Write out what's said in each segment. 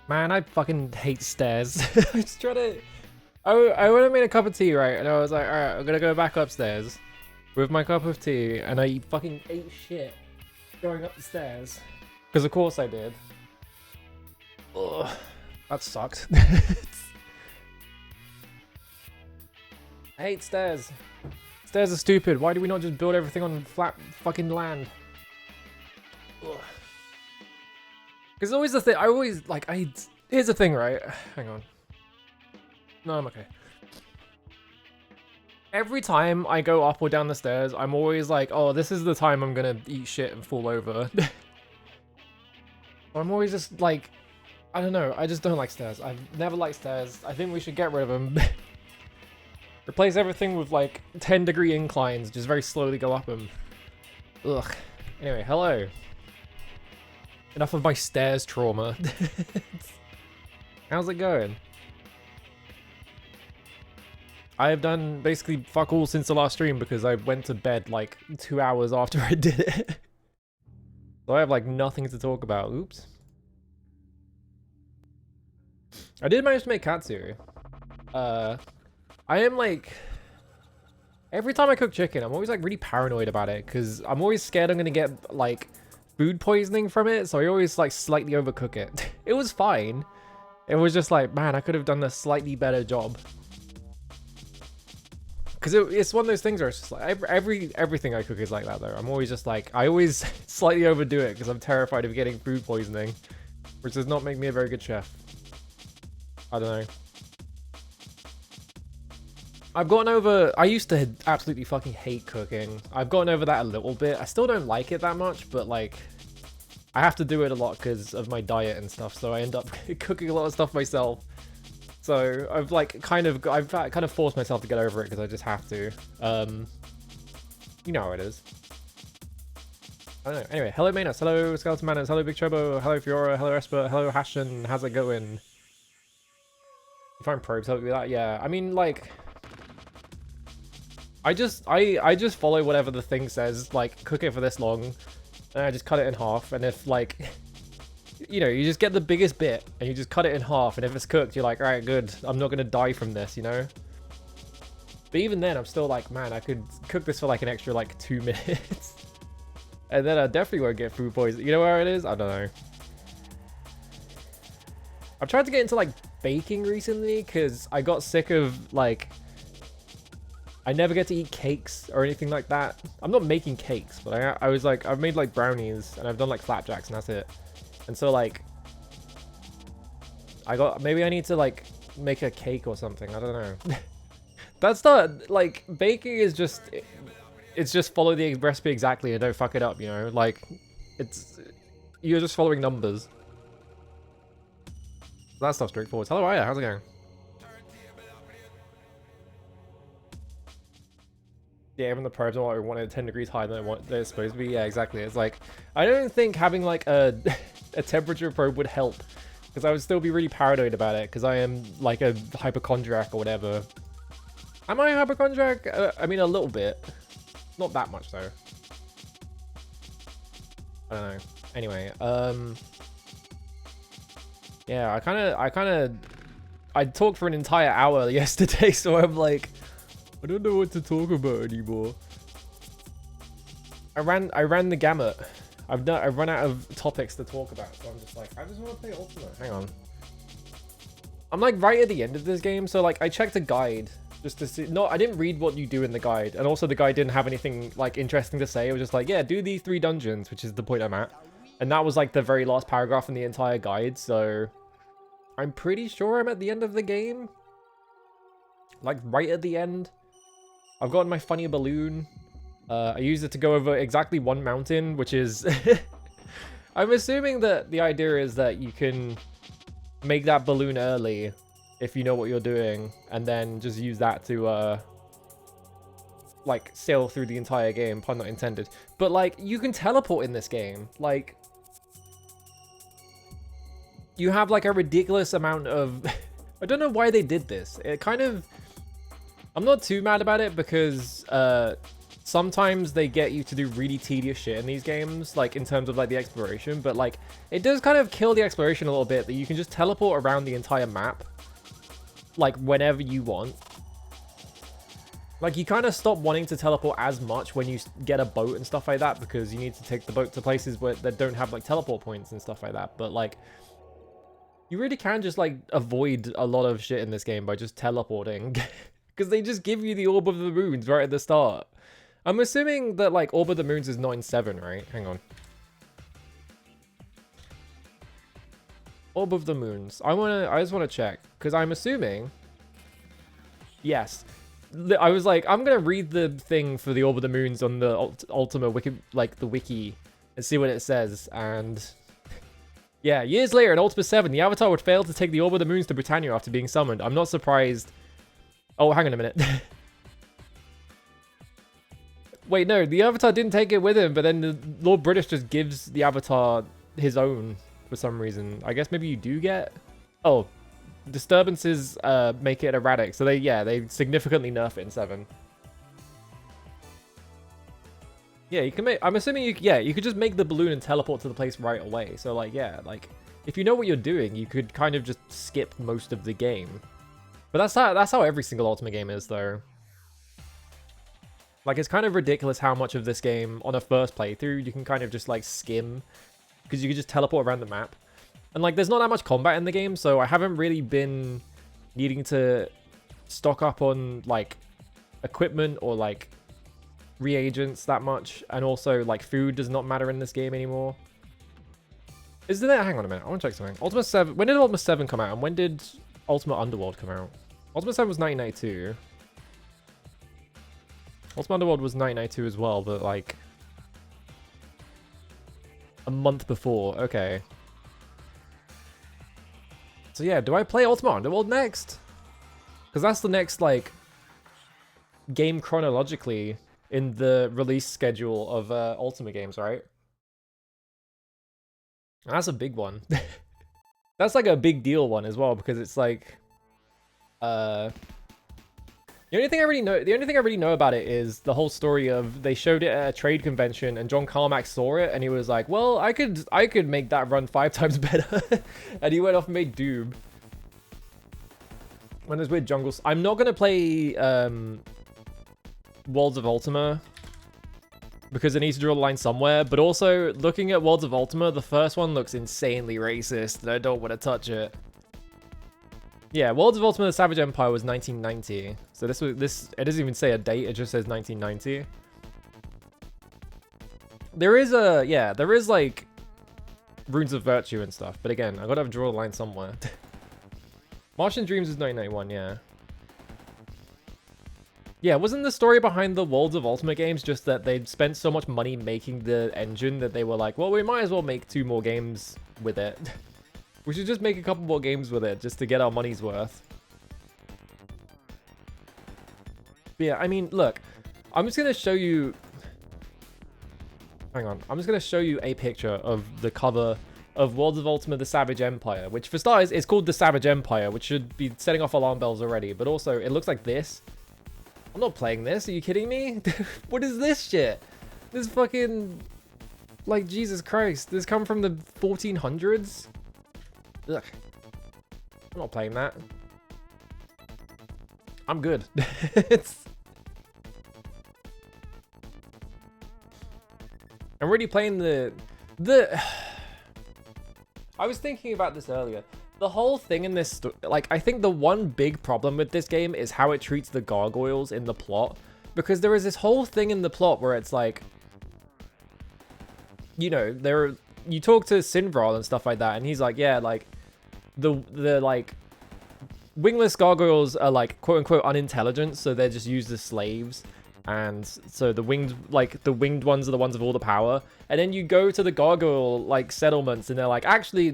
Man, I fucking hate stairs. I just try to... I went and made a cup of tea, right? And I was like, alright, I'm gonna go back upstairs with my cup of tea. And I fucking ate shit going up the stairs. Because of course I did. Ugh, that sucked. I hate stairs. Stairs are stupid. Why do we not just build everything on flat fucking land? Because always the thing, here's the thing, right? Hang on. No, I'm okay. Every time I go up or down the stairs, I'm always like, oh, this is the time I'm gonna eat shit and fall over. I'm always just like, I don't know, I just don't like stairs. I've never liked stairs. I think we should get rid of them. Replace everything with like 10-degree inclines, just very slowly go up them. Ugh. Anyway, hello. Enough of my stairs trauma. How's it going? I have done basically fuck all since the last stream because I went to bed like 2 hours after I did it. So I have like nothing to talk about. Oops. I did manage to make katsu. I am like... Every time I cook chicken, I'm always like really paranoid about it because I'm always scared I'm gonna get like food poisoning from it, so I always like slightly overcook it. It was fine. It was just like, man, I could have done a slightly better job. Because it's one of those things where it's just like everything I cook is like that though. I'm always just like, I always slightly overdo it because I'm terrified of getting food poisoning, which does not make me a very good chef. I don't know. I've gotten over, I used to absolutely fucking hate cooking. I've gotten over that a little bit. I still don't like it that much, but like, I have to do it a lot because of my diet and stuff, so I end up cooking a lot of stuff myself. So I've like kind of forced myself to get over it because I just have to. You know how it is. I don't know. Anyway, hello Manus, hello Skeleton Manus, hello Big Chobo, hello Fiora, hello Esper, hello Hashin, how's it going? You find probes help with that? Yeah, I mean like... I just follow whatever the thing says, like cook it for this long, and I just cut it in half, and if like... You know, you just get the biggest bit, and you just cut it in half, and if it's cooked, you're like, alright, good, I'm not gonna die from this, you know? But even then, I'm still like, man, I could cook this for like an extra like 2 minutes. And then I definitely won't get food poisoning. You know where it is? I don't know. I've tried to get into like baking recently, because I got sick of like... I never get to eat cakes or anything like that. I'm not making cakes, but I was like, I've made like brownies, and I've done like flapjacks, and that's it. And so like, maybe I need to like make a cake or something. I don't know. That's not, like, baking is just, it's just follow the recipe exactly and don't fuck it up, you know? Like, you're just following numbers. That stuff's straightforward. Hello, Aya, how's it going? Yeah, even the probes are what we wanted 10 degrees higher than what they're supposed to be. Yeah, exactly. It's like, I don't think having like a temperature probe would help, because I would still be really paranoid about it, because I am like a hypochondriac or whatever. Am I a hypochondriac? I mean, a little bit. Not that much though. I don't know. Anyway, yeah, I talked for an entire hour yesterday, so I'm like, I don't know what to talk about anymore. I ran the gamut. I've run out of topics to talk about, so I'm just like, I just want to play Ultima. Hang on. I'm like right at the end of this game, so like I checked a guide just to see. No, I didn't read what you do in the guide, and also the guide didn't have anything like interesting to say. It was just like, yeah, do these 3 dungeons, which is the point I'm at, and that was like the very last paragraph in the entire guide. So I'm pretty sure I'm at the end of the game, like right at the end. I've gotten my funny balloon. I used it to go over exactly 1 mountain, which is... I'm assuming that the idea is that you can make that balloon early if you know what you're doing, and then just use that to, like, sail through the entire game, pun not intended. But, like, you can teleport in this game. Like, you have, like, a ridiculous amount of... I don't know why they did this. It kind of... I'm not too mad about it because, sometimes they get you to do really tedious shit in these games, like in terms of like the exploration, but like it does kind of kill the exploration a little bit that you can just teleport around the entire map like whenever you want. Like you kind of stop wanting to teleport as much when you get a boat and stuff like that, because you need to take the boat to places where that don't have like teleport points and stuff like that. But like you really can just like avoid a lot of shit in this game by just teleporting because they just give you the Orb of the Moons right at the start. I'm assuming that like Orb of the Moons is not in 7, right? Hang on. Orb of the Moons. I just wanna check, because I'm assuming. Yes. I was like, I'm gonna read the thing for the Orb of the Moons on the Ultima wiki, like the wiki, and see what it says. And yeah, years later in Ultima 7, the Avatar would fail to take the Orb of the Moons to Britannia after being summoned. I'm not surprised. Oh, hang on a minute. Wait, no, the Avatar didn't take it with him, but then the Lord British just gives the Avatar his own for some reason. I guess maybe you do get... Oh, disturbances make it erratic. So they significantly nerf it in 7. Yeah, you can make... I'm assuming you could just make the balloon and teleport to the place right away. So like, yeah, like if you know what you're doing, you could kind of just skip most of the game. But that's how every single Ultima game is, though. Like, it's kind of ridiculous how much of this game, on a first playthrough, you can kind of just, like, skim. Because you can just teleport around the map. And, like, there's not that much combat in the game, so I haven't really been needing to stock up on, like, equipment or, like, reagents that much. And also, like, food does not matter in this game anymore. Isn't there... Hang on a minute, I want to check something. Ultima 7... When did Ultima 7 come out? And when did Ultima Underworld come out? Ultima 7 was 1992. Ultima Underworld was 1992 as well, but like a month before. Okay. So yeah, do I play Ultima Underworld next? Because that's the next like game chronologically in the release schedule of Ultima games, right? And that's a big one. That's like a big deal one as well, because it's like the only thing I really know about it is the whole story of they showed it at a trade convention and John Carmack saw it and he was like, well, I could make that run 5 times better. And he went off and made Doom. When there's weird jungles. I'm not gonna play Worlds of Ultima because it needs to draw the line somewhere, but also looking at Worlds of Ultima, the first one looks insanely racist and I don't want to touch it. Yeah, Worlds of Ultima: The Savage Empire was 1990. So it doesn't even say a date, it just says 1990. There is like Runes of Virtue and stuff, but again, I gotta draw the line somewhere. Martian Dreams is 1991, yeah. Yeah, wasn't the story behind the Worlds of Ultima games just that they'd spent so much money making the engine that they were like, well, we might as well make 2 more games with it. We should just make a couple more games with it just to get our money's worth. But yeah, I mean, look, I'm just going to show you... Hang on. I'm just going to show you a picture of the cover of Worlds of Ultima: The Savage Empire, which for starters, is called The Savage Empire, which should be setting off alarm bells already. But also, it looks like this. I'm not playing this. Are you kidding me? What is this shit? This fucking... Like, Jesus Christ. This come from the 1400s? Ugh. I'm not playing that. I'm good. I'm really playing the... I was thinking about this earlier. The whole thing in this... Like, I think the one big problem with this game is how it treats the gargoyles in the plot. Because there is this whole thing in the plot where it's like... You know, you talk to Sinvral and stuff like that, and he's like, yeah, like... The like... Wingless gargoyles are like, quote-unquote, unintelligent, so they're just used as slaves. And so the winged ones are the ones with all the power. And then you go to the gargoyle like settlements, and they're like, actually,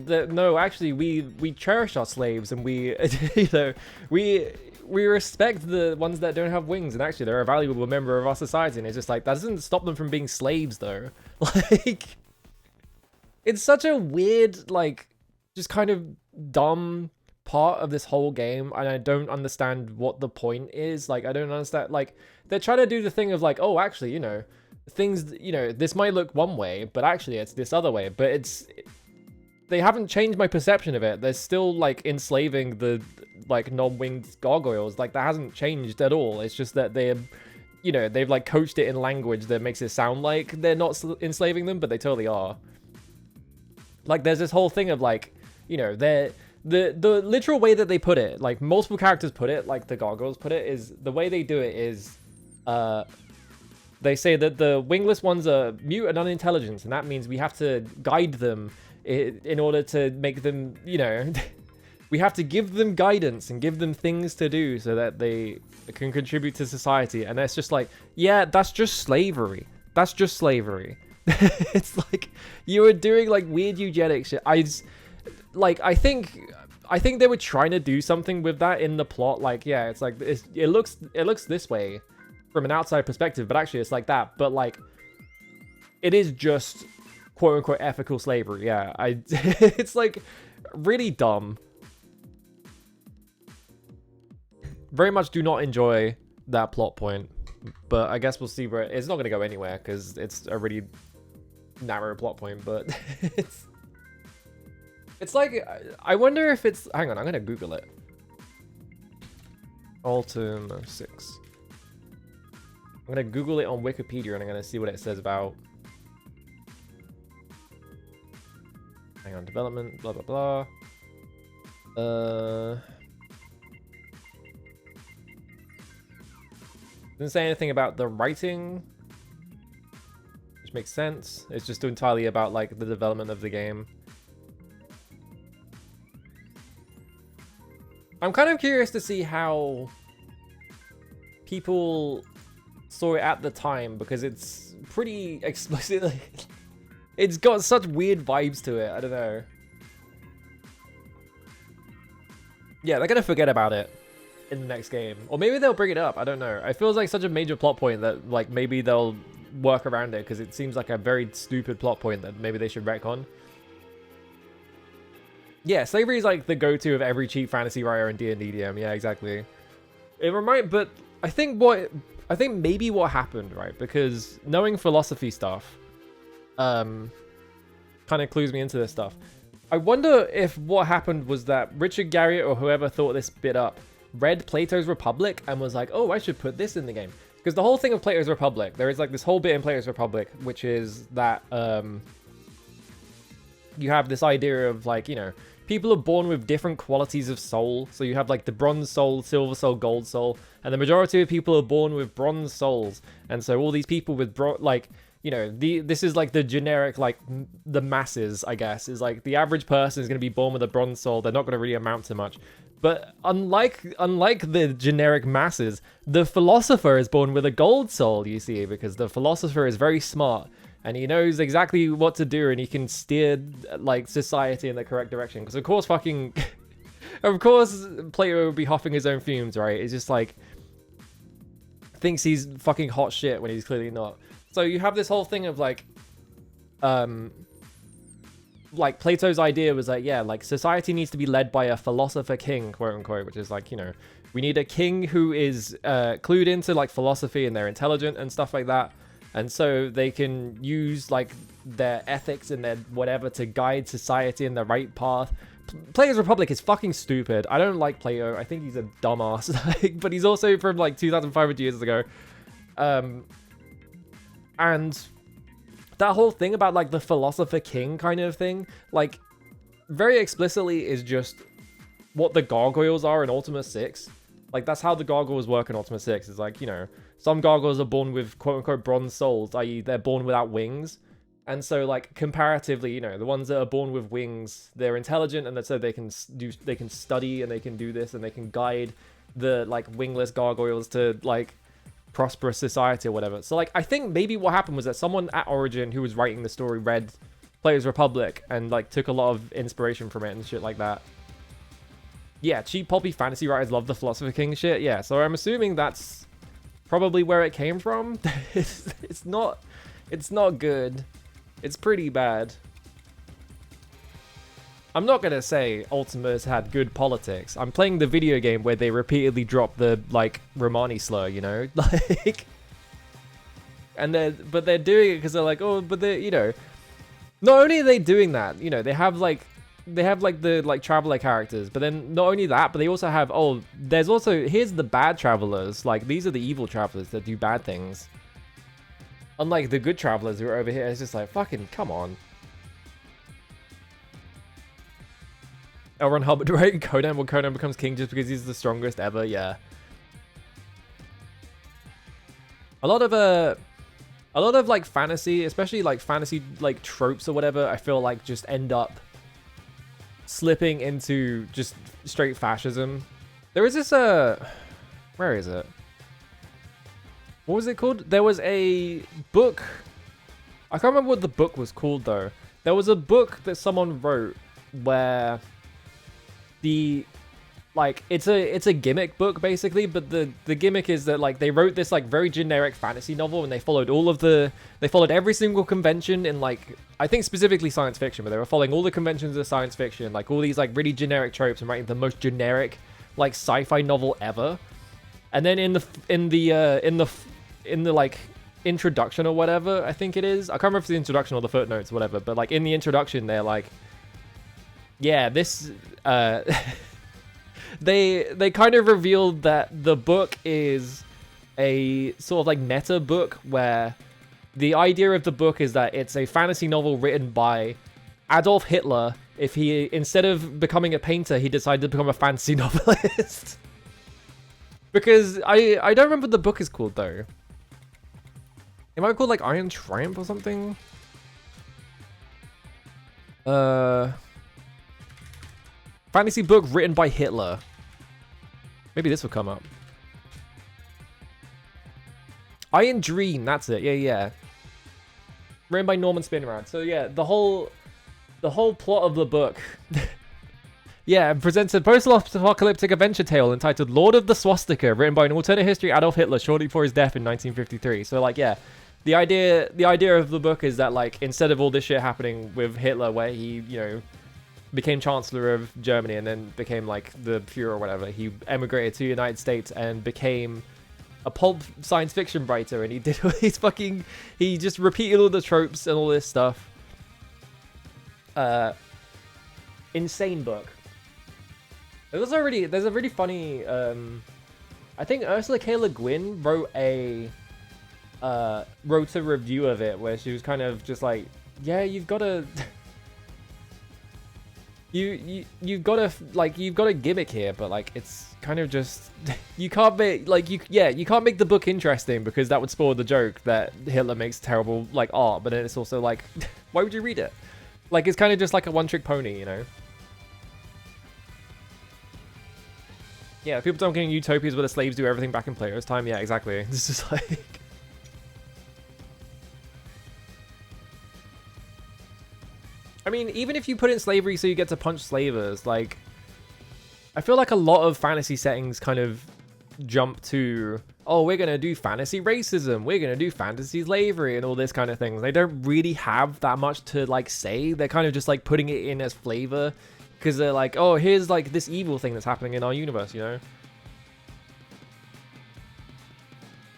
we cherish our slaves, and we, you know, we respect the ones that don't have wings, and actually they're a valuable member of our society. And it's just like, that doesn't stop them from being slaves, though. Like, it's such a weird, like, just kind of dumb part of this whole game, and I don't understand what the point is. Like, I don't understand. Like, they're trying to do the thing of like, oh, actually, you know, things, you know, this might look one way, but actually it's this other way. But they haven't changed my perception of it. They're still like enslaving the like non-winged gargoyles. Like, that hasn't changed at all. It's just that they're, you know, they've like coached it in language that makes it sound like they're not enslaving them, but they totally are. Like, there's this whole thing of like, you know, the literal way that they put it, like multiple characters put it, like the gargoyles put it, is the way they do it is, they say that the wingless ones are mute and unintelligent, and that means we have to guide them in order to make them, you know, we have to give them guidance and give them things to do so that they can contribute to society. And it's just like, yeah, that's just slavery. That's just slavery. It's like, you were doing like weird eugenic shit. I think they were trying to do something with that in the plot. Like, yeah, it's like, it looks this way from an outside perspective, but actually it's like that. But like, it is just quote unquote ethical slavery. Yeah, it's like really dumb. Very much do not enjoy that plot point, but I guess we'll see where it's not going to go anywhere because it's a really narrow plot point. But it's like, I wonder if it's, hang on, I'm going to Google it. Ultima VI. I'm going to Google it on Wikipedia and I'm going to see what it says about. Hang on, development, blah, blah, blah. Doesn't say anything about the writing, which makes sense. It's just entirely about like the development of the game. I'm kind of curious to see how people saw it at the time, because it's pretty explicitly it's got such weird vibes to it. I don't know. Yeah, they're gonna forget about it in the next game, or maybe they'll bring it up. I don't know. It feels like such a major plot point that like maybe they'll work around it, because it seems like a very stupid plot point that maybe they should retcon. Yeah, slavery is like the go-to of every cheap fantasy writer in D&D DM. Yeah, exactly. But I think maybe what happened, right? Because knowing philosophy stuff, kind of clues me into this stuff. I wonder if what happened was that Richard Garriott or whoever thought this bit up read Plato's Republic and was like, oh, I should put this in the game. Because the whole thing of Plato's Republic, there is like this whole bit in Plato's Republic, which is that you have this idea of like, you know, people are born with different qualities of soul. So you have like the bronze soul, silver soul, gold soul, and the majority of people are born with bronze souls. And so all these people with like, you know, this is like the generic, like the masses, I guess, is like the average person is going to be born with a bronze soul. They're not going to really amount to much. But unlike the generic masses, the philosopher is born with a gold soul, you see, because the philosopher is very smart and he knows exactly what to do and he can steer like society in the correct direction. Because of course of course Plato would be huffing his own fumes, right? It's just like, thinks he's fucking hot shit when he's clearly not. So you have this whole thing of like Plato's idea was like, yeah, like society needs to be led by a philosopher king, quote unquote, which is like, you know, we need a king who is clued into like philosophy and they're intelligent and stuff like that. And so they can use like their ethics and their whatever to guide society in the right path. Plato's Republic is fucking stupid. I don't like Plato. I think he's a dumbass, but he's also from like 2,500 years ago. And that whole thing about like the philosopher king kind of thing, like very explicitly is just what the gargoyles are in Ultima VI. Like that's how the gargoyles work in Ultima VI. It's like, you know, some gargoyles are born with quote unquote bronze souls, i.e. they're born without wings. And so like comparatively, you know, the ones that are born with wings, they're intelligent and so they can study and they can do this and they can guide the like wingless gargoyles to like prosperous society or whatever. So like I think maybe what happened was that someone at Origin who was writing the story read Plato's Republic and like took a lot of inspiration from it and shit like that. Yeah, cheap pulpy fantasy writers love the Philosopher King shit. Yeah, so I'm assuming that's probably where it came from. It's not good. It's pretty bad. I'm not gonna say Ultima's had good politics. I'm playing the video game where they repeatedly drop the like Romani slur, you know, like, and they're doing it because they're like, oh, but they, you know, not only are they doing that, you know, they have like the like traveler characters, but then not only that, but they also have, oh, there's also, here's the bad travelers, like these are the evil travelers that do bad things, unlike the good travelers who are over here. It's just like, fucking come on. Elron Hubbard, right? Conan, when Conan becomes king just because he's the strongest ever, yeah. A lot of like fantasy, especially like fantasy like tropes or whatever, I feel like just end up slipping into just straight fascism. There is this where is it? What was it called? There was a book. I can't remember what the book was called though. There was a book that someone wrote where the like it's a gimmick book basically, but the gimmick is that like they wrote this like very generic fantasy novel and they followed every single convention in like, I think specifically science fiction, but they were following all the conventions of science fiction, like all these like really generic tropes and writing the most generic like sci-fi novel ever. And then in the like introduction or whatever, I think it is, I can't remember if it's the introduction or the footnotes or whatever, but like in the introduction they're like, yeah, this they kind of revealed that the book is a sort of like meta book where the idea of the book is that it's a fantasy novel written by Adolf Hitler. If he, instead of becoming a painter, he decided to become a fantasy novelist. Because I don't remember what the book is called though. It might be called like Iron Triumph or something. Fantasy book written by Hitler. Maybe this will come up. Iron Dream, that's it. Yeah. Written by Norman Spinrad. So yeah, the whole plot of the book, yeah, presents a post-apocalyptic adventure tale entitled Lord of the Swastika, written by an alternate history Adolf Hitler shortly before his death in 1953. So like, yeah, the idea of the book is that like instead of all this shit happening with Hitler, where he, you know, became Chancellor of Germany and then became like the Fuhrer or whatever, he emigrated to the United States and became a pulp science fiction writer, and he did all these he just repeated all the tropes and all this stuff. Insane book. There's a really funny, I think Ursula K. Le Guin wrote a review of it where she was kind of just like, yeah, you've got to you've got a gimmick here, but like it's kind of just you can't make like you can't make the book interesting because that would spoil the joke that Hitler makes terrible like art. But then it's also like, why would you read it? Like it's kind of just like a one-trick pony, you know? Yeah, people don't get utopias where the slaves do everything back in Plato's time. Yeah, exactly. It's just like. I mean, even if you put in slavery so you get to punch slavers, like, I feel like a lot of fantasy settings kind of jump to, oh, we're going to do fantasy racism, we're going to do fantasy slavery and all this kind of things. They don't really have that much to, like, say. They're kind of just, like, putting it in as flavor because they're like, oh, here's, like, this evil thing that's happening in our universe, you know?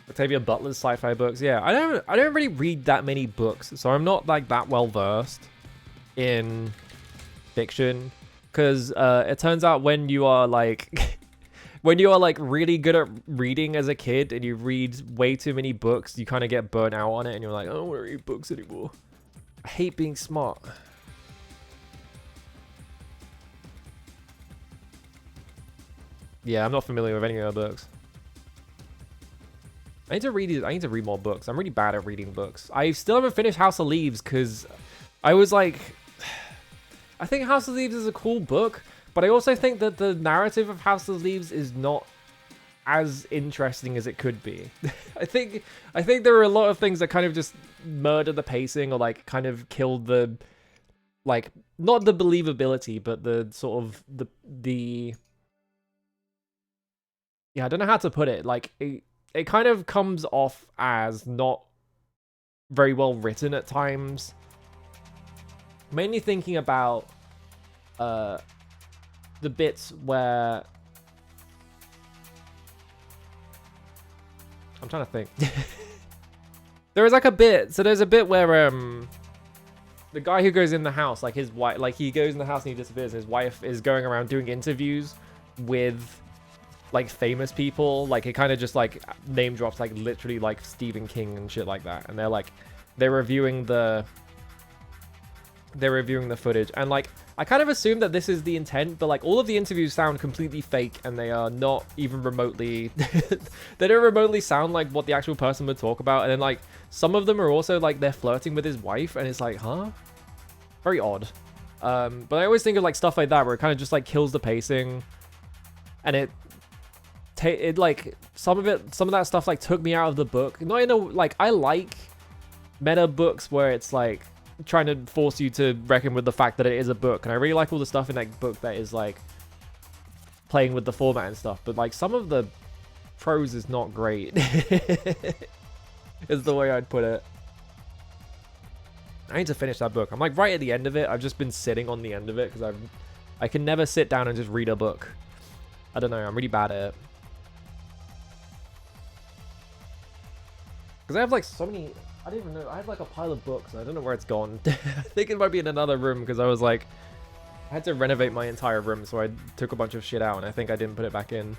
Octavia Butler's sci-fi books. Yeah, I don't really read that many books, so I'm not, like, that well-versed in fiction, because it turns out when you are like really good at reading as a kid and you read way too many books, you kind of get burnt out on it and you're like, I don't want to read books anymore. I hate being smart. Yeah, I'm not familiar with any other books. I need to read more books. I'm really bad at reading books. I still haven't finished House of Leaves because I was like, I think House of Leaves is a cool book, but I also think that the narrative of House of Leaves is not as interesting as it could be. I think there are a lot of things that kind of just murder the pacing or like kind of kill the, like, not the believability, but the sort of the yeah, I don't know how to put it. Like it kind of comes off as not very well written at times. Mainly thinking about the bits where I'm trying to think. There is like a bit. So there's a bit where the guy who goes in the house, like his wife, like he goes in the house and he disappears. His wife is going around doing interviews with like famous people. Like it kind of just like name drops like literally like Stephen King and shit like that. And they're reviewing the footage, and like I kind of assume that this is the intent, but like all of the interviews sound completely fake, and they are not even remotely they don't remotely sound like what the actual person would talk about. And then like some of them are also like they're flirting with his wife, and it's like, huh? Very odd. But I always think of like stuff like that where it kind of just like kills the pacing, and it like some of that stuff like took me out of the book. Not in a like, I like meta books where it's like trying to force you to reckon with the fact that it is a book, and I really like all the stuff in that book that is like playing with the format and stuff, but like some of the prose is not great. Is the way I'd put it. I need to finish that book. I'm like right at the end of it. I've just been sitting on the end of it because I can never sit down and just read a book. I don't know, I'm really bad at it. Because I have like so many, I don't even know, I have like a pile of books. I don't know where it's gone. I think it might be in another room because I was like, I had to renovate my entire room, so I took a bunch of shit out and I think I didn't put it back in.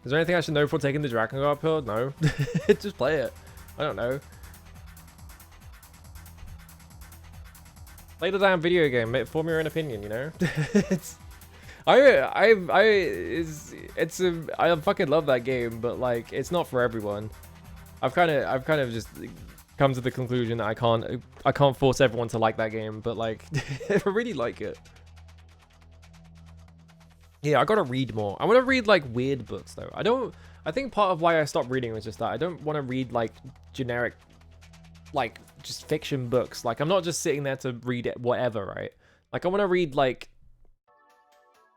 Is there anything I should know before taking the Dragon Guard pill? No. Just play it. I don't know. Play the damn video game. Form your own opinion, you know? I fucking love that game, but like it's not for everyone. I've kind of just come to the conclusion that I can't force everyone to like that game, but like I really like it. Yeah, I gotta read more. I want to read like weird books though. I think part of why I stopped reading was just that I don't want to read like generic, like just fiction books. Like I'm not just sitting there to read it whatever, right? Like I want to read like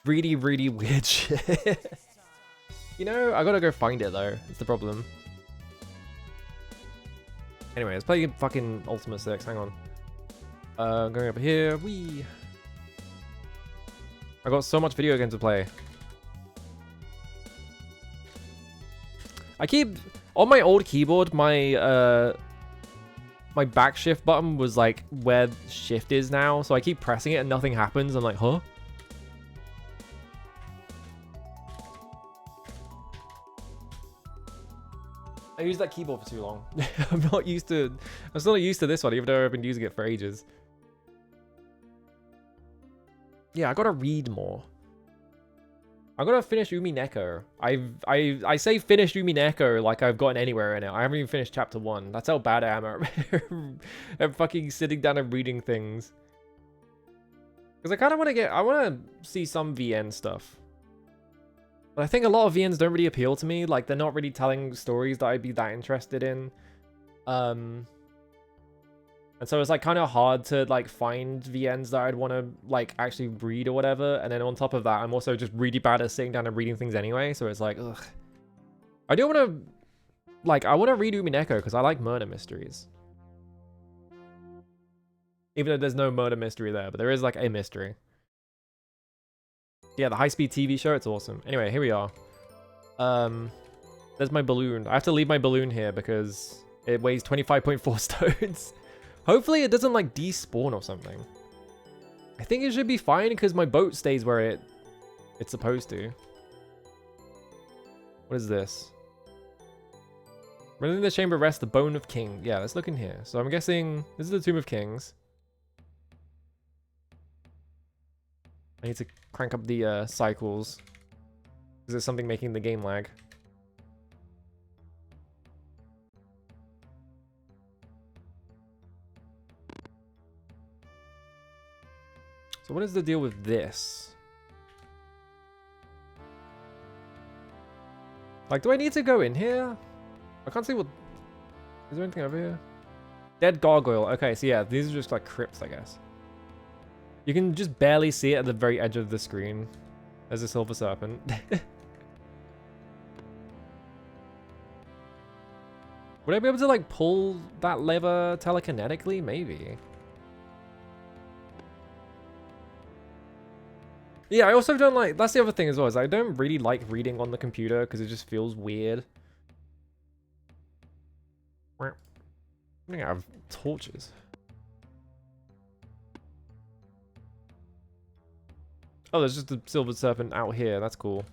really, really weird shit. You know, I gotta go find it though. It's the problem. Anyway, let's play fucking Ultima VI. Hang on. Going over here. Wee. I got so much video games to play. I keep on my old keyboard. My my back shift button was like where shift is now, so I keep pressing it and nothing happens. I'm like, huh? I used that keyboard for too long. I'm still not used to this one, even though I've been using it for ages. Yeah, I gotta read more. I gotta finish Umi Neko. I say finish Umi Neko like I've gotten anywhere in it. I haven't even finished chapter 1. That's how bad I am at fucking sitting down and reading things. Because I kind of want to I want to see some VN stuff. But I think a lot of VNs don't really appeal to me. Like, they're not really telling stories that I'd be that interested in. And so it's, like, kind of hard to, like, find VNs that I'd want to, like, actually read or whatever. And then on top of that, I'm also just really bad at sitting down and reading things anyway. So it's like, ugh. I do want to, like, I want to read Umi Neko because I like murder mysteries. Even though there's no murder mystery there, but there is, like, a mystery. Yeah, the high-speed TV show, it's awesome. Anyway, here we are. There's my balloon. I have to leave my balloon here because it weighs 25.4 stones. Hopefully it doesn't, like, despawn or something. I think it should be fine because my boat stays where it's supposed to. What is this? Within the chamber rests the bone of king. Yeah, let's look in here. So I'm guessing this is the tomb of kings. I need to crank up the cycles. Is there something making the game lag? So what is the deal with this? Like, do I need to go in here? I can't see what... Is there anything over here? Dead gargoyle. Okay, so yeah, these are just like crypts, I guess. You can just barely see it at the very edge of the screen. There's a silver serpent. Would I be able to, like, pull that lever telekinetically? Maybe. Yeah, I also don't like... That's the other thing as well, is I don't really like reading on the computer because it just feels weird. I'm running out of torches. Oh, there's just a silver serpent out here. That's cool.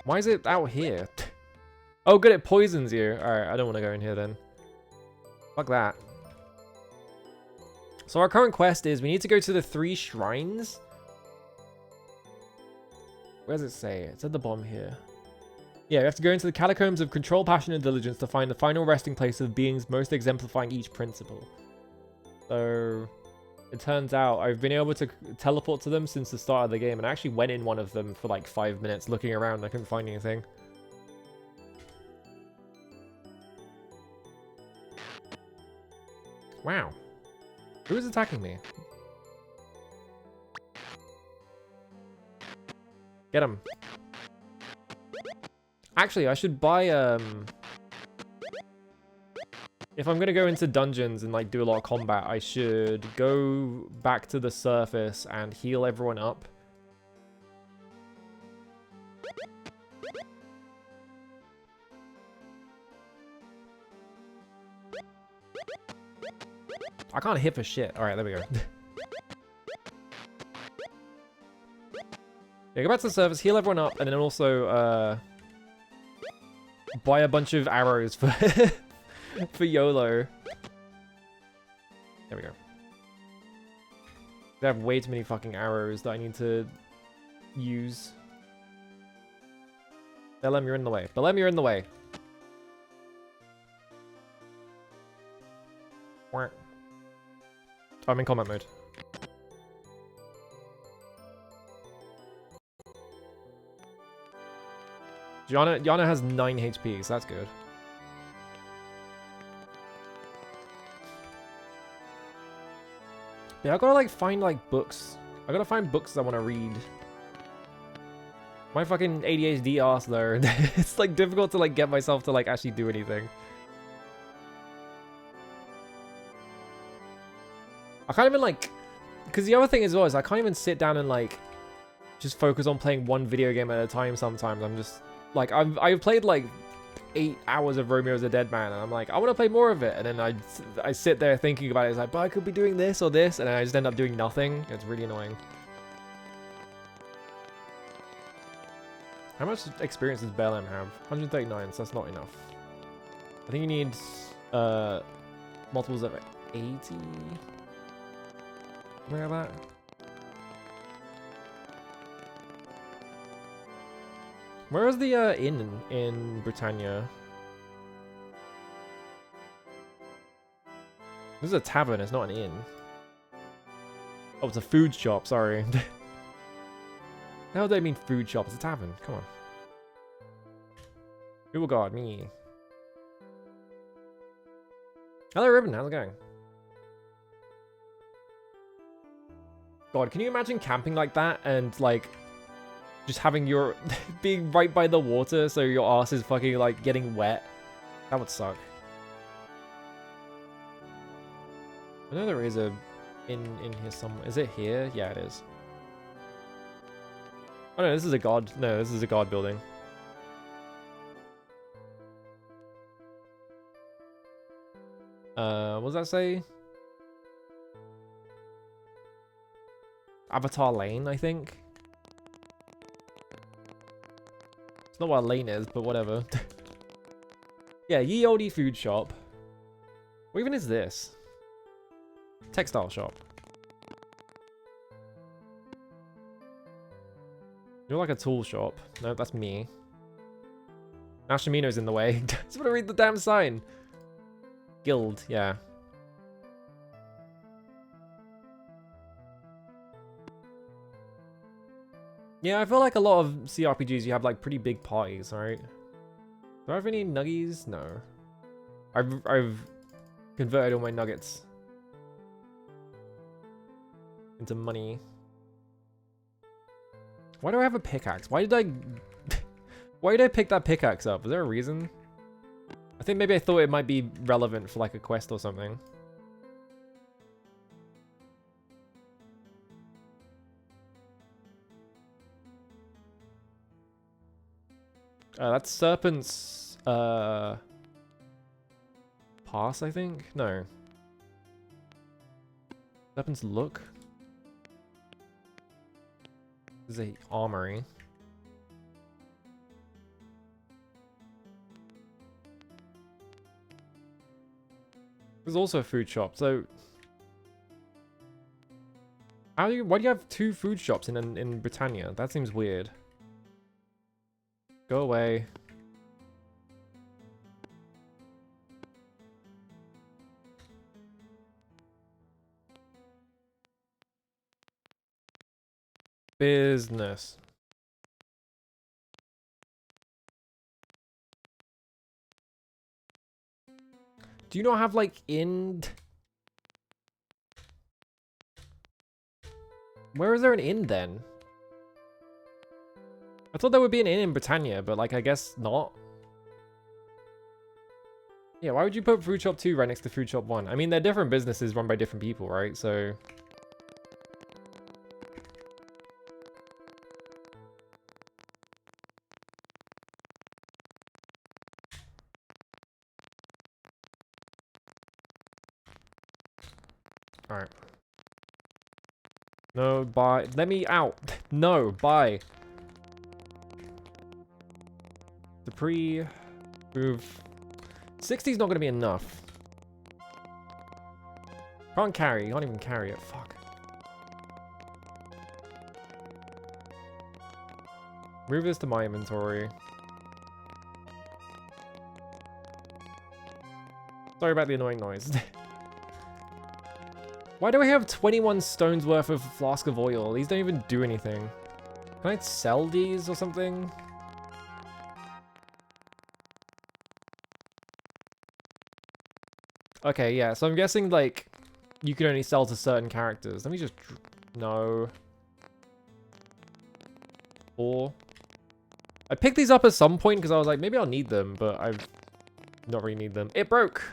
Why is it out here? Oh, good, it poisons you. Alright, I don't want to go in here then. Fuck that. So our current quest is we need to go to the 3 shrines. Where does it say? It's at the bottom here. Yeah, we have to go into the catacombs of control, passion, and diligence to find the final resting place of beings most exemplifying each principle. So it turns out I've been able to teleport to them since the start of the game, and I actually went in one of them for like 5 minutes looking around. I couldn't find anything. Wow. Who is attacking me? Get him. Actually, I should buy, if I'm gonna go into dungeons and, like, do a lot of combat, I should go back to the surface and heal everyone up. I can't hit for shit. Alright, there we go. Yeah, go back to the surface, heal everyone up, and then also, buy a bunch of arrows for for YOLO. There we go. They have way too many fucking arrows that I need to use. Bellem, you're in the way. Bellem, you're in the way. Oh, I'm in combat mode. Yana has 9 HP, so that's good. Yeah, I gotta like find like books. I gotta find books I want to read. My fucking ADHD ass though. It's like difficult to like get myself to like actually do anything. I can't even like, because the other thing as well is I can't even sit down and like just focus on playing one video game at a time. Sometimes I'm just like I've played like 8 hours of Romeo's a Dead Man, and I'm like, I want to play more of it, and then I sit there thinking about it. It's like, but I could be doing this or this, and I just end up doing nothing. It's really annoying. How much experience does Bellem have? 139, so that's not enough. I think you need multiples of 80. Where that? Where is the inn in Britannia? This is a tavern, it's not an inn. Oh, it's a food shop, sorry. How do they mean food shop? It's a tavern, come on. Oh god, me. Hello Ribbon, how's it going? God, can you imagine camping like that and like just having your being right by the water so your ass is fucking like getting wet? That would suck. I know there is a in here somewhere. Is it here? Yeah, it is. Oh no, this is a god. No, this is a god building. What does that say? Avatar Lane, I think. It's not what a lane is, but whatever. Yeah, ye olde food shop. What even is this? Textile shop. You're like a tool shop. No, that's me. Now Shimino's in the way. Just want to read the damn sign. Guild, yeah. Yeah, I feel like a lot of CRPGs, you have like pretty big parties, right? Do I have any nuggies? No. I've converted all my nuggets into money. Why do I have a pickaxe? Why did I pick that pickaxe up? Is there a reason? I think maybe I thought it might be relevant for like a quest or something. That's Serpent's pass, I think? No. Serpent's look. This is a armory. There's also a food shop, so why do you have 2 food shops in Britannia? That seems weird. Go away. Business. Do you not have like inn? Where is there an inn then? I thought there would be an inn in Britannia, but like I guess not. Yeah, why would you put Food Shop 2 right next to Food Shop 1? I mean, they're different businesses run by different people, right? So alright. No, buy. Let me out. No, buy. The pre-move. 60's not going to be enough. Can't carry. You can't even carry it. Fuck. Move this to my inventory. Sorry about the annoying noise. Why do I have 21 stones worth of flask of oil? These don't even do anything. Can I sell these or something? Okay, yeah, so I'm guessing, like, you can only sell to certain characters. Let me just... No. 4. I picked these up at some point because I was like, maybe I'll need them, but I've not really need them. It broke!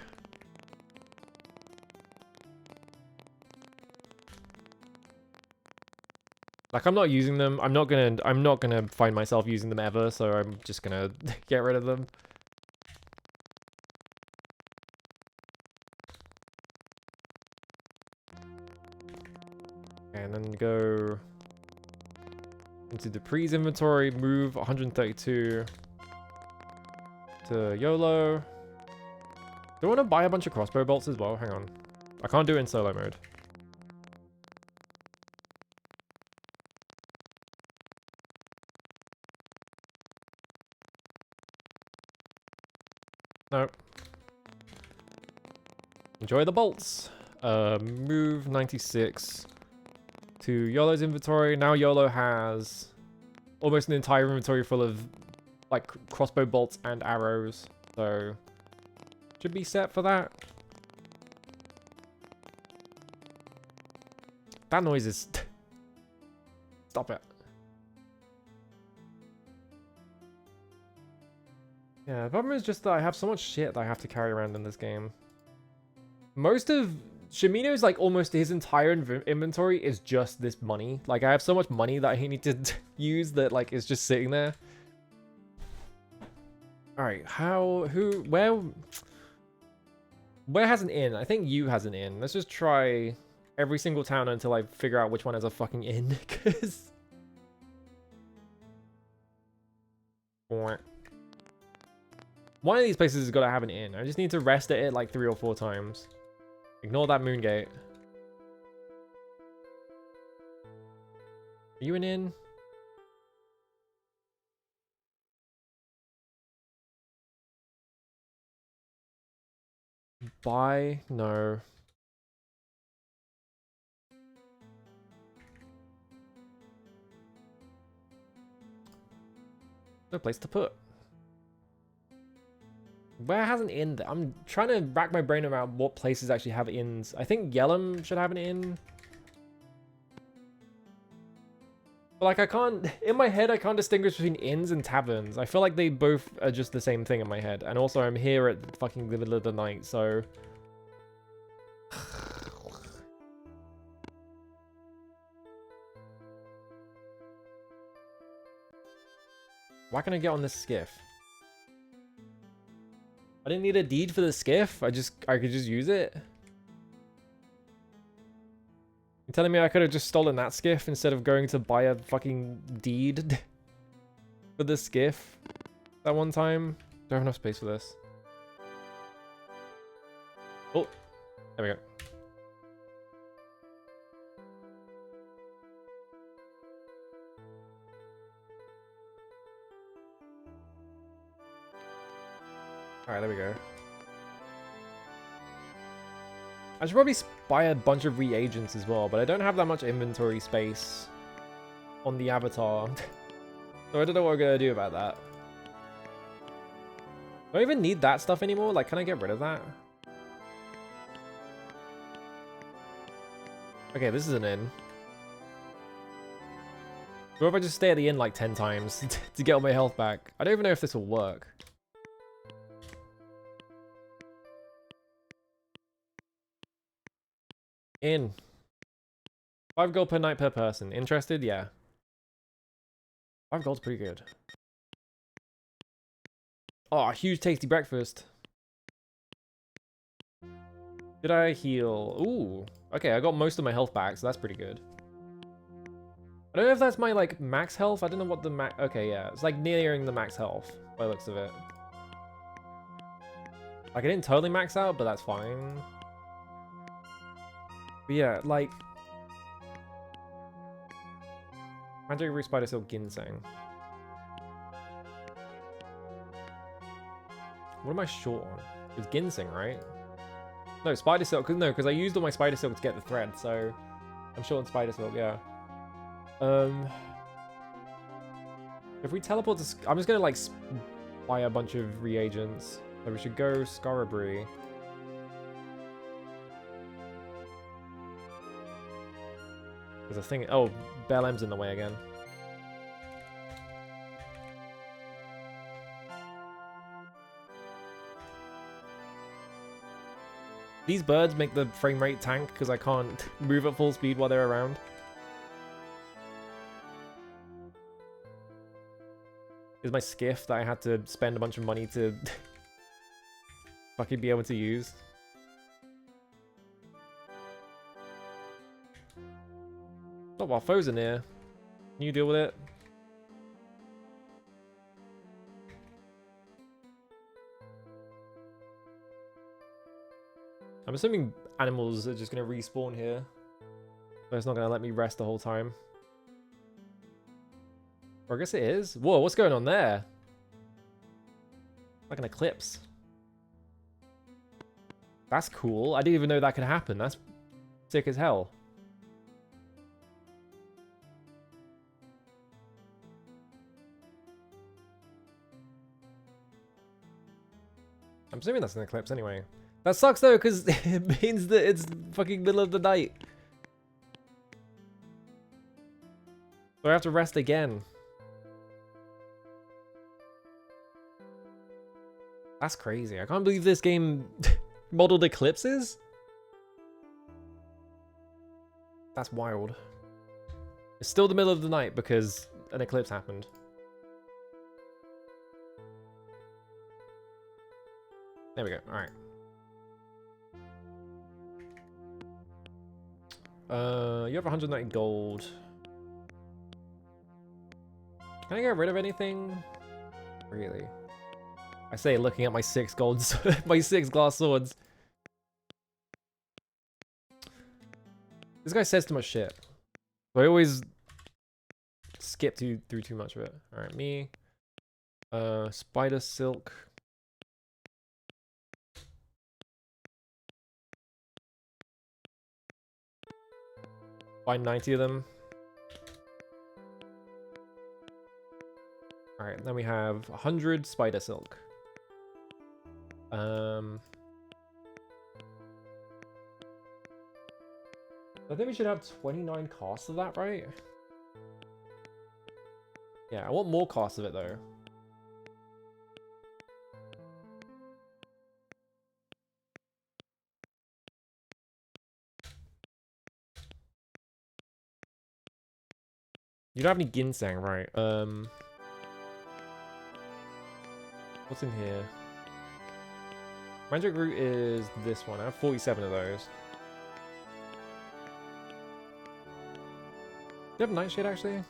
Like, I'm not using them. I'm not gonna find myself using them ever, so I'm just gonna get rid of them. And then go into Dupree's inventory, move 132 to YOLO. Do I want to buy a bunch of crossbow bolts as well? Hang on. I can't do it in solo mode. No. Enjoy the bolts. Move 96 to YOLO's inventory. Now YOLO has almost an entire inventory full of like crossbow bolts and arrows. So should be set for that. That noise is... Stop it. Yeah, the problem is just that I have so much shit that I have to carry around in this game. Most of Shimino's, like, almost his entire inventory is just this money. Like, I have so much money that I need to use that, like, is just sitting there. Alright, where has an inn? I think you has an inn. Let's just try every single town until I figure out which one has a fucking inn, because... One of these places has got to have an inn. I just need to rest at it like 3 or 4 times. Ignore that moon gate. Are you an inn? Buy? No. No place to put. Where has an inn? I'm trying to rack my brain around what places actually have inns. I think Yellum should have an inn. But like I can't, in my head I can't distinguish between inns and taverns. I feel like they both are just the same thing in my head. And also I'm here at fucking the middle of the night, so... Why can't I get on this skiff? I didn't need a deed for the skiff. I could just use it. You're telling me I could have just stolen that skiff instead of going to buy a fucking deed for the skiff that one time? Don't have enough space for this. Oh, there we go. Alright, there we go. I should probably buy a bunch of reagents as well, but I don't have that much inventory space on the avatar. So I don't know what we're going to do about that. Do I even need that stuff anymore? Like, can I get rid of that? Okay, this is an inn. What if I just stay at the inn like 10 times to get all my health back? I don't even know if this will work. Inn. 5 gold per night per person. Interested? Yeah. 5 gold's pretty good. Oh, a huge tasty breakfast. Did I heal? Ooh. Okay, I got most of my health back, so that's pretty good. I don't know if that's my, like, max health. I don't know what the max... Okay, yeah. It's, like, nearing the max health, by the looks of it. Like, I didn't totally max out, but that's fine. But yeah, like... Magic Root Spider Silk Ginseng. What am I short on? It's ginseng, right? No, spider silk. No, because I used all my spider silk to get the thread, so I'm short on spider silk. Yeah. If we teleport to, I'm just gonna like buy a bunch of reagents. So we should go Scarabry. There's a thing. Oh, Bell M's in the way again. These birds make the frame rate tank because I can't move at full speed while they're around. Is my skiff that I had to spend a bunch of money to fucking be able to use. Not while foes are near. Can you deal with it? I'm assuming animals are just going to respawn here. So it's not going to let me rest the whole time. Or I guess it is. Whoa, what's going on there? Like an eclipse. That's cool. I didn't even know that could happen. That's sick as hell. I'm assuming that's an eclipse anyway. That sucks though, because it means that it's fucking middle of the night. So I have to rest again. That's crazy. I can't believe this game modeled eclipses. That's wild. It's still the middle of the night because an eclipse happened. There we go. All right. You have 190 gold. Can I get rid of anything? Really? I say looking at my 6 gold, my 6 glass swords. This guy says too much shit. So I always skip through too much of it. All right, me. Spider silk. Buy 90 of them. Alright, then we have 100 spider silk. I think we should have 29 costs of that, right? Yeah, I want more costs of it though. You don't have any ginseng, right? What's in here? Magic root is this one. I have 47 of those. Do you have Nightshade actually?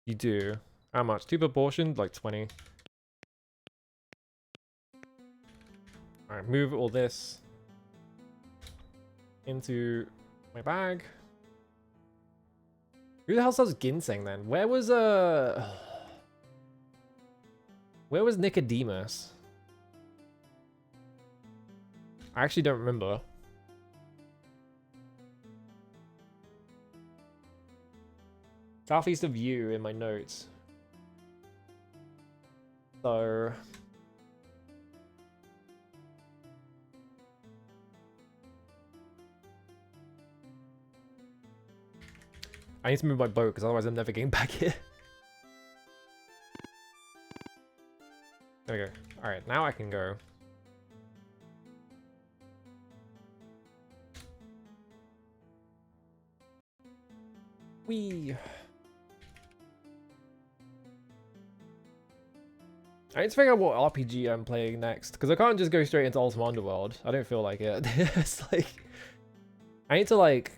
You do. How much? 2 proportioned? Like 20. Alright, move all this into my bag. Who the hell sells ginseng then? Where was Nicodemus? I actually don't remember. Southeast of you in my notes. So I need to move my boat because otherwise I'm never getting back here. There we go. Alright, now I can go. Whee! I need to figure out what RPG I'm playing next, because I can't just go straight into Ultima Underworld. I don't feel like it. It's like... I need to like...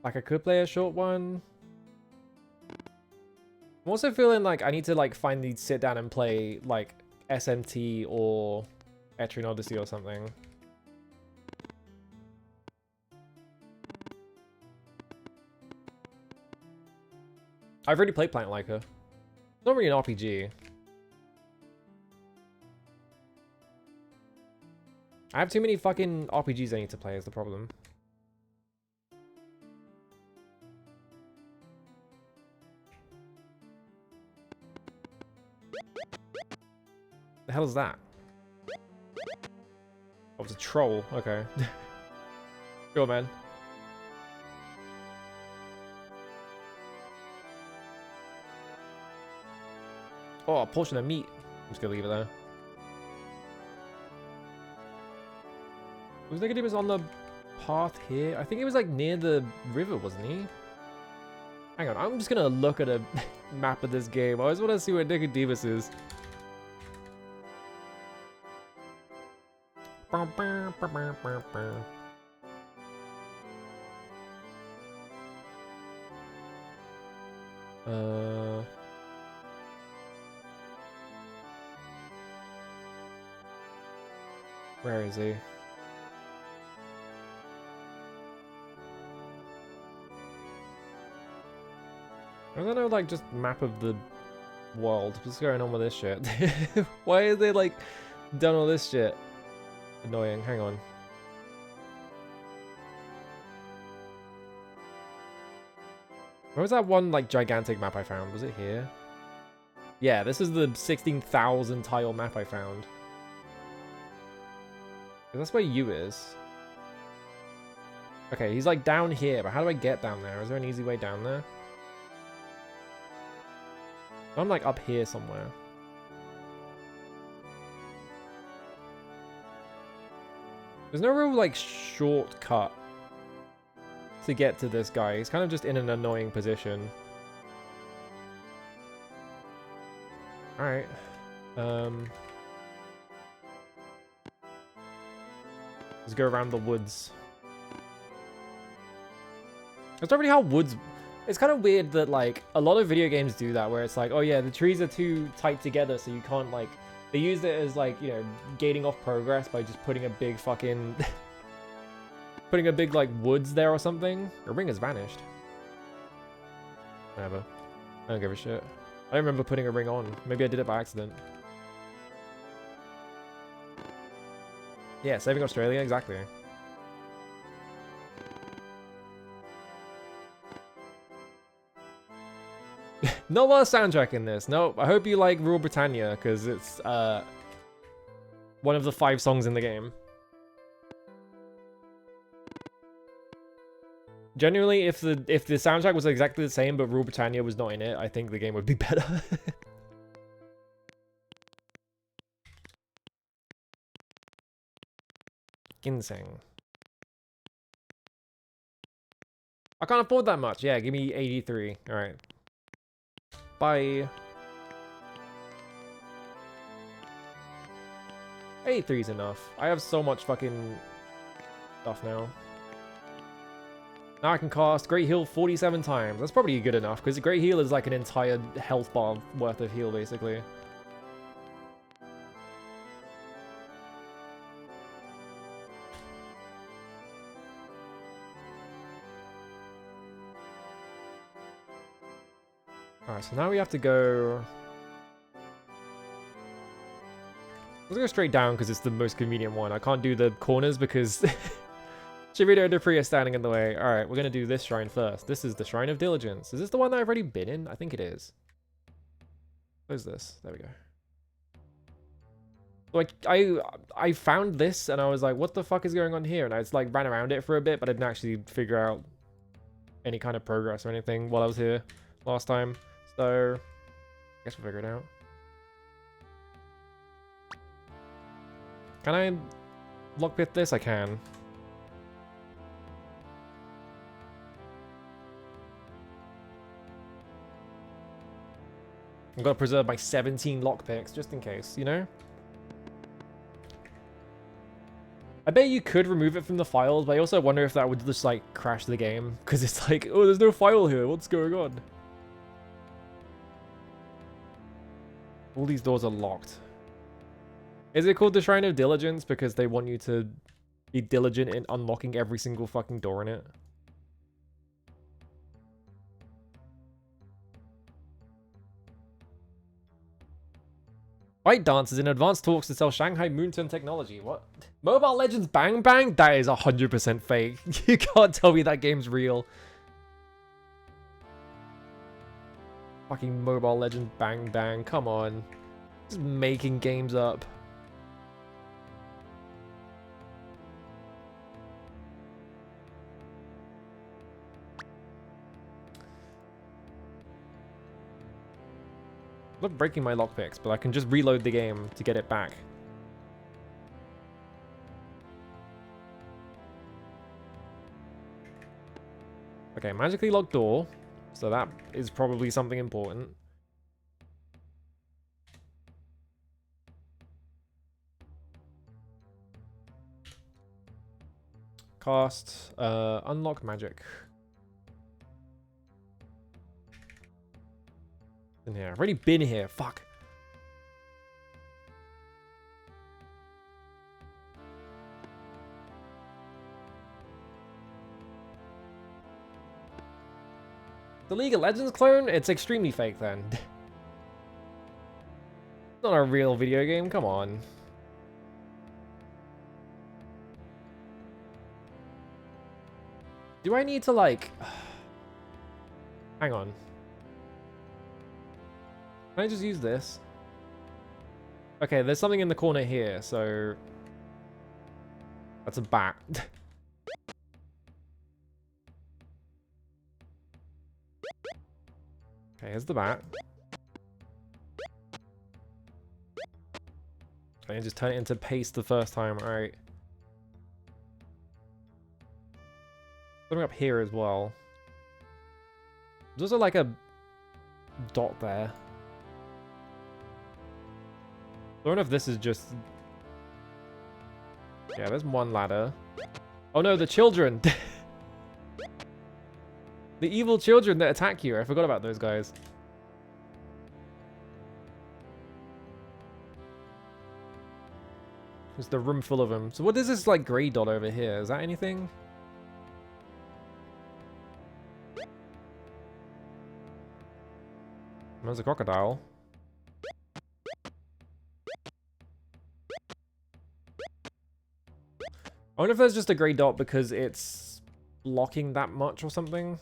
Like I could play a short one. I'm also feeling like I need to like finally sit down and play like SMT or Etrian Odyssey or something. I've already played Planet Laika. It's not really an RPG. I have too many fucking RPGs I need to play is the problem. The hell is that? Oh, it's a troll. Okay. Sure, man. Oh, a portion of meat. I'm just gonna leave it there. Was Nicodemus on the path here? I think he was like near the river, wasn't he? Hang on, I'm just gonna look at a map of this game. I always want to see where Nicodemus is. Where is he? I don't know, like, just map of the world. What's going on with this shit? Why are they, like, done all this shit? Annoying. Hang on. Where was that one, like, gigantic map I found? Was it here? Yeah, this is the 16,000 tile map I found. That's where you is. Okay, he's, like, down here, but how do I get down there? Is there an easy way down there? I'm, like, up here somewhere. There's no real, like, shortcut to get to this guy. He's kind of just in an annoying position. Alright. Let's go around the woods. That's not really how woods... It's kind of weird that, like, a lot of video games do that, where it's like, oh yeah, the trees are too tight together, so you can't, like... They used it as, like, you know, gating off progress by just putting a big fucking... putting a big, like, woods there or something. The ring has vanished. Whatever. I don't give a shit. I don't remember putting a ring on. Maybe I did it by accident. Yeah, saving Australia, exactly. Not a lot of soundtrack in this. No, I hope you like Rule Britannia, because it's one of the 5 songs in the game. Genuinely, if the soundtrack was exactly the same, but Rule Britannia was not in it, I think the game would be better. Ginseng. I can't afford that much. Yeah, give me 83. All right. Bye. 83 is enough. I have so much fucking stuff now. Now I can cast Great Heal 47 times. That's probably good enough, because Great Heal is like an entire health bar worth of heal, basically. Alright, so now we have to go... Let's go straight down, because it's the most convenient one. I can't do the corners, because... Shivito and Dupree are standing in the way. Alright, we're going to do this shrine first. This is the Shrine of Diligence. Is this the one that I've already been in? I think it is. Where's this? There we go. Like, I found this, and I was like, what the fuck is going on here? And I just, like, ran around it for a bit, but I didn't actually figure out any kind of progress or anything while I was here last time. So, I guess we'll figure it out. Can I lockpick this? I can. I've got to preserve my 17 lockpicks, just in case, you know? I bet you could remove it from the files, but I also wonder if that would just, like, crash the game. Because it's like, oh, there's no file here, what's going on? All these doors are locked. Is it called the Shrine of Diligence because they want you to be diligent in unlocking every single fucking door in it? ByteDance is in advanced talks to sell Shanghai Moonton technology. What? Mobile Legends Bang Bang? That is 100% fake. You can't tell me that game's real. Fucking Mobile Legends Bang Bang. Come on. Just making games up. I'm not breaking my lockpicks, but I can just reload the game to get it back. Okay, magically locked door. So that is probably something important. Cast, unlock magic. In here. I've already been here. Fuck. The League of Legends clone? It's extremely fake then. It's not a real video game. Come on. Do I need to like... Hang on. Can I just use this? Okay, there's something in the corner here, so... That's a bat. Okay, here's the bat. I can just turn it into paste the first time, alright. Something up here as well. There's also like a dot there. I don't know if this is just... Yeah, there's one ladder. Oh no, the children! The evil children that attack you. I forgot about those guys. Just a room full of them. So what is this like grey dot over here? Is that anything? There's a crocodile. I wonder if there's just a grey dot because it's blocking that much or something.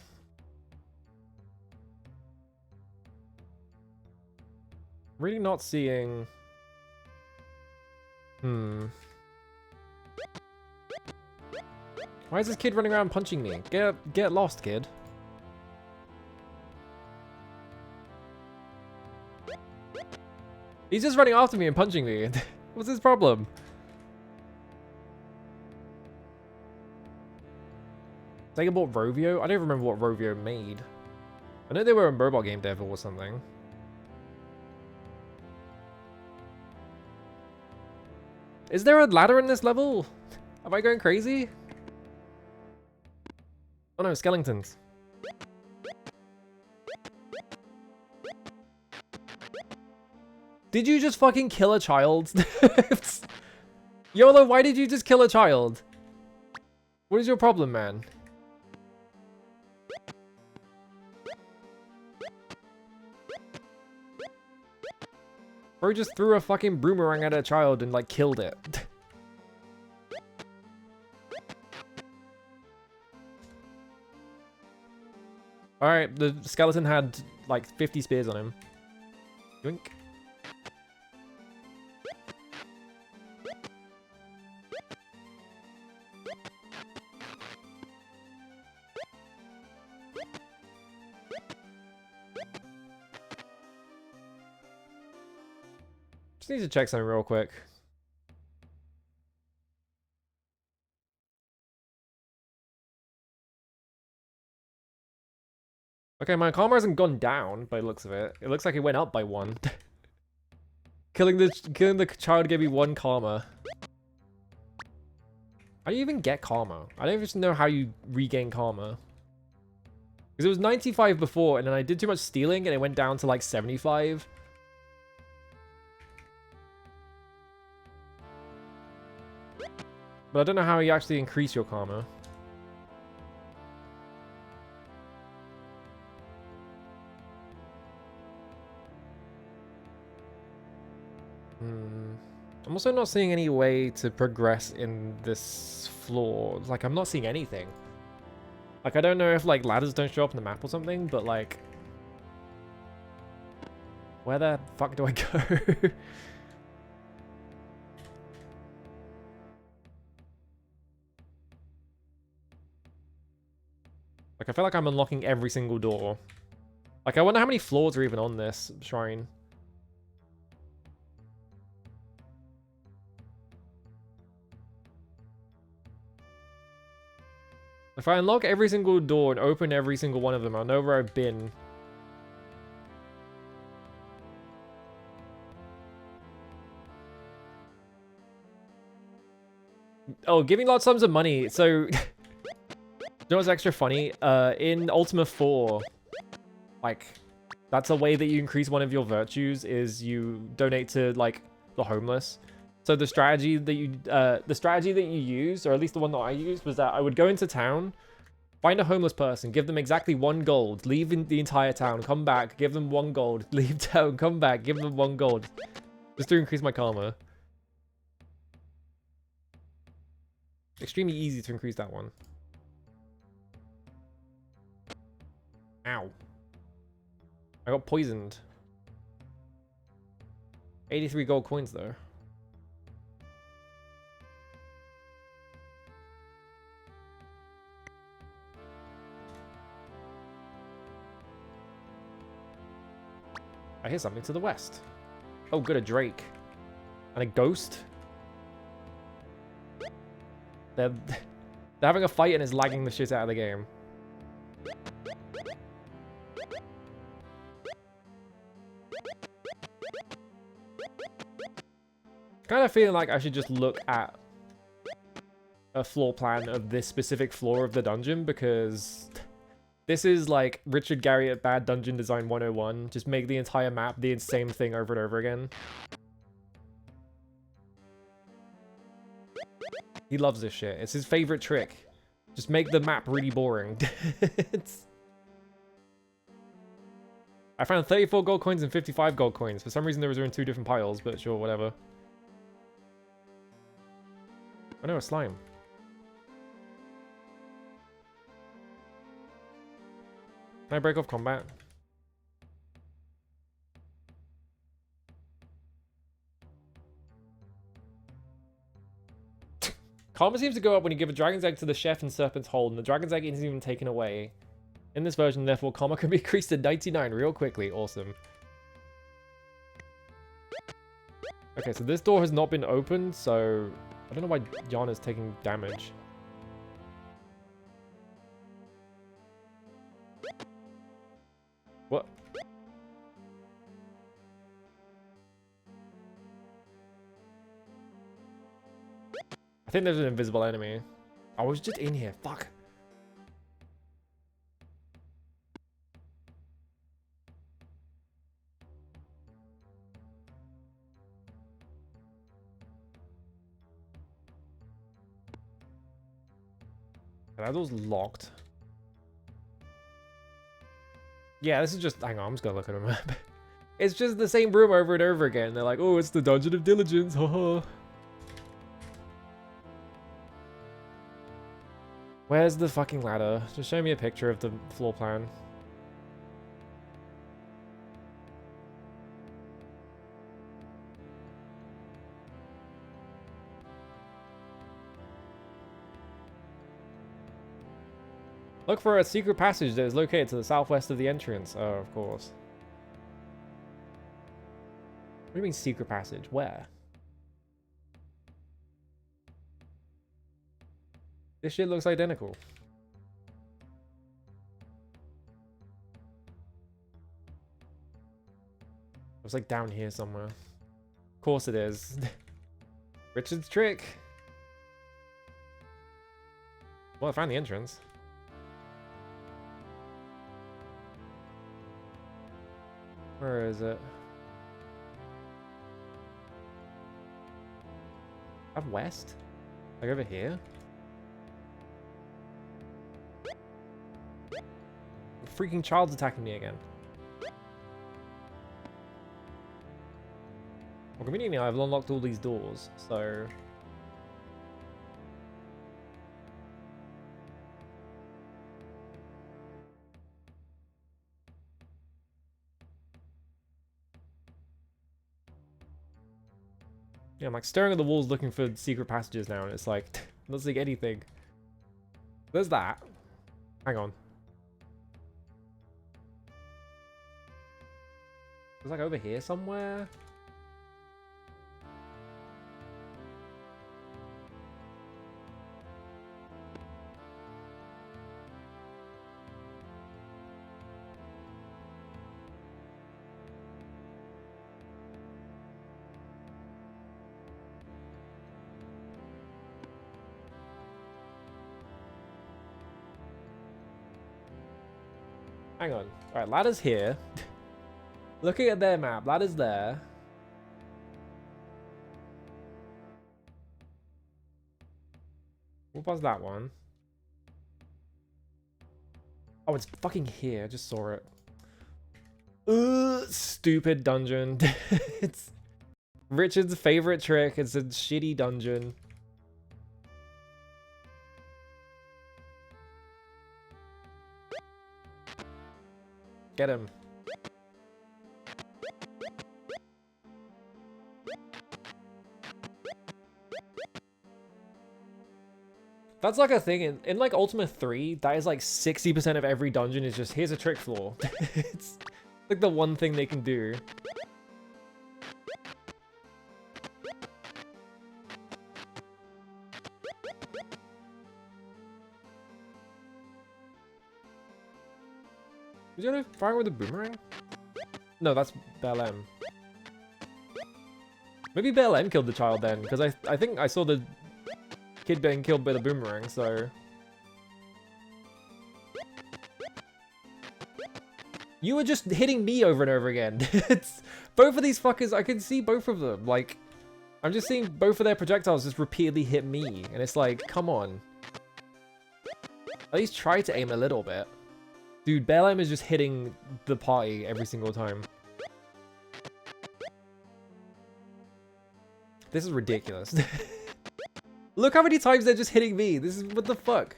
Really not seeing... Why is this kid running around punching me? Get lost, kid. He's just running after me and punching me. What's his problem? Sega bought Rovio? I don't remember what Rovio made. I know they were a mobile game dev or something. Is there a ladder in this level? Am I going crazy? Oh no, skeletons. Did you just fucking kill a child? YOLO, why did you just kill a child? What is your problem, man? Bro just threw a fucking boomerang at a child and like killed it. Alright, the skeleton had like 50 spears on him. Yoink. Just need to check something real quick. Okay, my karma hasn't gone down by the looks of it. It looks like it went up by 1. Killing the child gave me 1 karma. How do you even get karma? I don't even know how you regain karma. Because it was 95 before, and then I did too much stealing, and it went down to like 75. But I don't know how you actually increase your karma. I'm also not seeing any way to progress in this floor. Like, I'm not seeing anything. Like, I don't know if, like, ladders don't show up on the map or something, but, like... Where the fuck do I go? Like, I feel like I'm unlocking every single door. Like, I wonder how many floors are even on this shrine. If I unlock every single door and open every single one of them, I'll know where I've been. Oh, giving large sums of money. So, you know what's extra funny? In Ultima 4, like, that's a way that you increase one of your virtues is you donate to, like, the homeless. So the strategy that you used, or at least the one that I used, was that I would go into town, find a homeless person, give them exactly 1 gold, leave in the entire town, come back, give them 1 gold, leave town, come back, give them 1 gold. Just to increase my karma. Extremely easy to increase that one. Ow. I got poisoned. 83 gold coins though. I hear something to the west. Oh, good, a drake. And a ghost. They're having a fight and it's lagging the shit out of the game. Kind of feeling like I should just look at a floor plan of this specific floor of the dungeon, because this is like Richard Garriott Bad Dungeon Design 101. Just make the entire map the same thing over and over again. He loves this shit. It's his favorite trick. Just make the map really boring. I found 34 gold coins and 55 gold coins. For some reason, they were in 2 different piles, but sure, whatever. Oh no, a slime. Can I break off combat? Karma seems to go up when you give a dragon's egg to the chef in Serpent's Hold, and the dragon's egg isn't even taken away. In this version, therefore, karma can be increased to 99 real quickly. Awesome. Okay, so this door has not been opened, so I don't know why Yana's taking damage. I think there's an invisible enemy. I was just in here. Fuck. Are those locked? Yeah, this is just... Hang on, I'm just gonna look at a map. It's just the same room over and over again. They're like, oh, it's the Dungeon of Diligence. Haha. Where's the fucking ladder? Just show me a picture of the floor plan. Look for a secret passage that is located to the southwest of the entrance. Oh, of course. What do you mean secret passage? Where? This shit looks identical. It's like down here somewhere. Of course it is. Richard's trick. Well, I found the entrance. Where is it? Up west? Like over here? The freaking child's attacking me again. Well, conveniently, I've unlocked all these doors, so... Yeah, I'm like staring at the walls looking for secret passages now, and it's like, not seeing anything. There's that. Hang on. It's like over here somewhere. Hang on. Alright, ladder's here. Looking at their map, ladder's there. What was that one? Oh, it's fucking here. I just saw it. Ugh, stupid dungeon. It's Richard's favorite trick. It's a shitty dungeon. Get him. That's like a thing in like Ultima 3, that is like 60% of every dungeon is just, here's a trick floor. It's like the one thing they can do. Was he gonna fire with a boomerang? No, that's Bell M. Maybe Bell M killed the child then, because I think I saw the kid being killed by the boomerang, so... You were just hitting me over and over again. It's both of these fuckers, I can see both of them. Like, I'm just seeing both of their projectiles just repeatedly hit me, and it's like, come on. At least try to aim a little bit. Dude, Bell M is just hitting the party every single time. This is ridiculous. Look how many times they're just hitting me. This is, what the fuck?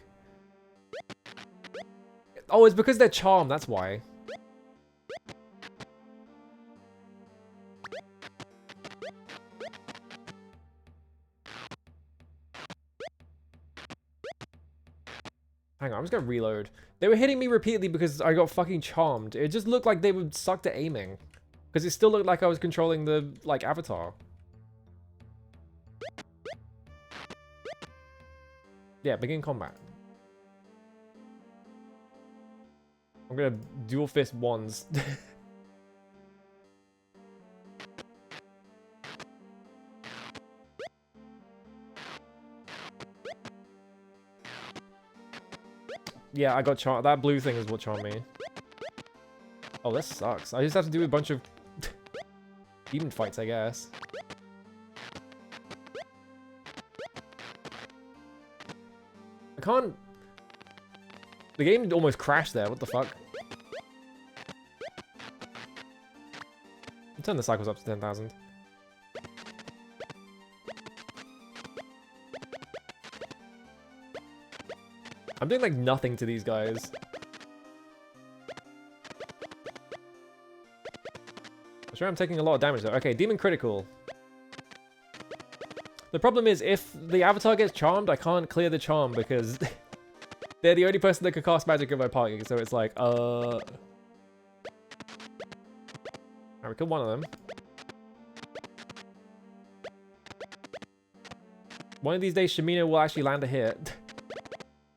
Oh, it's because they're charmed, that's why. Hang on, I'm just gonna reload. They were hitting me repeatedly because I got fucking charmed. It just looked like they would suck at aiming. Because it still looked like I was controlling the, like, avatar. Yeah, begin combat. I'm gonna dual fist wands. Yeah, I got charmed. That blue thing is what charmed me. Oh, this sucks. I just have to do a bunch of demon fights, I guess. I can't... The game almost crashed there. What the fuck? Turn the cycles up to 10,000. I'm doing like nothing to these guys. I'm sure I'm taking a lot of damage though. Okay, demon critical. The problem is if the avatar gets charmed, I can't clear the charm because they're the only person that can cast magic in my party. So it's like, Alright, we killed one of them. One of these days, Shamina will actually land a hit.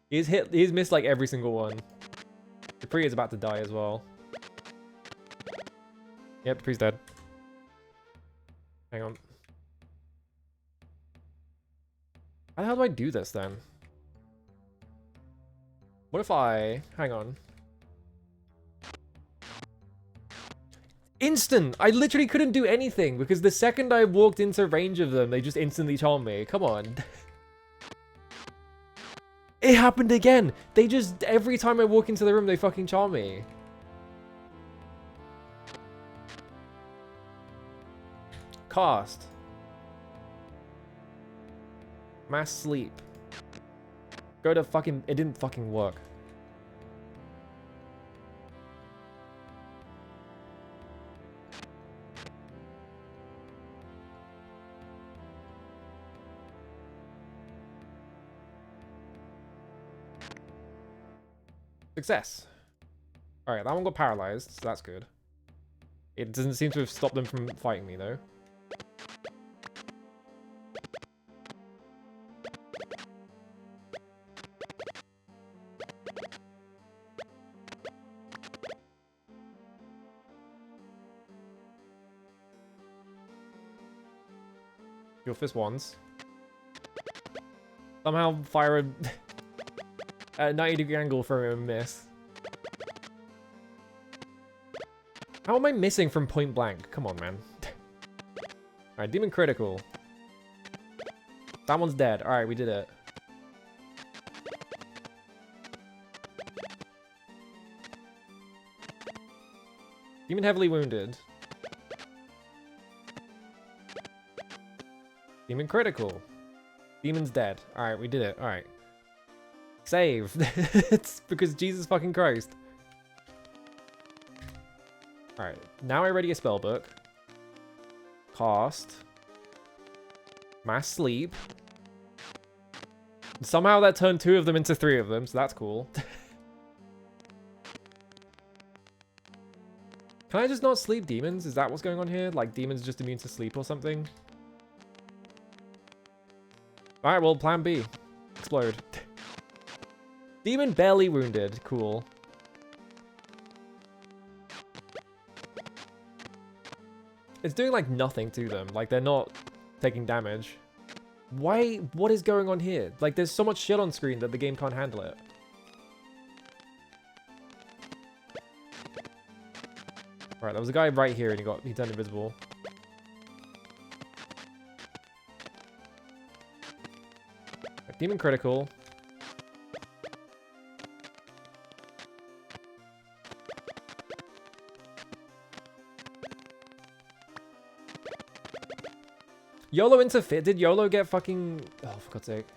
He's missed like every single one. Dupree is about to die as well. Yep, Dupree's dead. Hang on. How the hell do I do this then? What if I... Hang on. Instant! I literally couldn't do anything because the second I walked into range of them, they just instantly charmed me. Come on. It happened again! They just... Every time I walk into the room, they fucking charm me. Cast. Mass sleep. Go to fucking... It didn't fucking work. Success. Alright, that one got paralyzed, so that's good. It doesn't seem to have stopped them from fighting me, though. Your fist once. Somehow fire a... at a 90-degree angle for a miss. How am I missing from point blank? Come on, man. Alright, demon critical. That one's dead. Alright, we did it. Demon heavily wounded. Demon critical. Demon's dead. Alright, we did it. Alright. Save. It's because Jesus fucking Christ. Alright, now I ready a spell book. Cast. Mass sleep. Somehow that turned 2 of them into 3 of them, so that's cool. Can I just not sleep demons? Is that what's going on here? Like demons just immune to sleep or something? Alright, well, plan B. Explode. Demon barely wounded. Cool. It's doing, like, nothing to them. Like, they're not taking damage. Why? What is going on here? Like, there's so much shit on screen that the game can't handle it. Alright, there was a guy right here and he turned invisible. Demon critical. YOLO interfere. Did YOLO get fucking... Oh, for God's sake.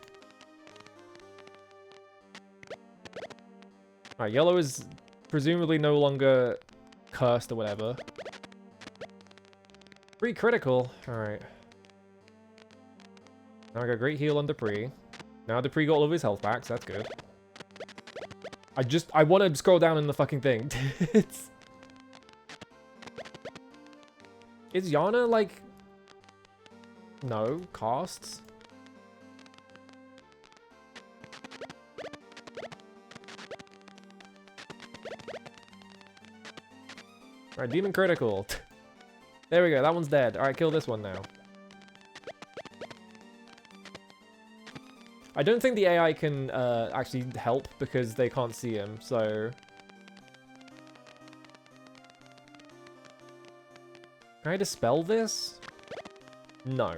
Alright, YOLO is presumably no longer cursed or whatever. Free critical. Alright. Now I got great heal on Dupree. Now Dupree got all of his health back, so that's good. I want to scroll down in the fucking thing. Is Yana, like... No, casts? Alright, demon critical. There we go, that one's dead. Alright, kill this one now. I don't think the AI can actually help because they can't see him, so... Can I dispel this? No.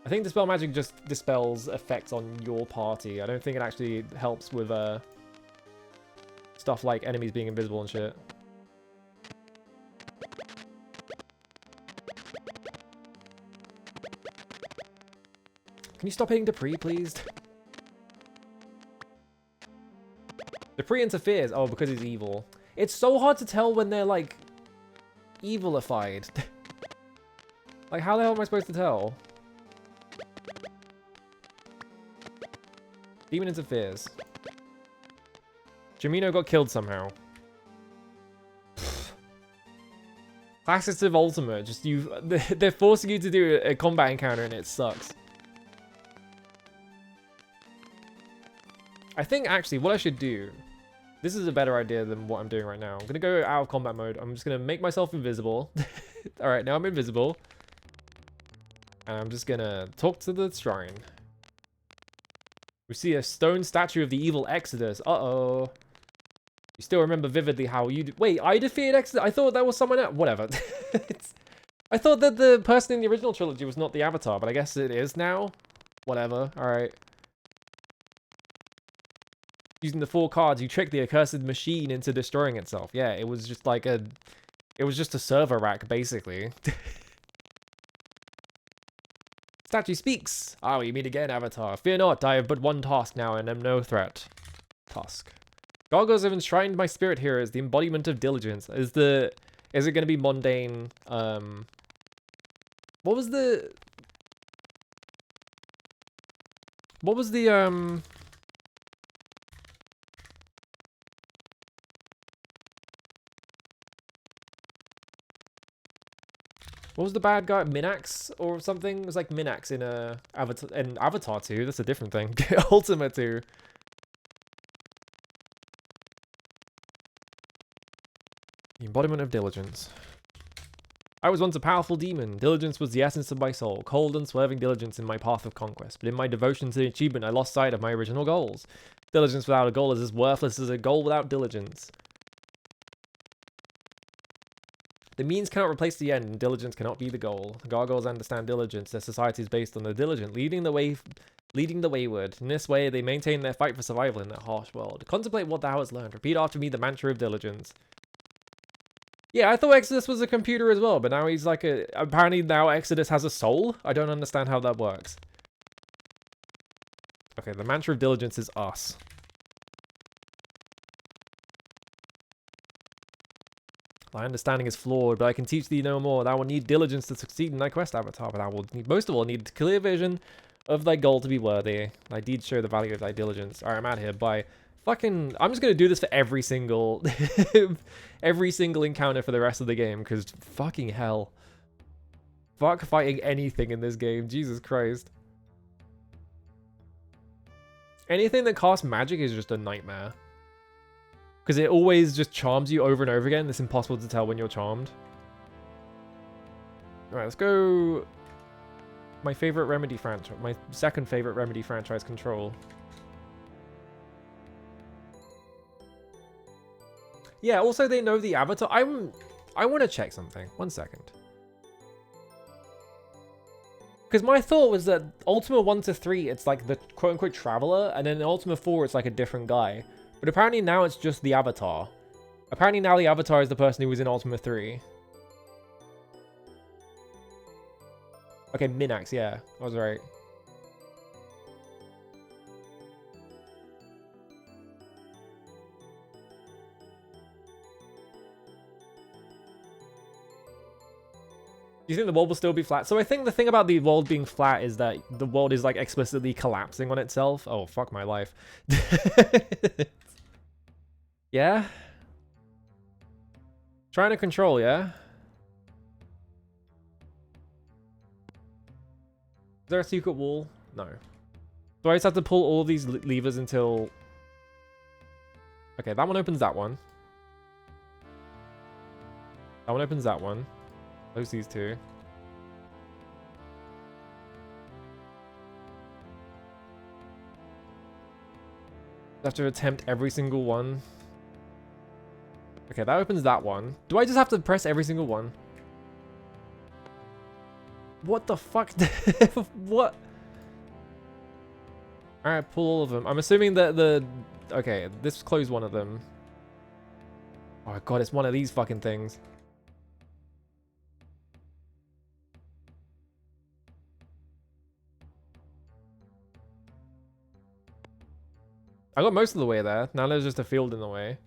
I think Dispel Magic just dispels effects on your party. I don't think it actually helps with stuff like enemies being invisible and shit. Can you stop hitting Dupree, please? Dupree interferes. Oh, because he's evil. It's so hard to tell when they're, like, evilified. Like, how the hell am I supposed to tell? Demon interferes. Jamino got killed somehow. Classics of Ultima. Just they're forcing you to do a combat encounter and it sucks. I think actually what I should do, this is a better idea than what I'm doing right now. I'm gonna go out of combat mode. I'm just gonna make myself invisible. Alright, now I'm invisible. And I'm just gonna talk to the shrine. We see a stone statue of the evil Exodus. Uh-oh. You still remember vividly how you... Wait, I defeated Exodus? I thought that was someone else. Whatever. I thought that the person in the original trilogy was not the Avatar, but I guess it is now. Whatever. Alright. Using the 4 cards, you tricked the accursed machine into destroying itself. Yeah, it was just like a... It was just a server rack, basically. Statue speaks. Ah, we meet again, Avatar. Fear not, I have but one task now and am no threat. Task. Gargoyles have enshrined my spirit here as the embodiment of diligence. Is it going to be mundane? What was the What was the bad guy? Minax or something? It was like Minax in Avatar 2. That's a different thing. Ultima 2. The embodiment of diligence. I was once a powerful demon. Diligence was the essence of my soul. Cold, unswerving diligence in my path of conquest. But in my devotion to achievement, I lost sight of my original goals. Diligence without a goal is as worthless as a goal without diligence. The means cannot replace the end, and diligence cannot be the goal. Gargoyles understand diligence. Their society is based on the diligent, leading the wayward. In this way, they maintain their fight for survival in their harsh world. Contemplate what thou hast learned. Repeat after me the mantra of diligence. Yeah, I thought Exodus was a computer as well, but now he's like a... Apparently now Exodus has a soul? I don't understand how that works. Okay, the mantra of diligence is us. Thy understanding is flawed, but I can teach thee no more. Thou will need diligence to succeed in thy quest, Avatar, but thou will most of all need clear vision of thy goal to be worthy. Thy deeds show the value of thy diligence. Alright, I'm out of here. Bye. Fucking... I'm just gonna do this for every single... every single encounter for the rest of the game, because fucking hell. Fuck fighting anything in this game. Jesus Christ. Anything that casts magic is just a nightmare. Because it always just charms you over and over again. It's impossible to tell when you're charmed. Alright, let's go... My favorite Remedy franchise. My second favorite Remedy franchise, Control. Yeah, also they know the Avatar. I want to check something. 1 second. Because my thought was that Ultima 1 to 3, it's like the quote-unquote traveler, and then in Ultima 4, it's like a different guy. But apparently now it's just the Avatar. Apparently now the Avatar is the person who was in Ultima 3. Okay, Minax, yeah. I was right. Do you think the world will still be flat? So I think the thing about the world being flat is that the world is like explicitly collapsing on itself. Oh, fuck my life. Yeah? Trying to control, yeah? Is there a secret wall? No. So I just have to pull all these levers until... Okay, that one opens that one. That one opens that one. Close these two. I have to attempt every single one. Okay, that opens that one. Do I just have to press every single one? What the fuck? What? Alright, pull all of them. I'm assuming that the... Okay, this closed one of them. Oh god, it's one of these fucking things. I got most of the way there. Now there's just a field in the way.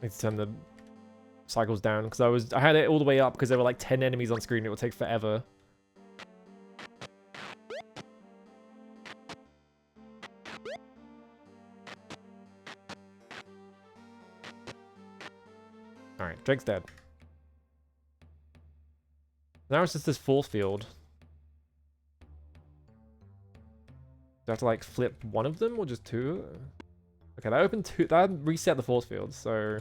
Need to turn the cycles down because I had it all the way up because there were like 10 enemies on screen. It would take forever. Alright, Drake's dead. Now it's just this force field. Do I have to like flip one of them or just two? Okay, that opened two. That reset the force field, so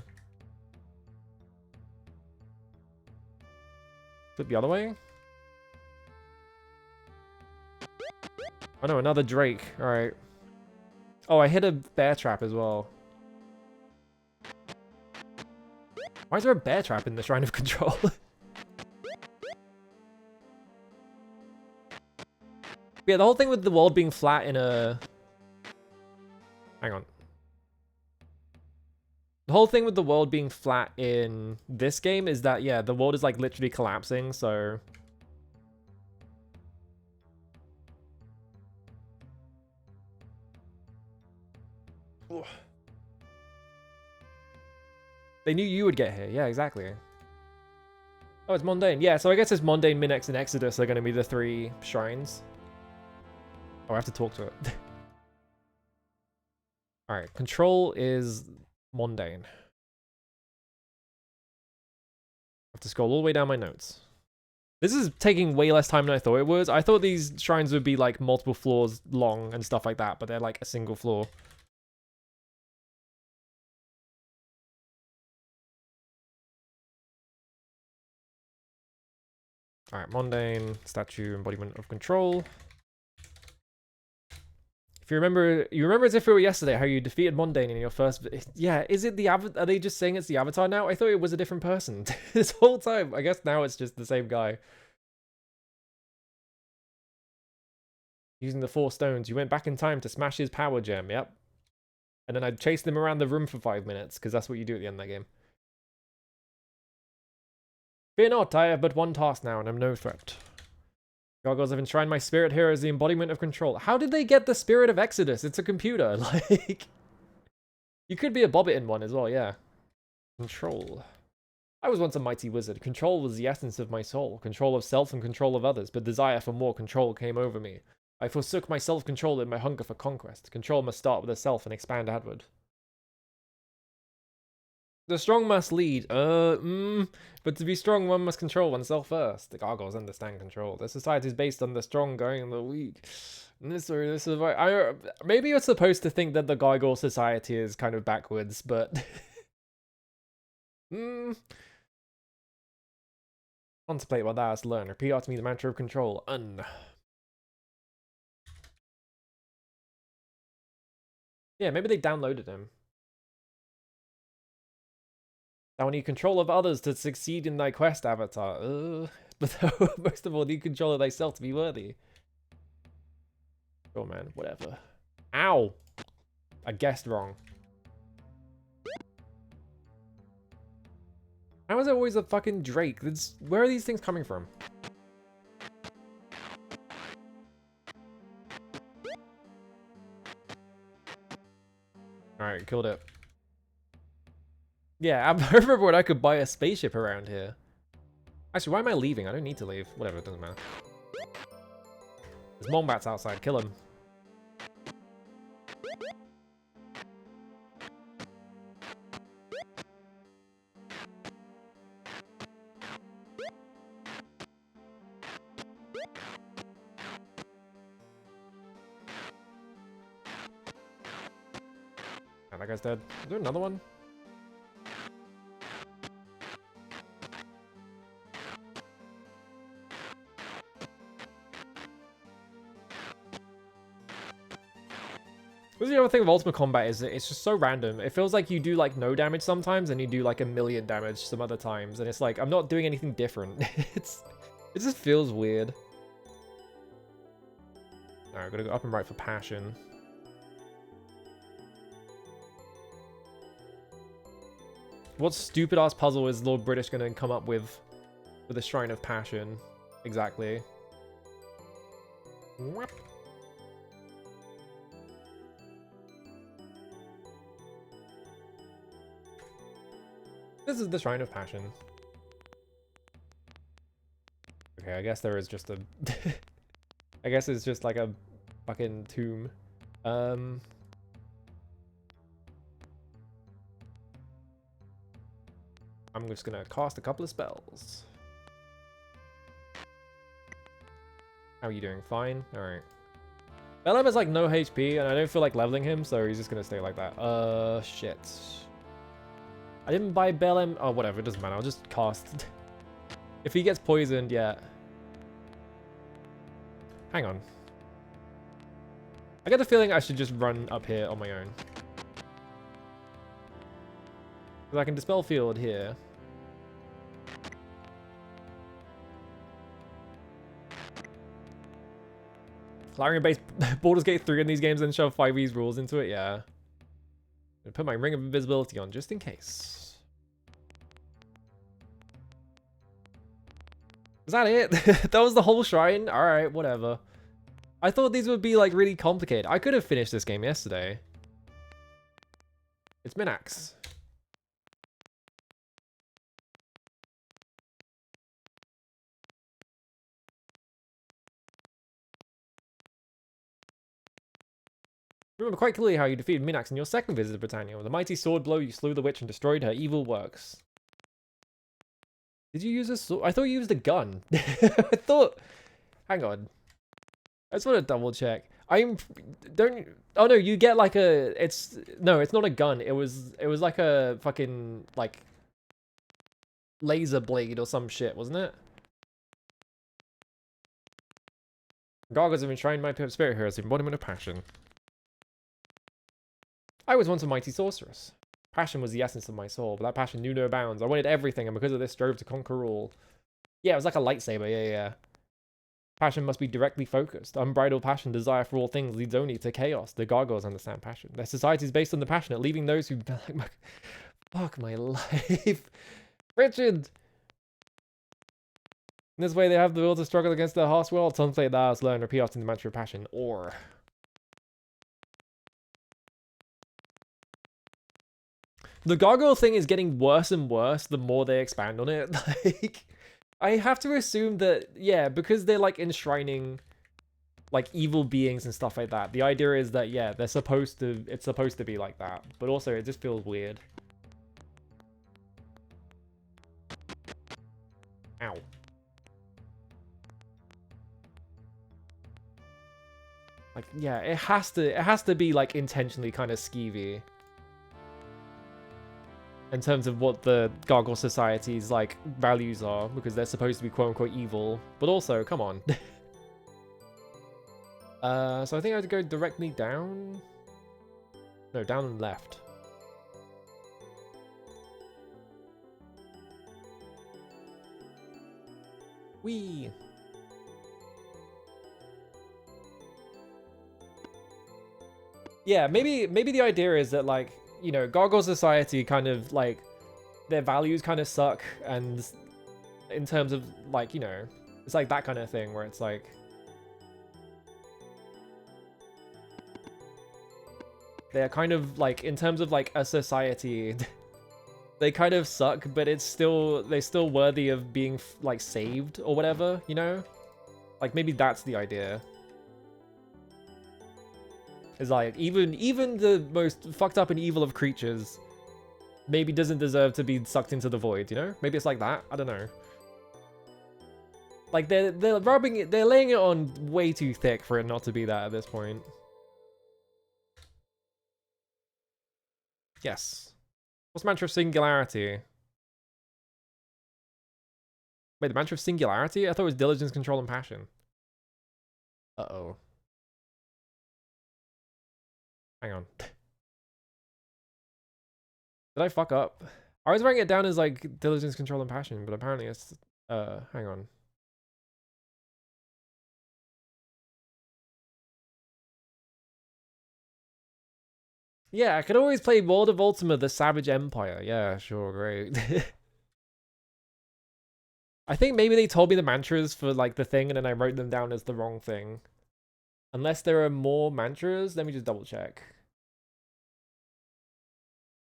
flip the other way. Oh no, another Drake. Alright. Oh, I hit a bear trap as well. Why is there a bear trap in the Shrine of Control? Yeah, the whole thing with the world being flat in a... Hang on. The whole thing with the world being flat in this game is that, yeah, the world is like literally collapsing, so... They knew you would get here. Yeah, exactly. Oh, it's Mundane. Yeah, so I guess it's Mundane, Minex, and Exodus are going to be the 3 shrines. Oh, I have to talk to it. Alright, Control is Mundane. I have to scroll all the way down my notes. This is taking way less time than I thought it was. I thought these shrines would be like multiple floors long and stuff like that, but they're like a single floor. Alright, Mundane, Statue, Embodiment of Control. If you remember as if it were yesterday how you defeated Mundane in your first... Yeah, is it the Avatar? Are they just saying it's the Avatar now? I thought it was a different person this whole time. I guess now it's just the same guy. Using the 4 stones, you went back in time to smash his power gem, yep. And then I chased him around the room for 5 minutes, because that's what you do at the end of that game. Fear not, I have but one task now, and I'm no threat. Gargoyles have enshrined my spirit here as the embodiment of control. How did they get the spirit of Exodus? It's a computer, like... You could be a Bobbit in one as well, yeah. Control. I was once a mighty wizard. Control was the essence of my soul. Control of self and control of others, but desire for more control came over me. I forsook my self-control in my hunger for conquest. Control must start with the self and expand outward. The strong must lead. But to be strong, one must control oneself first. The gargoyles understand control. Their society is based on the strong going the weak. This is maybe you're supposed to think that the gargoyle society is kind of backwards, but contemplate what thou hast learned. Repeat after me the mantra of control. Yeah, maybe they downloaded him. Thou need control of others to succeed in thy quest, Avatar. But most of all, need control of thyself to be worthy. Oh man, whatever. Ow! I guessed wrong. How is there always a fucking Drake? Where are these things coming from? Alright, killed it. Yeah, I remember when I could buy a spaceship around here. Actually, why am I leaving? I don't need to leave. Whatever, it doesn't matter. There's Mombats outside. Kill him. Oh, that guy's dead. Is there another one? What's the other thing with Ultimate Combat is that it's just so random. It feels like you do like no damage sometimes and you do like 1,000,000 damage some other times. And it's like, I'm not doing anything different. It just feels weird. Alright, I'm gonna go up and right for Passion. What stupid ass puzzle is Lord British gonna come up with a Shrine of Passion? Exactly. Whoop. This is the Shrine of Passion. Okay, I guess there is just a... I guess it's just like a fucking tomb. I'm just gonna cast a couple of spells. How are you doing? Fine? Alright. Bellem has like no HP, and I don't feel like leveling him, so he's just gonna stay like that. Shit. I didn't buy Bellem. Oh, whatever, it doesn't matter. I'll just cast. If he gets poisoned, yeah. Hang on. I get the feeling I should just run up here on my own. Because I can Dispel Field here. Larian based Baldur's Gate 3 in these games and shove 5e's rules into it, yeah. I'm gonna put my Ring of Invisibility on just in case. Is that it? That was the whole shrine? Alright, whatever. I thought these would be like really complicated. I could have finished this game yesterday. It's Minax. Remember quite clearly how you defeated Minax in your second visit to Britannia. With a mighty sword blow, you slew the witch and destroyed her evil works. Did you use a sword? I thought you used a gun. I thought... Hang on. I just want to double check. Don't... Oh no, you get like a... No, it's not a gun. It was like a fucking, like... laser blade or some shit, wasn't it? Gargoyles have enshrined my spirit heroes, the embodiment of passion. I was once a mighty sorceress. Passion was the essence of my soul, but that passion knew no bounds. I wanted everything, and because of this, strove to conquer all. Yeah, it was like a lightsaber, yeah. Passion must be directly focused. Unbridled passion, desire for all things, leads only to chaos. The gargoyles understand passion. Their society is based on the passionate, leaving those who... Fuck my life. Richard! In this way, they have the will to struggle against their harsh world. Translate that as learn, repeat often the mantra of passion. Or... The gargoyle thing is getting worse and worse the more they expand on it. Like, I have to assume that, yeah, because they're like enshrining like evil beings and stuff like that. The idea is that, yeah, it's supposed to be like that. But also it just feels weird. Ow. Like, yeah, it has to be like intentionally kind of skeevy. In terms of what the Gargoyle Society's, like, values are, because they're supposed to be quote-unquote evil. But also, come on. So I think I have to go directly down? No, down and left. Whee! Yeah, maybe the idea is that, like, you know, Gargoyle Society kind of, like, their values kind of suck, and in terms of, like, you know, it's like that kind of thing where it's like... They're kind of, like, in terms of, like, a society, they kind of suck, but they're still worthy of being, like, saved or whatever, you know? Like, maybe that's the idea. Is like, even the most fucked up and evil of creatures maybe doesn't deserve to be sucked into the void, you know? Maybe it's like that. I don't know. Like, they're rubbing it, they're laying it on way too thick for it not to be that at this point. Yes. What's the mantra of singularity? Wait, the mantra of singularity? I thought it was diligence, control, and passion. Uh-oh. Hang on. Did I fuck up? I was writing it down as like diligence, control, and passion, but apparently it's hang on. Yeah, I could always play World of Ultima, the Savage Empire. Yeah, sure, great. I think maybe they told me the mantras for like the thing and then I wrote them down as the wrong thing. Unless there are more mantras, let me just double check.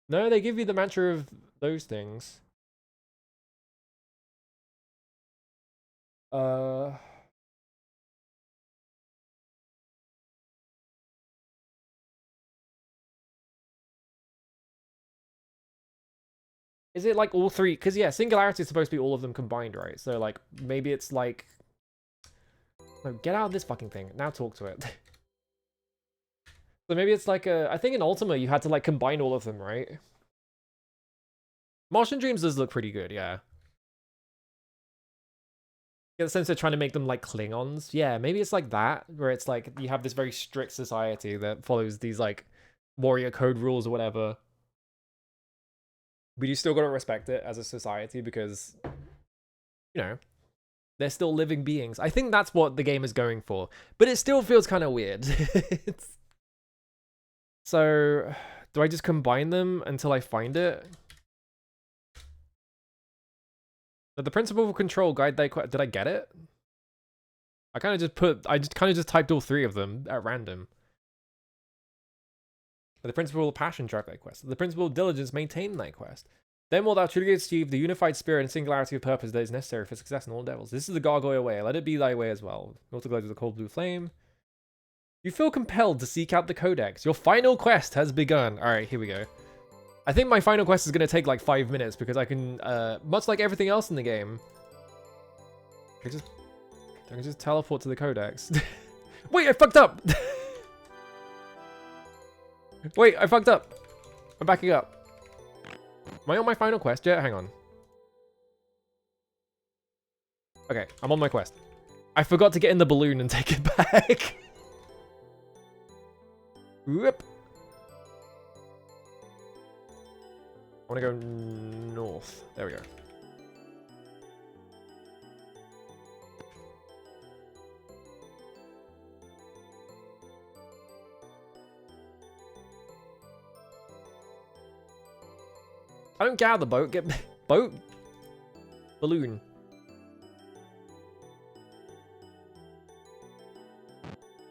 No, they give you the mantra of those things. Is it like all three? Because yeah, singularity is supposed to be all of them combined, right? So like maybe it's like, no, get out of this fucking thing. Now talk to it. So maybe it's like I think in Ultima you had to like combine all of them, right? Martian Dreams does look pretty good, yeah. Get the sense they're trying to make them like Klingons. Yeah, maybe it's like that, where it's like you have this very strict society that follows these like warrior code rules or whatever. But you still gotta respect it as a society because, you know, they're still living beings. I think that's what the game is going for. But it still feels kind of weird. So, do I just combine them until I find it? But the principle of control guide, did I get it? I kind of just typed all three of them at random. The principle of passion, drive thy quest. The principle of diligence, maintain thy quest. Then wilt thou truly achieve the unified spirit and singularity of purpose that is necessary for success in all endeavors. This is the gargoyle way. Let it be thy way as well. Not to glow with the cold blue flame. You feel compelled to seek out the codex. Your final quest has begun. All right, here we go. I think my final quest is going to take like 5 minutes because I can, much like everything else in the game, I can just teleport to the codex. Wait, I fucked up! Wait, I fucked up. I'm backing up. Am I on my final quest yet? Hang on. Okay, I'm on my quest. I forgot to get in the balloon and take it back. Whoop. I want to go north. There we go. I don't get out of the boat. Get boat. Balloon.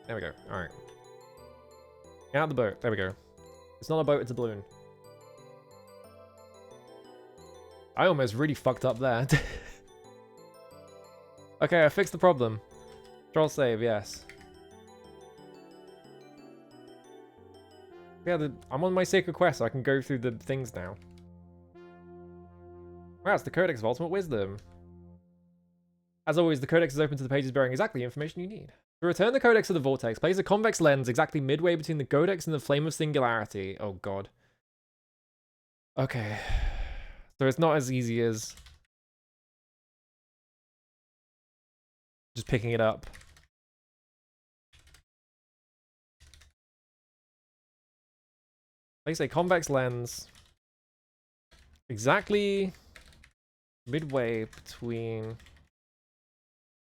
There we go. All right. Get out of the boat. There we go. It's not a boat. It's a balloon. I almost really fucked up there. Okay, I fixed the problem. Control save. Yes. Yeah, I'm on my sacred quest, so I can go through the things now. Wow, it's the Codex of Ultimate Wisdom. As always, the Codex is open to the pages bearing exactly the information you need. To return the Codex to the Vortex, place a convex lens exactly midway between the Codex and the Flame of Singularity. Oh god. Okay. So it's not as easy as just picking it up. Place a convex lens exactly midway between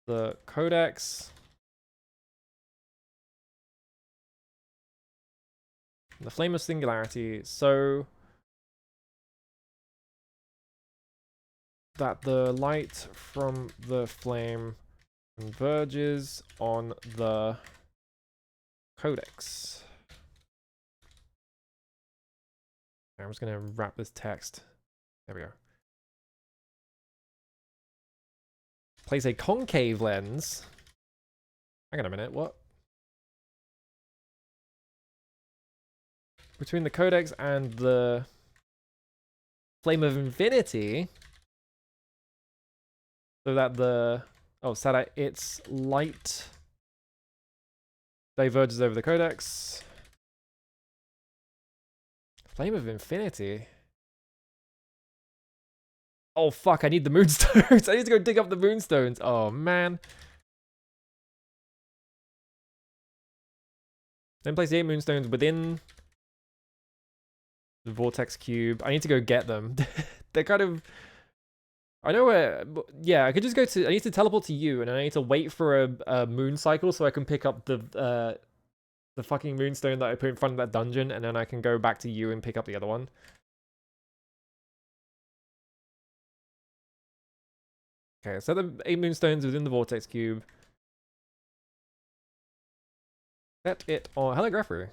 the Codex and the Flame of Singularity, so that the light from the flame converges on the Codex. I'm just going to wrap this text. There we go. Place a concave lens. Hang on a minute, what? Between the Codex and the Flame of Infinity. So that the... Oh, so that its light diverges over the Codex. Flame of Infinity? Oh fuck, I need the moonstones. I need to go dig up the moonstones. Oh man. Then place the 8 moonstones within the vortex cube. I need to go get them. They're kind of... I know where... Yeah, I could just go to... I need to teleport to you, and I need to wait for a moon cycle so I can pick up the fucking moonstone that I put in front of that dungeon, and then I can go back to you and pick up the other one. Okay, so the 8 moonstones within the vortex cube. Set it on... Hello, Greffer.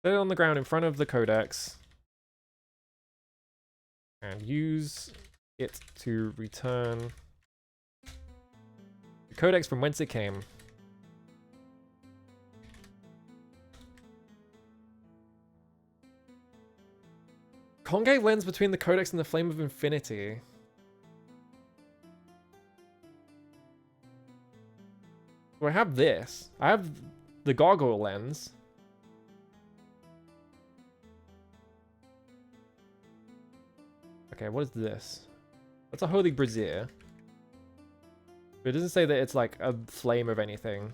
Set it on the ground in front of the codex. And use it to return the codex from whence it came. Concave lens between the codex and the flame of infinity. So I have this. I have the gargoyle lens. Okay, what is this? That's a holy brazier. But it doesn't say that it's like a flame of anything.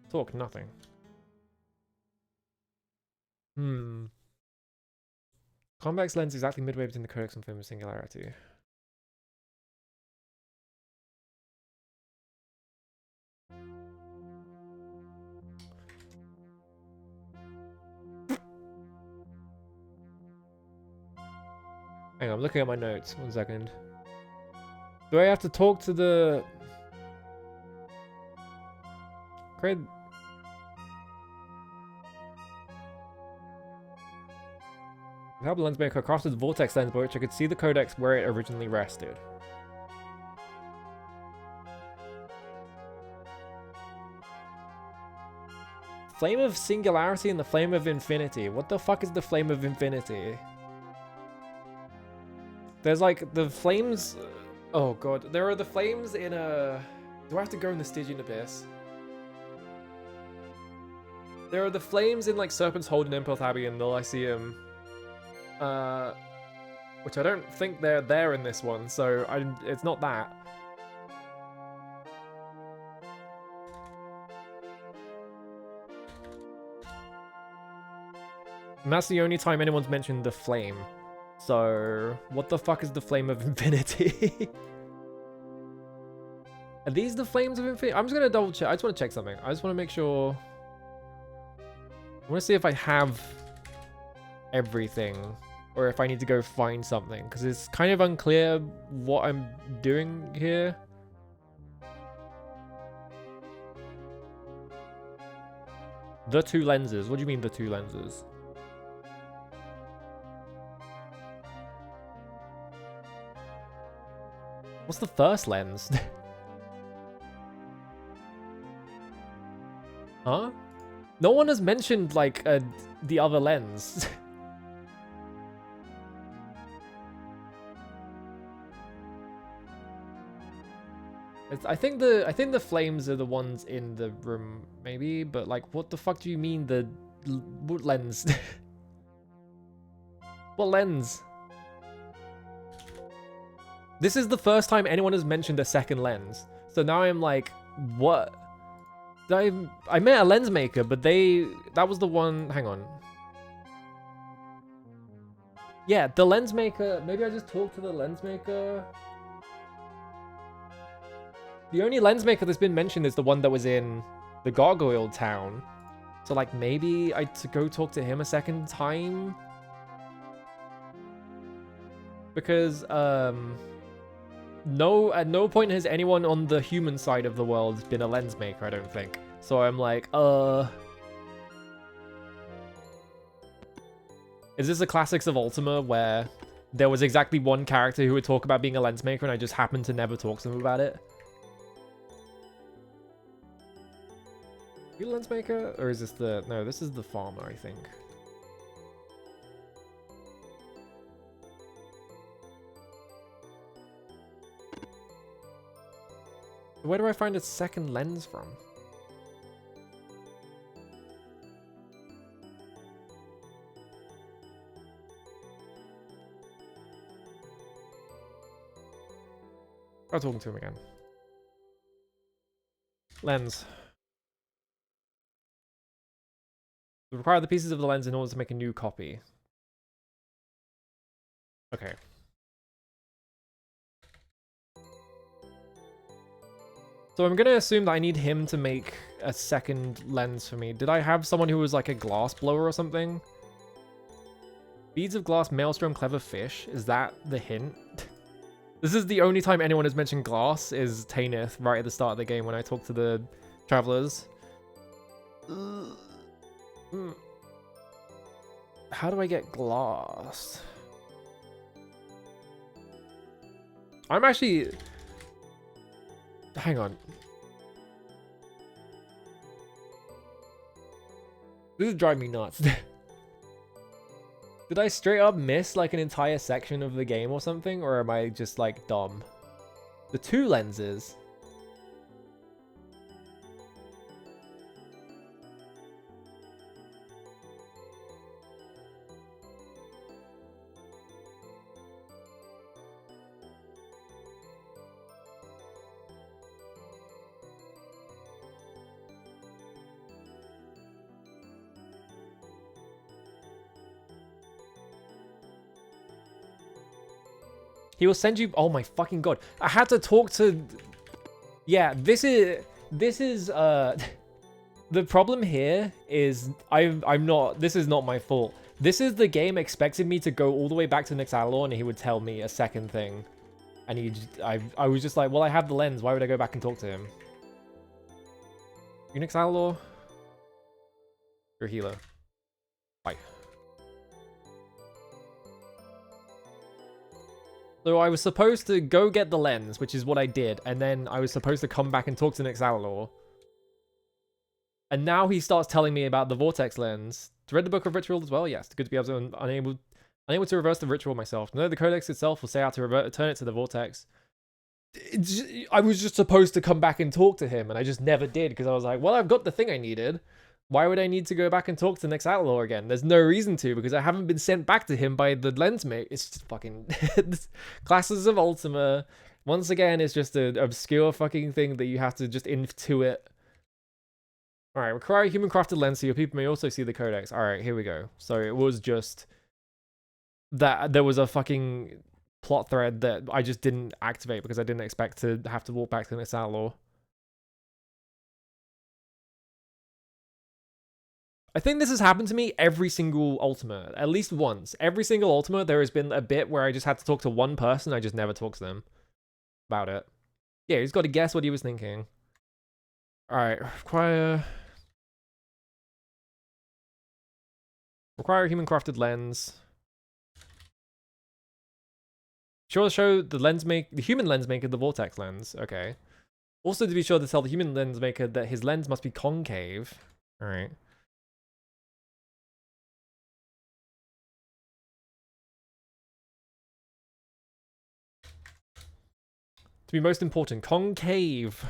Talk, nothing. Convex lens exactly midway between the codex and flame of singularity. Hang on, I'm looking at my notes. 1 second. Do I have to talk to the... Create... Help the lens maker crafted the vortex lens by which I could see the codex where it originally rested. Flame of singularity and the flame of infinity. What the fuck is the flame of infinity? There's like the flames... Oh god, there are the flames in a... Do I have to go in the Stygian Abyss? There are the flames in like Serpent's Hold and Impulse Abbey and the Lyceum. Which I don't think they're there in this one, so it's not that. And that's the only time anyone's mentioned the flame. So, what the fuck is the flame of infinity? Are these the flames of infinity? I'm just gonna double check. I just want to check something. I just want to make sure. I want to see if I have everything, or if I need to go find something, because it's kind of unclear what I'm doing here. The 2 lenses. What do you mean the 2 lenses? What's the first lens? Huh? No one has mentioned, like, the other lens. I think the flames are the ones in the room, maybe, but, like, what the fuck do you mean what lens? What lens? This is the first time anyone has mentioned a second lens. So now I'm like, what? I met a lens maker, but that was the one, hang on. Yeah, the lens maker, maybe I just talked to the lens maker. The only lens maker that's been mentioned is the one that was in the Gargoyle Town. So like maybe I to go talk to him a second time. Because no, at no point has anyone on the human side of the world been a lens maker, I don't think. So I'm like, is this a classics of Ultima where there was exactly one character who would talk about being a lens maker and I just happened to never talk to them about it? Are you a lens maker? Or is this the... No, this is the farmer, I think. Where do I find a second lens from? Try talking to him again. Lens. We require the pieces of the lens in order to make a new copy. Okay. So I'm gonna assume that I need him to make a second lens for me. Did I have someone who was like a glass blower or something? Beads of glass, maelstrom, clever fish. Is that the hint? This is the only time anyone has mentioned glass, is Tanith right at the start of the game when I talk to the travelers. How do I get glass? I'm actually... Hang on. This is driving me nuts. Did I straight up miss like an entire section of the game or something? Or am I just like dumb? The 2 lenses. He will send you... Oh my fucking god. I had to talk to... Yeah, this is... The problem here is... I'm not... This is not my fault. This is the game expected me to go all the way back to Nixalalor and he would tell me a second thing. And I was just like, well, I have the lens. Why would I go back and talk to him? You Nixalalor? You're a healer. Bye. So I was supposed to go get the lens, which is what I did, and then I was supposed to come back and talk to Nixalalor. And now he starts telling me about the Vortex lens. To read the Book of Ritual as well? Yes. Good to be able to unable to reverse the ritual myself. No, the Codex itself will say how to return it to the Vortex. I was just supposed to come back and talk to him, and I just never did, because I was like, well, I've got the thing I needed. Why would I need to go back and talk to Nixalalor again? There's no reason to, because I haven't been sent back to him by the lens mate. It's just fucking... Classes of Ultima. Once again, it's just an obscure fucking thing that you have to just intuit. Alright, require a human crafted lens so your people may also see the Codex. Alright, here we go. So it was just... that there was a fucking plot thread that I just didn't activate because I didn't expect to have to walk back to Nixalalor. I think this has happened to me every single Ultima, at least once. Every single Ultima, there has been a bit where I just had to talk to one person, I just never talked to them about it. Yeah, he's got to guess what he was thinking. Alright, require a human crafted lens. Sure to show the human lens maker the vortex lens. Okay. Also to be sure to tell the human lens maker that his lens must be concave. Alright. To be most important, concave.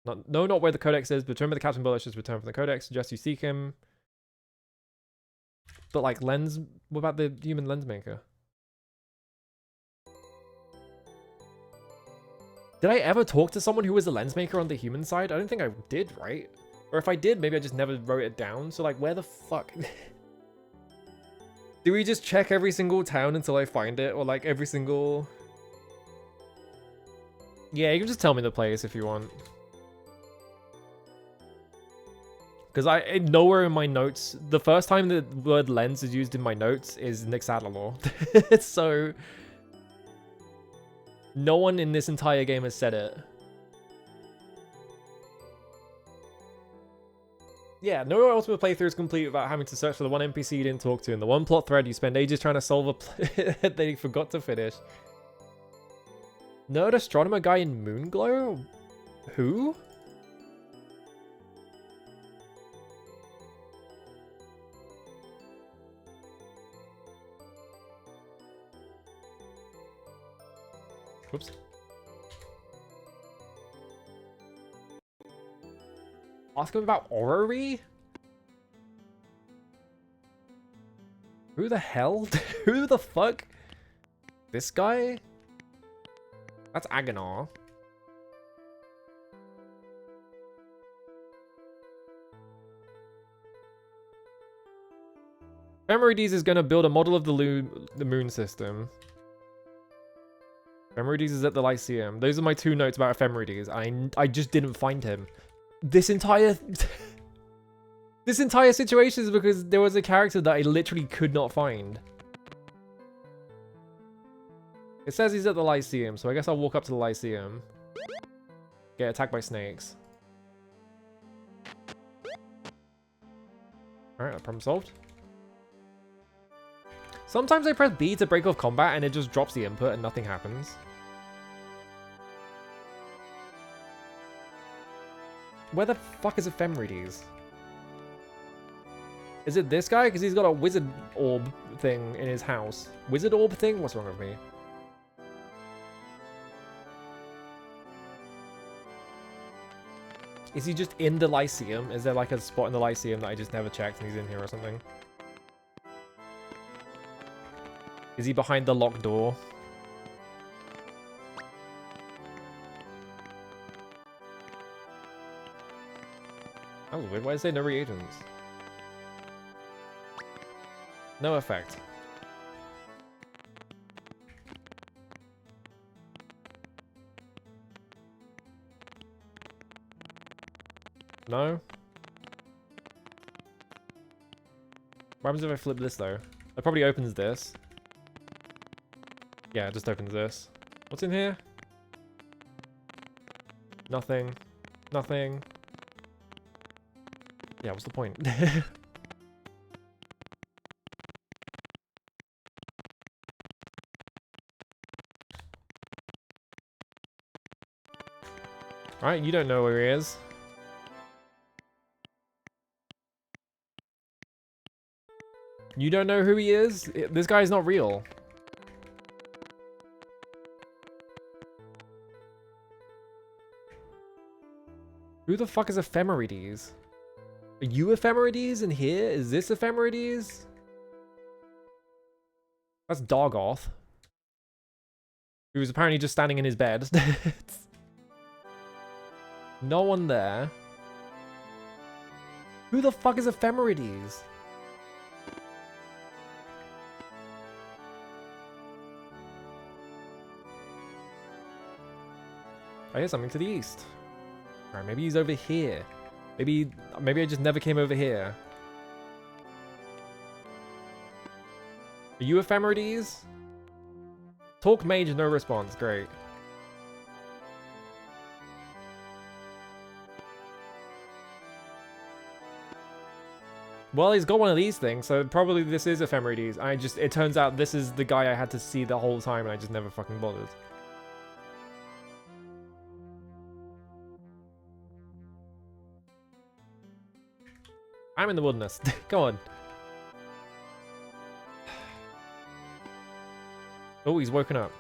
Not where the codex is, but remember the Captain Bullish is returned from the codex. Suggest you seek him. But like lens, what about the human lens maker? Did I ever talk to someone who was a lens maker on the human side? I don't think I did, right? Or if I did, maybe I just never wrote it down. So like, where the fuck? Do we just check every single town until I find it? Or like every single... Yeah, you can just tell me the place if you want. Because nowhere in my notes, the first time the word lens is used in my notes is Nixalalor. So, no one in this entire game has said it. Yeah, no Ultimate playthrough is complete without having to search for the one NPC you didn't talk to, and the one plot thread you spend ages trying to solve that you forgot to finish. Nerd astronomer guy in Moonglow? Who? Whoops. Ask him about Orrery? Who the hell? Who the fuck? This guy? That's Aganar. Ephemerades is going to build a model of the moon system. Ephemerades is at the Lyceum. Those are my 2 notes about Ephemerades. I just didn't find him. This entire... this entire situation is because there was a character that I literally could not find. It says he's at the Lyceum, so I guess I'll walk up to the Lyceum. Get attacked by snakes. Alright, problem solved. Sometimes I press B to break off combat and it just drops the input and nothing happens. Where the fuck is Ephemerades? Is it this guy? Because he's got a wizard orb thing in his house. Wizard orb thing? What's wrong with me? Is he just in the Lyceum? Is there like a spot in the Lyceum that I just never checked and he's in here or something? Is he behind the locked door? That was weird. Why did it say no reagents? No effect. No? What happens if I flip this though? It probably opens this. Yeah, it just opens this. What's in here? Nothing. Nothing. Yeah, what's the point? Alright, you don't know where he is. You don't know who he is? This guy's not real. Who the fuck is Ephemerades? Are you Ephemerades in here? Is this Ephemerades? That's Dargoth. Who was apparently just standing in his bed. No one there. Who the fuck is Ephemerades? I hear something to the east. Alright, maybe he's over here. Maybe I just never came over here. Are you Ephemerades? Talk mage, no response. Great. Well, he's got one of these things, so probably this is Ephemerades. It turns out this is the guy I had to see the whole time and I just never fucking bothered. I'm in the wilderness. Go on. Oh, he's woken up.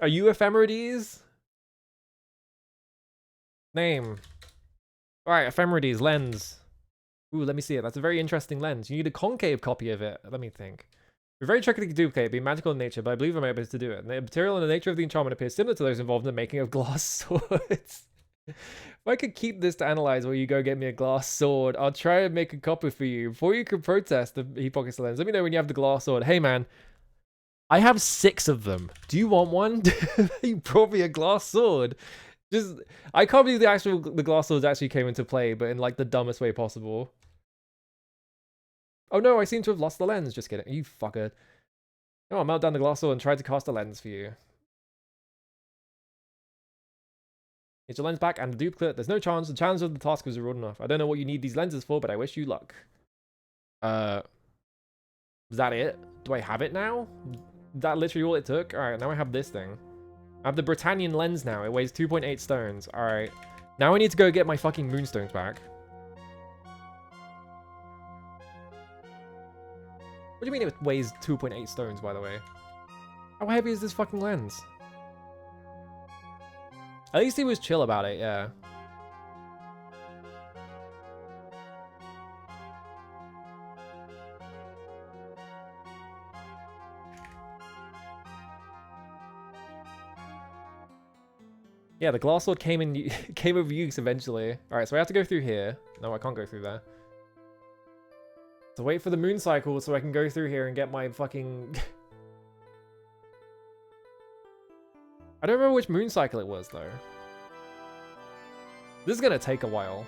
Are you Ephemerades? Name. Alright, Ephemerades, lens. Ooh, let me see it. That's a very interesting lens. You need a concave copy of it. Let me think. You're very tricky to duplicate, being magical in nature, but I believe I'm able to do it. The material and the nature of the enchantment appears similar to those involved in the making of glass swords. If I could keep this to analyze while you go get me a glass sword, I'll try and make a copy for you. Before you can protest the he pockets the lens, let me know when you have the glass sword. Hey man, I have 6 of them. Do you want one? You brought me a glass sword. I can't believe the glass swords actually came into play, but in like the dumbest way possible. Oh no, I seem to have lost the lens. Just kidding. You fucker. Oh, I'll melt down the glass sword and try to cast a lens for you. Get your lens back and the duplicate. There's no chance. The challenge of the task was reward enough. I don't know what you need these lenses for, but I wish you luck. Was that it? Do I have it now? Is that literally all it took? Alright, now I have this thing. I have the Britannian lens now. It weighs 2.8 stones. Alright. Now I need to go get my fucking moonstones back. What do you mean it weighs 2.8 stones, by the way? How heavy is this fucking lens? At least he was chill about it, yeah. Yeah, the glass sword came in came over use eventually. Alright, so I have to go through here. No, I can't go through there. So wait for the moon cycle so I can go through here and get my fucking... I don't remember which moon cycle it was, though. This is gonna take a while.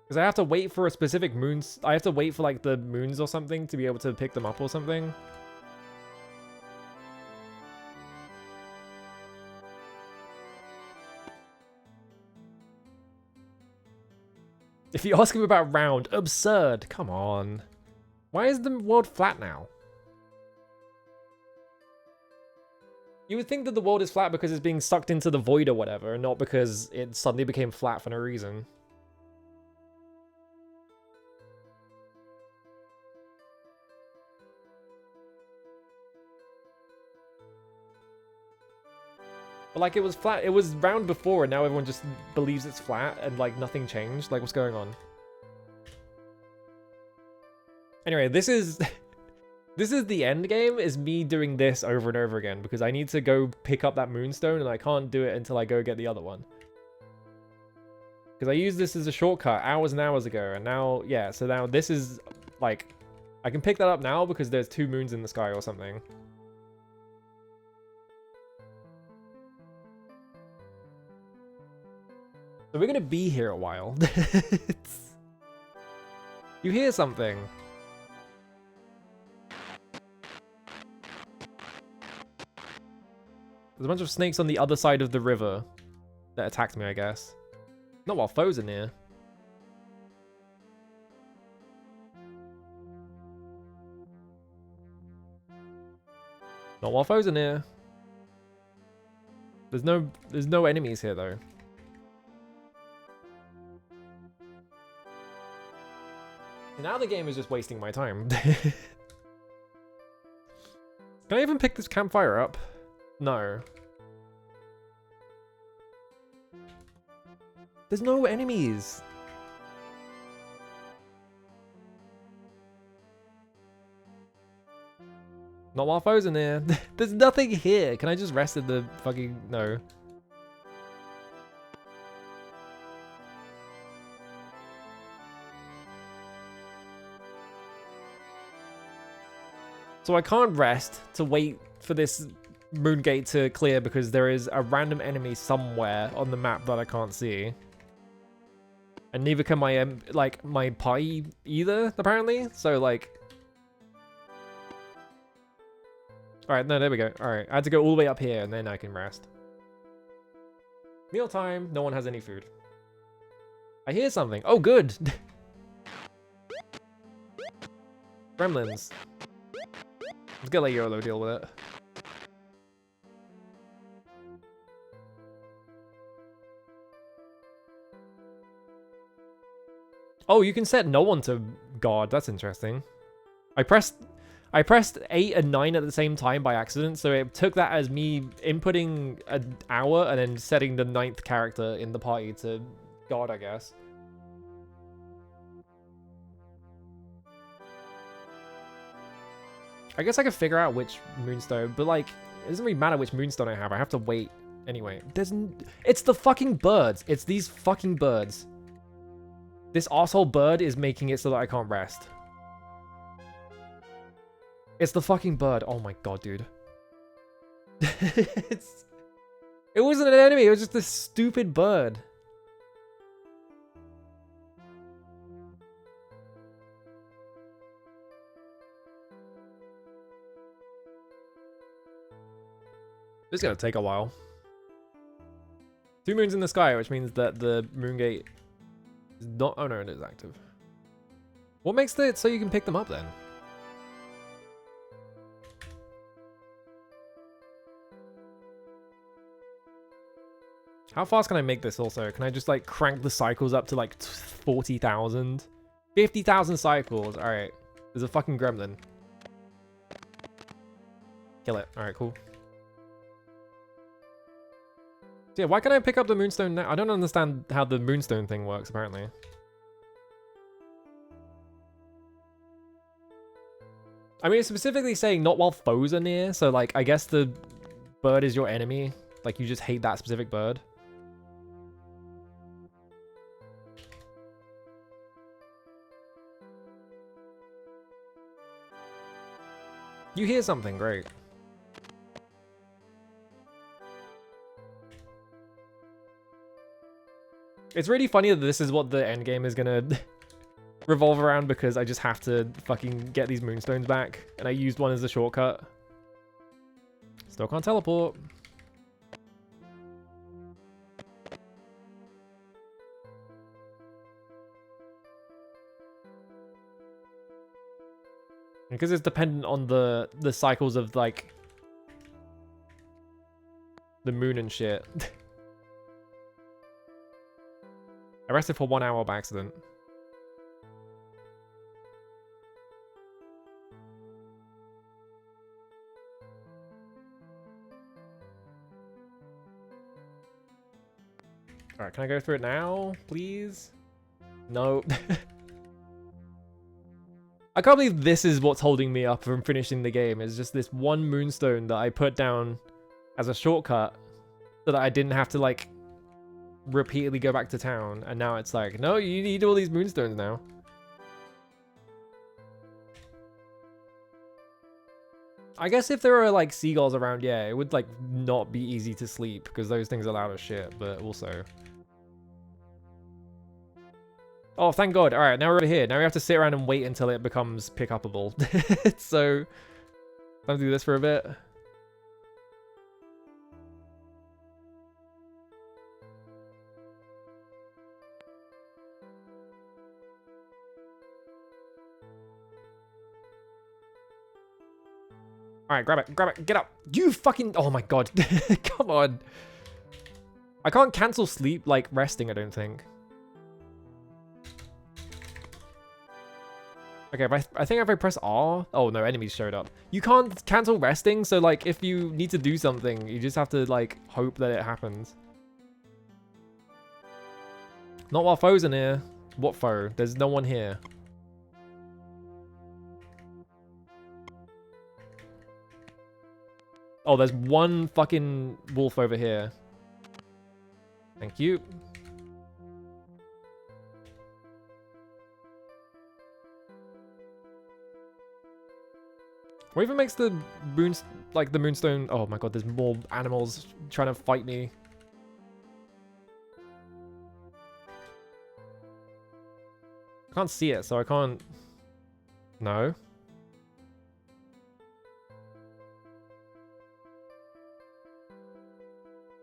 Because I have to wait for a specific moon... I have to wait for, like, the moons or something to be able to pick them up or something. If you ask him about round, absurd. Come on. Why is the world flat now? You would think that the world is flat because it's being sucked into the void or whatever, and not because it suddenly became flat for no reason. But like, it was flat, it was round before, and now everyone just believes it's flat, and like, nothing changed. Like, what's going on? Anyway, this is... This is the end game, is me doing this over and over again, because I need to go pick up that moonstone, and I can't do it until I go get the other one. Because I used this as a shortcut hours and hours ago, and now, yeah, so now this is, like, I can pick that up now because there's 2 moons in the sky or something. So we're gonna be here a while. You hear something? There's a bunch of snakes on the other side of the river that attacked me, I guess. Not while foes are near. Not while foes are near. There's no enemies here though. And now the game is just wasting my time. Can I even pick this campfire up? No. There's no enemies. Not while foes in there. There's nothing here. Can I just rest in the fucking... No. So I can't rest to wait for this moon gate to clear because there is a random enemy somewhere on the map that I can't see. And neither can my, like, my party either, apparently. So, like... Alright, no, there we go. Alright, I had to go all the way up here and then I can rest. Mealtime. No one has any food. I hear something. Oh, good! Gremlins. Let's go let YOLO deal with it. Oh, you can set no one to guard. That's interesting. I pressed 8 and 9 at the same time by accident, so it took that as me inputting an hour and then setting the 9th character in the party to guard, I guess. I guess I could figure out which moonstone, but like, it doesn't really matter which moonstone I have. I have to wait anyway. It's the fucking birds. It's these fucking birds. This arsehole bird is making it so that I can't rest. It's the fucking bird. Oh my god, dude. It wasn't an enemy. It was just this stupid bird. This is gonna take a while. 2 moons in the sky, which means that the moon gate is not... Oh no, it is active. What makes it so you can pick them up then? How fast can I make this also? Can I just like crank the cycles up to like 40,000? 50,000 cycles. Alright. There's a fucking gremlin. Kill it. Alright, cool. So yeah, why can't I pick up the moonstone now? I don't understand how the moonstone thing works, apparently. I mean, it's specifically saying not while foes are near, so like, I guess the bird is your enemy. Like, you just hate that specific bird. You hear something, great. It's really funny that this is what the end game is gonna revolve around, because I just have to fucking get these moonstones back, and I used one as a shortcut. Still can't teleport. Because it's dependent on the cycles of like the moon and shit. I rested for 1 hour by accident. Alright, can I go through it now, please? No. I can't believe this is what's holding me up from finishing the game. It's just this one moonstone that I put down as a shortcut so that I didn't have to like repeatedly go back to town, and now it's like, no, you need all these moonstones now. I guess if there are like seagulls around, yeah, it would like not be easy to sleep because those things are loud as shit, but also... Oh, thank God. All right, now we're over here. Now we have to sit around and wait until it becomes pick-upable. So, let's do this for a bit. All right, grab it, get up. You fucking, oh my God. Come on. I can't cancel sleep like resting, I don't think. Okay, I think if I press R... Oh, no, enemies showed up. You can't cancel resting, so, like, if you need to do something, you just have to, like, hope that it happens. Not while foes are near. What foe? There's no one here. Oh, there's one fucking wolf over here. Thank you. What even makes the moonstone... Oh my God, there's more animals trying to fight me. I can't see it, so I can't... No.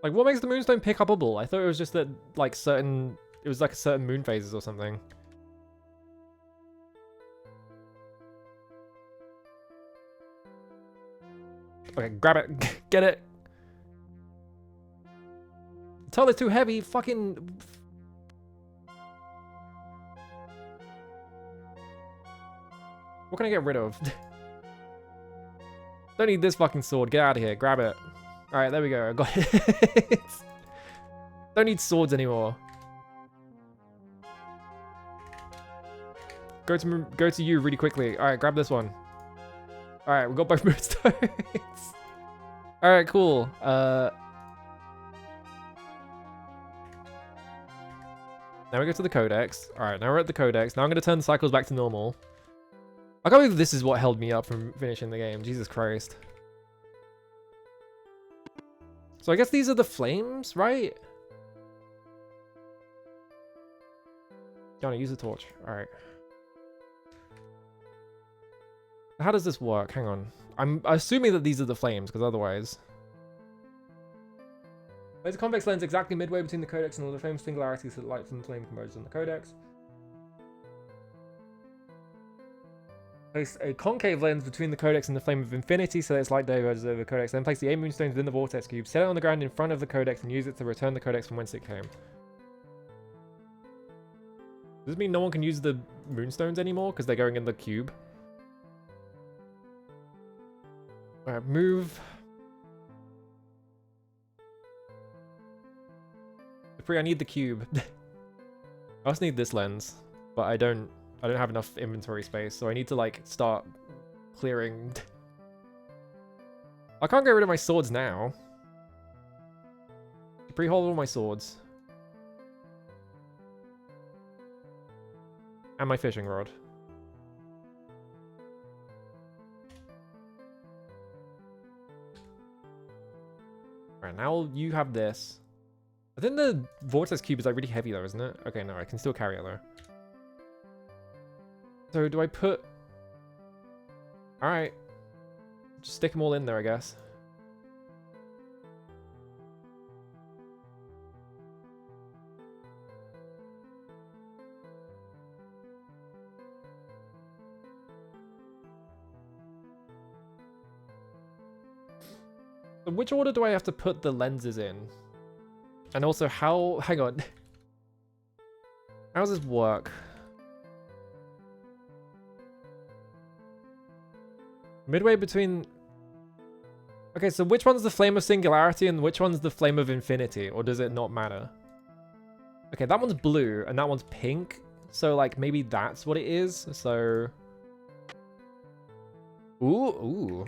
Like, what makes the moonstone pick-upable? I thought it was just that, like, certain... It was like a certain moon phases or something. Okay, grab it. Get it. Tell it's too heavy. Fucking... What can I get rid of? Don't need this fucking sword. Get out of here. Grab it. Alright, there we go. I got it. Don't need swords anymore. Go to you really quickly. Alright, grab this one. Alright, we got both moonstones. Alright, cool. Now we go to the codex. Alright, now we're at the codex. Now I'm going to turn the cycles back to normal. I can't believe this is what held me up from finishing the game. Jesus Christ. So I guess these are the flames, right? Johnny, use the torch. Alright. How does this work? Hang on. I'm assuming that these are the flames, because otherwise... There's a convex lens exactly midway between the codex and all the flame singularities so that light from the flame converges on the codex. Place a concave lens between the codex and the flame of infinity so that its light diverges over the codex. Then place the 8 moonstones within the vortex cube. Set it on the ground in front of the codex and use it to return the codex from whence it came. Does this mean no one can use the moonstones anymore because they're going in the cube? Alright, move. Capri, I need the cube. I also need this lens, but I don't have enough inventory space, so I need to like start clearing. I can't get rid of my swords now. Capri, hold all my swords. And my fishing rod. Alright, now you have this. I think the vortex cube is like really heavy though, isn't it? Okay, no, I can still carry it though. So do I put... Alright. Just stick them all in there, I guess. So which order do I have to put the lenses in? And also how... Hang on. How does this work? Midway between... Okay, so which one's the Flame of Singularity and which one's the Flame of Infinity? Or does it not matter? Okay, that one's blue and that one's pink. So, like, maybe that's what it is. So... Ooh, ooh.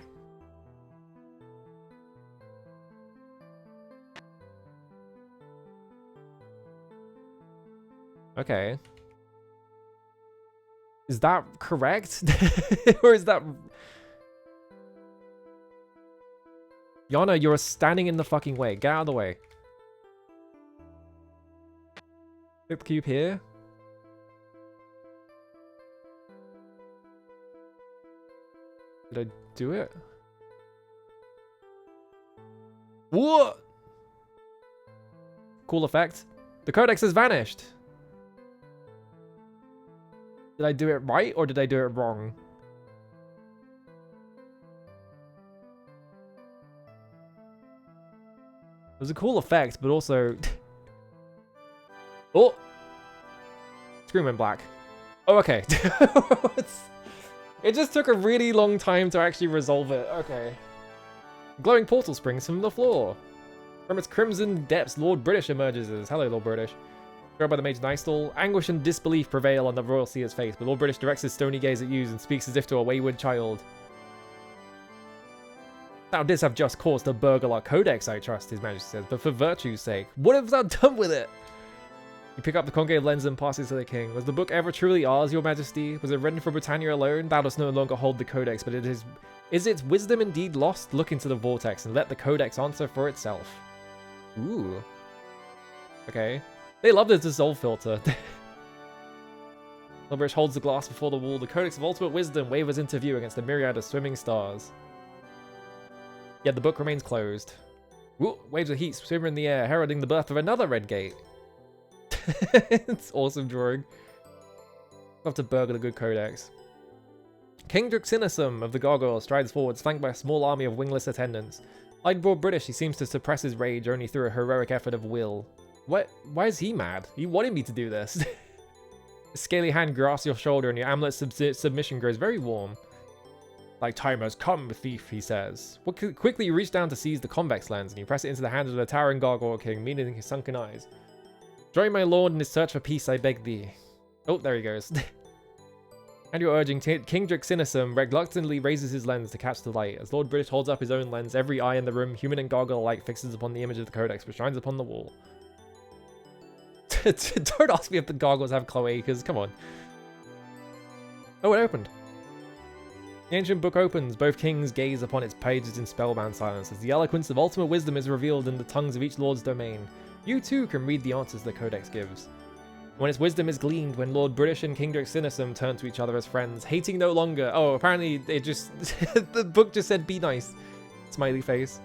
Okay. Is that correct? Or is that... Yana, you're standing in the fucking way. Get out of the way. Click the cube here. Did I do it? What? Cool effect. The codex has vanished. Did I do it right or did I do it wrong? It was a cool effect, but also... Oh! Screen went black. Oh, okay. It just took a really long time to actually resolve it. Okay. Glowing portal springs from the floor. From its crimson depths, Lord British emerges. Hello, Lord British. By the Mage Nystall, anguish and disbelief prevail on the royal seer's face, but Lord British directs his stony gaze at you and speaks as if to a wayward child. Thou didst have just cause to burgle our codex, I trust, His Majesty says, but for virtue's sake, what have thou done with it? You pick up the concave lens and pass it to the king. Was the book ever truly ours, Your Majesty? Was it written for Britannia alone? Thou dost no longer hold the codex, but it is its wisdom indeed lost? Look into the vortex and let the codex answer for itself. Ooh. Okay. They love the dissolve filter. Lord holds the glass before the wall. The codex of ultimate wisdom wavers into view against a myriad of swimming stars. Yet the book remains closed. Ooh, waves of heat swim in the air, heralding the birth of another red gate. It's awesome drawing. Love to burgle a good codex. King Druxinisum of the Gargoyle strides forward, flanked by a small army of wingless attendants. Like Lord British, he seems to suppress his rage only through a heroic effort of will. What? Why is he mad? He wanted me to do this. A scaly hand grasps your shoulder and your amulet's submission grows very warm. Like time has come, thief, he says. Quickly you reach down to seize the convex lens and you press it into the hand of the towering gargoyle king, meeting his sunken eyes. Join my lord in his search for peace, I beg thee. Oh, there he goes. And you're urging, King Druxinisum reluctantly raises his lens to catch the light. As Lord British holds up his own lens, every eye in the room, human and gargoyle alike, fixes upon the image of the codex, which shines upon the wall. Don't ask me if the gargoyles have cloacas, come on. Oh, it opened. The ancient book opens, both kings gaze upon its pages in spellbound silence as the eloquence of ultimate wisdom is revealed in the tongues of each lord's domain. You too can read the answers the codex gives. When its wisdom is gleaned, when Lord British and King Druxinisum turn to each other as friends, hating no longer. Oh, apparently it just... the book just said be nice. Smiley face.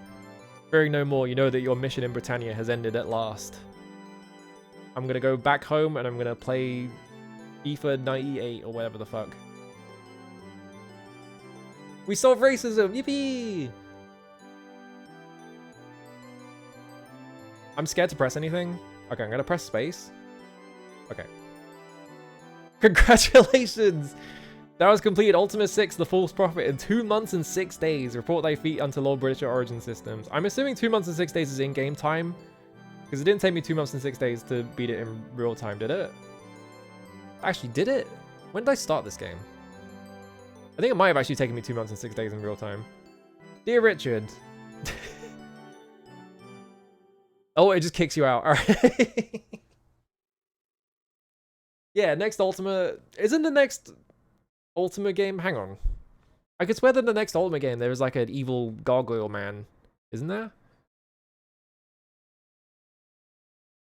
Fearing no more, you know that your mission in Britannia has ended at last. I'm gonna go back home and I'm gonna play FIFA 98 or whatever the fuck. We solved racism! Yippee! I'm scared to press anything. Okay, I'm gonna press space. Okay. Congratulations! Thou hast completed Ultima VI, the False Prophet, in 2 months and 6 days. Report thy feat unto Lord British Origin Systems. I'm assuming 2 months and 6 days is in-game time. Because it didn't take me 2 months and 6 days to beat it in real time, did it? Actually, did it? When did I start this game? I think it might have actually taken me 2 months and 6 days in real time. Dear Richard. Oh, it just kicks you out. All right. Yeah, next Ultima. Isn't the next Ultima game? Hang on. I could swear that the next Ultima game there was like an evil gargoyle man. Isn't there?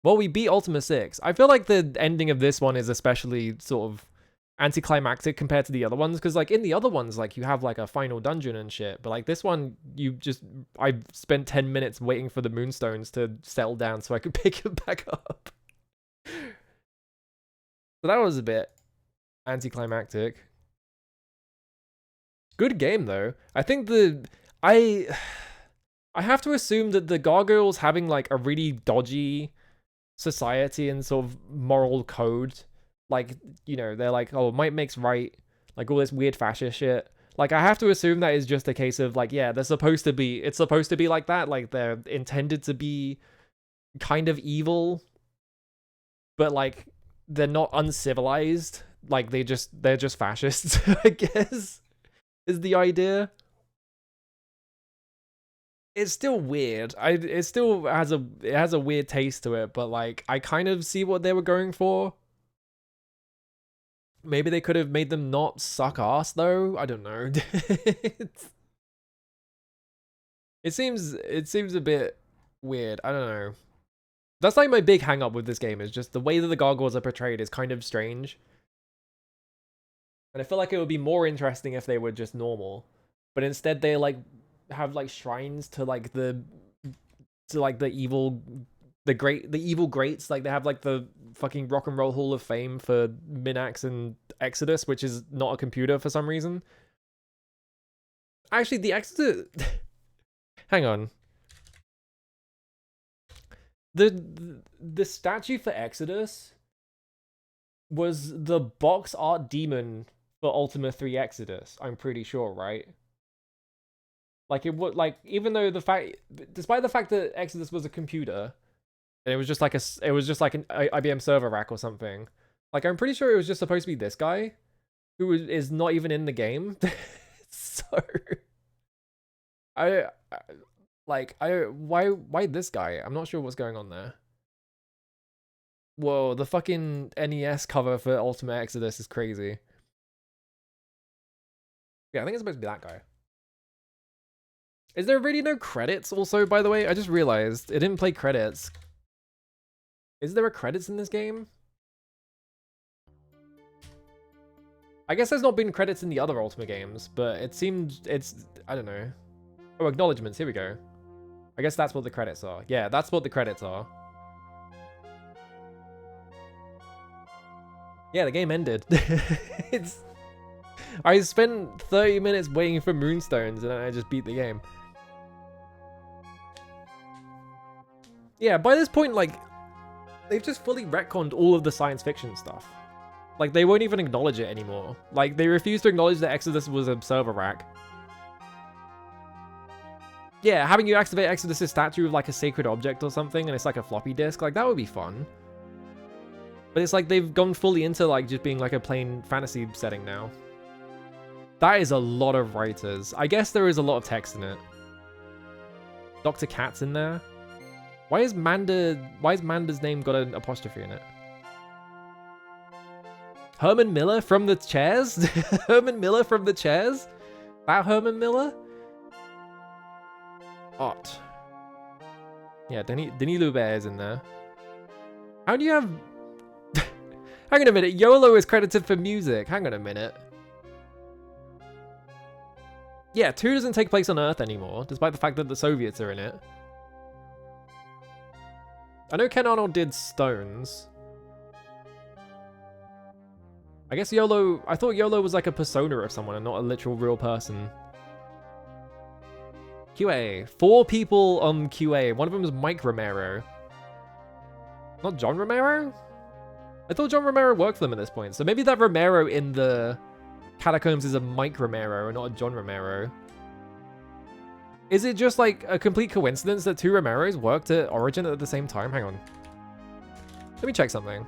Well, we beat Ultima 6. I feel like the ending of this one is especially sort of anticlimactic compared to the other ones, because like in the other ones, like you have like a final dungeon and shit, but like this one, I spent 10 minutes waiting for the moonstones to settle down so I could pick it back up. So that was a bit anticlimactic. Good game though. I think I have to assume that the gargoyles having like a really dodgy society and sort of moral code, like, you know, they're like, oh, might makes right, like all this weird fascist shit. Like, I have to assume that is just a case of like, yeah, it's supposed to be like that, like they're intended to be kind of evil, but like they're not uncivilized, like they're just fascists. I guess is the idea. It's still weird. It still has a weird taste to it, but like I kind of see what they were going for. Maybe they could have made them not suck ass though. I don't know. It seems a bit weird. I don't know. That's like my big hang up with this game, is just the way that the gargoyles are portrayed is kind of strange. And I feel like it would be more interesting if they were just normal, but instead they like have like shrines to like the evil greats. Like they have like the fucking Rock and Roll Hall of Fame for Minax and Exodus, which is not a computer for some reason. Actually, the Exodus hang on. The statue for Exodus was the box art demon for Ultima 3 Exodus, I'm pretty sure, right? Like it would, like, even though despite the fact that Exodus was a computer, and it was just like an IBM server rack or something. Like I'm pretty sure it was just supposed to be this guy, who is not even in the game. So, why this guy? I'm not sure what's going on there. Whoa, the fucking NES cover for Ultimate Exodus is crazy. Yeah, I think it's supposed to be that guy. Is there really no credits also, by the way? I just realized it didn't play credits. Is there a credits in this game? I guess there's not been credits in the other Ultima games, but it seems I don't know. Oh, acknowledgements, here we go. I guess that's what the credits are. Yeah, that's what the credits are. Yeah, the game ended. I spent 30 minutes waiting for moonstones and then I just beat the game. Yeah, by this point, like, they've just fully retconned all of the science fiction stuff. Like, they won't even acknowledge it anymore. Like, they refuse to acknowledge that Exodus was a server rack. Yeah, having you activate Exodus' statue with, like, a sacred object or something, and it's like a floppy disk, like, that would be fun. But it's like they've gone fully into, like, just being, like, a plain fantasy setting now. That is a lot of writers. I guess there is a lot of text in it. Dr. Kat's in there. Why is Manda's name got an apostrophe in it? Herman Miller from the Chairs? Herman Miller from the Chairs? That Herman Miller? Ott. Yeah, Denis Loubert is in there. How do you have... Hang on a minute, YOLO is credited for music. Hang on a minute. Yeah, 2 doesn't take place on Earth anymore, despite the fact that the Soviets are in it. I know Ken Arnold did Stones. I guess YOLO... I thought YOLO was like a persona of someone and not a literal real person. QA. 4 people on QA. One of them is Mike Romero. Not John Romero? I thought John Romero worked for them at this point. So maybe that Romero in the Catacombs is a Mike Romero and not a John Romero. Is it just like a complete coincidence that two Romeros worked at Origin at the same time? Hang on. Let me check something.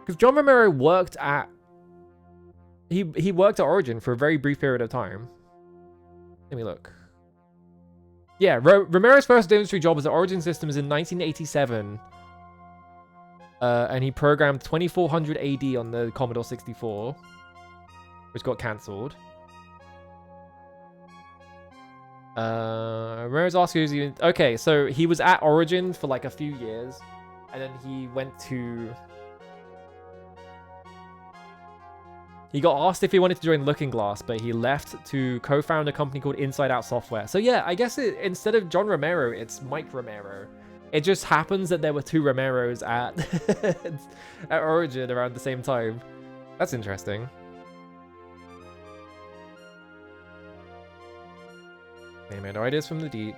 Because John Romero worked at... He worked at Origin for a very brief period of time. Let me look. Yeah, Romero's first industry job was at Origin Systems in 1987. And he programmed 2400 AD on the Commodore 64, which got cancelled. Romero's asking who's even... Okay, so he was at Origin for like a few years, and then he went to... He got asked if he wanted to join Looking Glass, but he left to co-found a company called Inside Out Software. So yeah, I guess instead of John Romero, it's Mike Romero. It just happens that there were two Romeros at at Origin around the same time. That's interesting. Anyway, no ideas from the deep.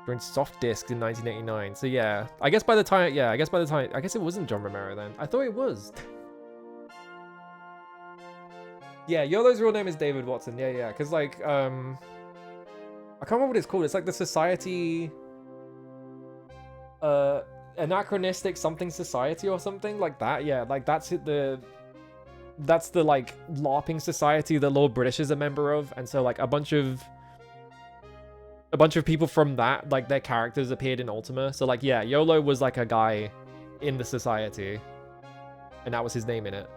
Joined Soft Discs in 1989. So yeah, I guess by the time it wasn't John Romero then. I thought it was. Yeah, YOLO's real name is David Watson. Yeah, because like I can't remember what it's called. It's like the Society Anachronistic Something Society or something like that. Yeah, like that's the like LARPing society that Lord British is a member of, and so like a bunch of people from that, like their characters appeared in Ultima. So like yeah, YOLO was like a guy in the society, and that was his name in it.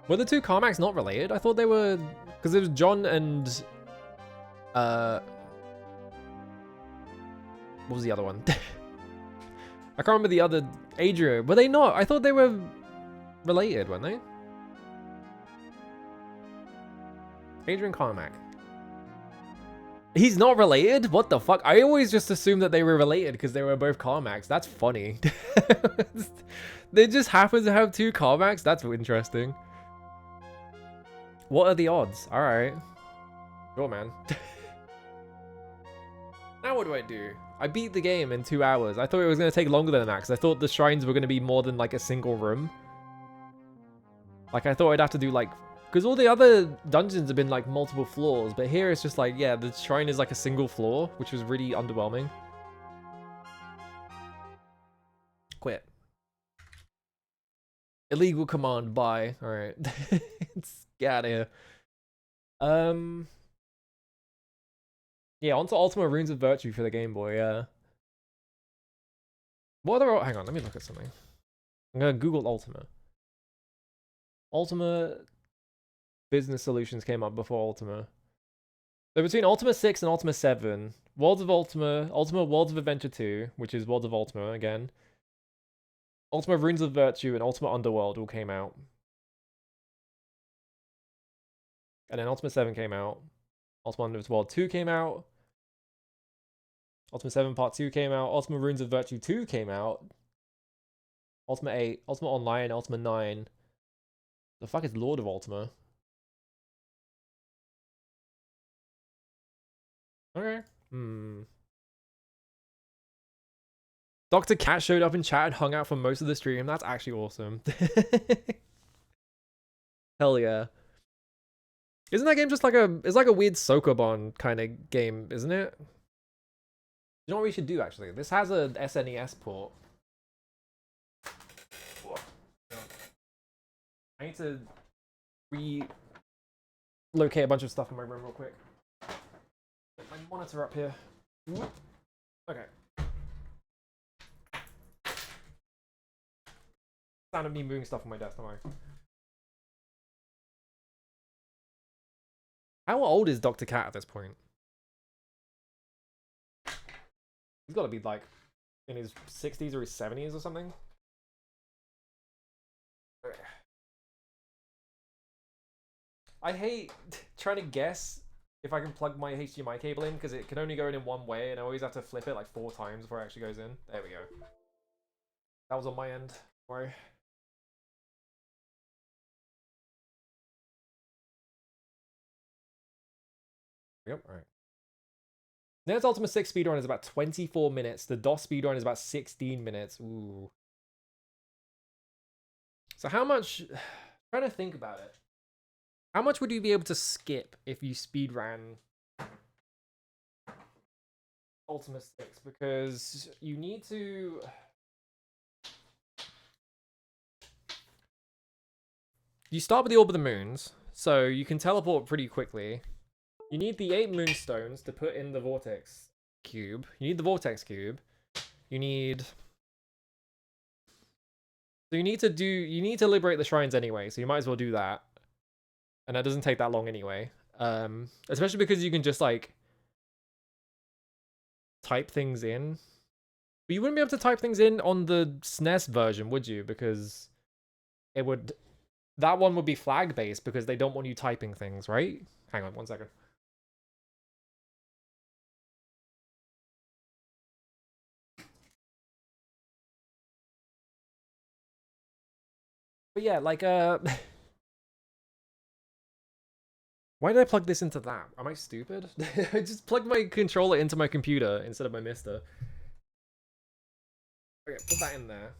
Were the two Carmacks not related? I thought they were, because it was John and what was the other one? I can't remember the other. Adria. Were they not? I thought they were related, weren't they? Adrian Carmack. He's not related? What the fuck? I always just assumed that they were related because they were both Carmacks. That's funny. They just happen to have two Carmacks? That's interesting. What are the odds? Alright. Sure, man. Now what do I do? I beat the game in 2 hours. I thought it was going to take longer than that because I thought the shrines were going to be more than like a single room. Like I thought I'd have to do like... Because all the other dungeons have been like multiple floors, but here it's just like, yeah, the shrine is like a single floor, which was really underwhelming. Quit. Illegal command, bye. Alright. Let's get out of here. Yeah, onto Ultima Runes of Virtue for the Game Boy, yeah. What other... Hang on, let me look at something. I'm gonna Google Ultima. Ultima Business Solutions came up before Ultima. So between Ultima 6 and Ultima 7, Worlds of Ultima, Ultima Worlds of Adventure 2, which is Worlds of Ultima again, Ultima Runes of Virtue, and Ultima Underworld all came out. And then Ultima 7 came out. Ultima Underworld 2 came out. Ultima 7 Part 2 came out. Ultima Runes of Virtue 2 came out. Ultima 8, Ultima Online, Ultima 9. The fuck is Lord of Ultima? Okay. Dr. Cat showed up in chat and hung out for most of the stream. That's actually awesome. Hell yeah. Isn't that game just like it's like a weird Sokobon kind of game, isn't it? You know what we should do actually? This has a SNES port. I need to relocate a bunch of stuff in my room real quick. Get my monitor up here. Okay. Sound of me moving stuff on my desk, don't worry. How old is Dr. Cat at this point? He's got to be like in his 60s or his 70s or something. I hate trying to guess if I can plug my HDMI cable in because it can only go in one way and I always have to flip it like 4 times before it actually goes in. There we go. That was on my end. Sorry. Yep, alright. Nerd's Ultima 6 speedrun is about 24 minutes. The DOS speedrun is about 16 minutes. Ooh. So how much... trying to think about it. How much would you be able to skip if you speedran Ultima 6? Because you need to... You start with the Orb of the Moons, so you can teleport pretty quickly. You need the 8 Moonstones to put in the Vortex Cube. You need the Vortex Cube. You need... So you need to liberate the shrines anyway, so you might as well do that. And that doesn't take that long anyway. Especially because you can just, like, type things in. But you wouldn't be able to type things in on the SNES version, would you? Because it would... That one would be flag-based because they don't want you typing things, right? Hang on, 1 second. But yeah, like, why did I plug this into that? Am I stupid? I just plugged my controller into my computer instead of my Mister. Okay, put that in there.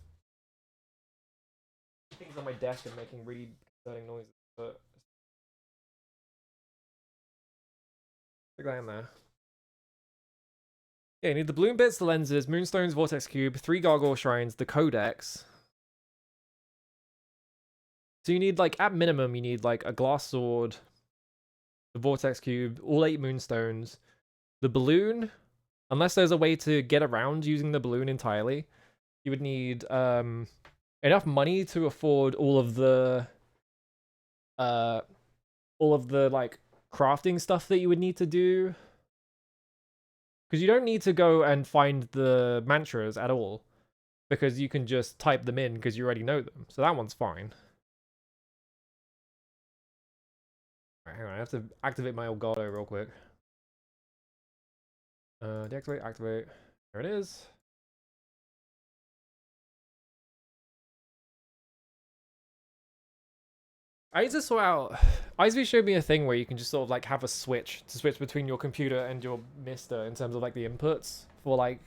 Things on my desk are making really concerning noises, but... Stick that in there. Yeah, you need the balloon bits, the lenses, Moonstones, Vortex Cube, 3 Gargoyle Shrines, the Codex. So you need, like, at minimum, you need, like, a glass sword, the Vortex Cube, all 8 Moonstones, the balloon, unless there's a way to get around using the balloon entirely, you would need enough money to afford all of the like crafting stuff that you would need to do. Because you don't need to go and find the mantras at all, because you can just type them in because you already know them. So that one's fine. Alright, hang on, I have to activate my Elgato real quick. Deactivate, activate. There it is. I need to sort out... ISV showed me a thing where you can just sort of like have a switch to switch between your computer and your Mister in terms of like the inputs for like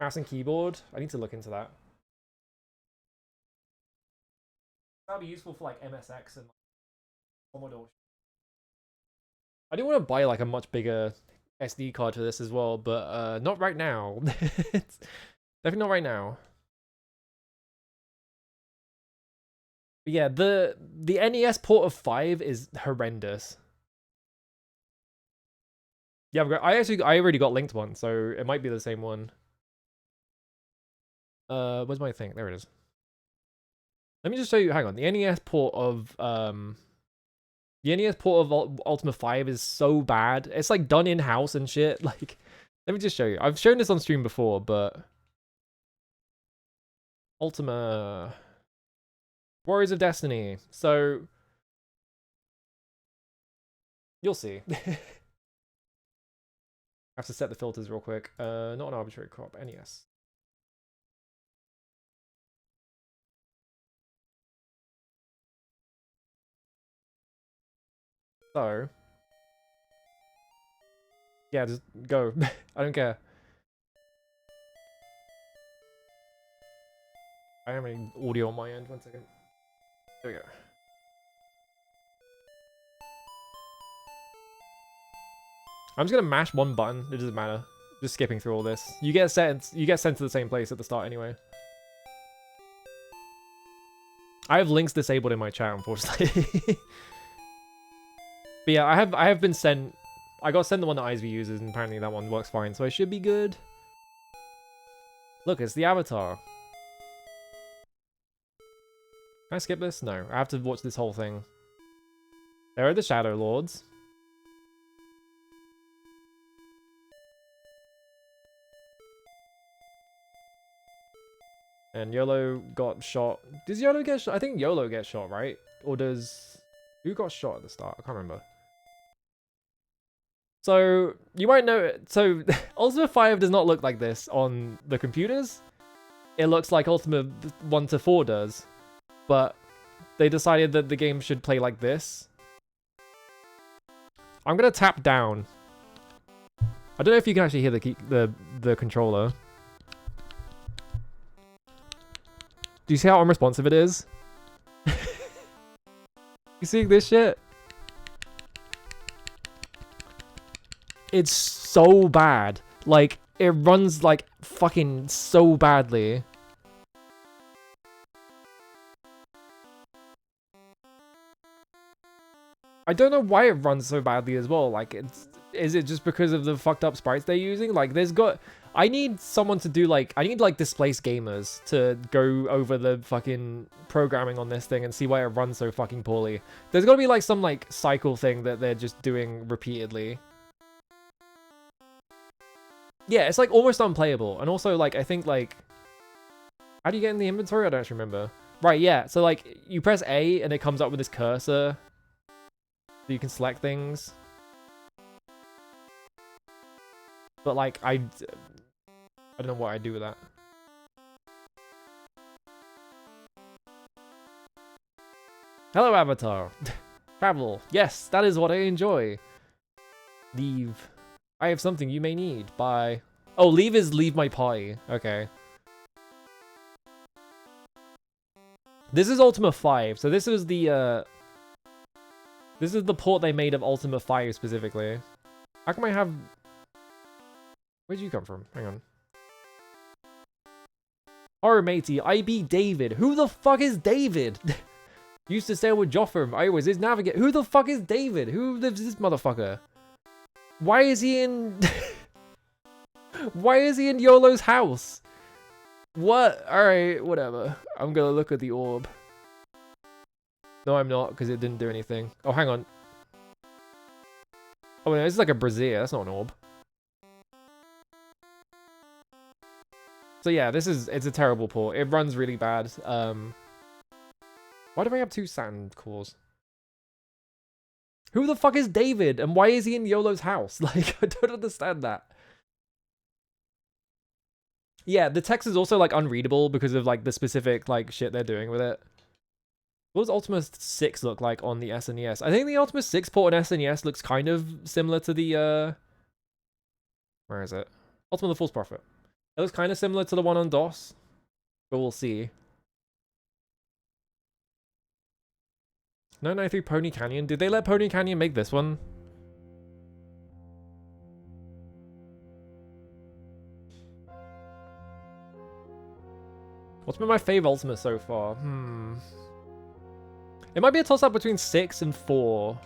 mouse and keyboard. I need to look into that. That'll be useful for like MSX and Commodore. I do want to buy like a much bigger SD card for this as well, but not right now. It's definitely not right now. But yeah, the NES port of 5 is horrendous. Yeah, I already got linked one, so it might be the same one. Where's my thing? There it is. Let me just show you. Hang on, the NES port of Ultima 5 is so bad. It's like done in house and shit. Like, let me just show you. I've shown this on stream before, but Ultima. Warriors of Destiny. So you'll see. I have to set the filters real quick. Not an arbitrary crop. NES. So yeah, just go. I don't care. I don't have any audio on my end. 1 second. There we go. I'm just gonna mash one button. It doesn't matter. Just skipping through all this. You get sent to the same place at the start anyway. I have links disabled in my chat, unfortunately. But yeah, I have been sent. I got sent the one that ISV uses, and apparently that one works fine, so I should be good. Look, it's the avatar. Can I skip this? No, I have to watch this whole thing. There are the Shadow Lords. And YOLO got shot. Does YOLO get shot? I think YOLO gets shot, right? Or does... Who got shot at the start? I can't remember. So, you might know... So, Ultima 5 does not look like this on the computers. It looks like Ultima 1 to 4 does. But they decided that the game should play like this. I'm gonna tap down. I don't know if you can actually hear the controller. Do you see how unresponsive it is? You seeing this shit? It's so bad. Like, it runs like fucking so badly. I don't know why it runs so badly as well. Like, is it just because of the fucked up sprites they're using? Like, I need someone to do like, I need like displaced gamers to go over the fucking programming on this thing and see why it runs so fucking poorly. There's gotta be like some like cycle thing that they're just doing repeatedly. Yeah, it's like almost unplayable. And also like, I think like, how do you get in the inventory? I don't actually remember. Right, yeah. So like, you press A and it comes up with this cursor. So you can select things. But like, I don't know what I do with that. Hello, Avatar. Travel. Yes, that is what I enjoy. Leave. I have something you may need. Bye. Oh, leave is leave my party. Okay. This is Ultima 5. So this is the port they made of Ultima 5 specifically. How come I have... Where'd you come from? Hang on. Horror matey, I be David. Who the fuck is David? Used to sail with Jotham. I was his navigator. Who the fuck is David? Who lives this motherfucker? Why is he in... Why is he in YOLO's house? What? Alright, whatever. I'm gonna look at the orb. No, I'm not, because it didn't do anything. Oh, hang on. Oh, no, this is like a brazier. That's not an orb. So yeah, it's a terrible port. It runs really bad. Why do I have 2 Saturn cores? Who the fuck is David? And why is he in YOLO's house? Like, I don't understand that. Yeah, the text is also like unreadable because of like the specific like shit they're doing with it. What does Ultima 6 look like on the SNES? I think the Ultima 6 port on SNES looks kind of similar to the where is it? Ultima the False Prophet. It looks kind of similar to the one on DOS, but we'll see. 993 Pony Canyon. Did they let Pony Canyon make this one? What's been my fave Ultima so far? It might be a toss-up between 6 and 4.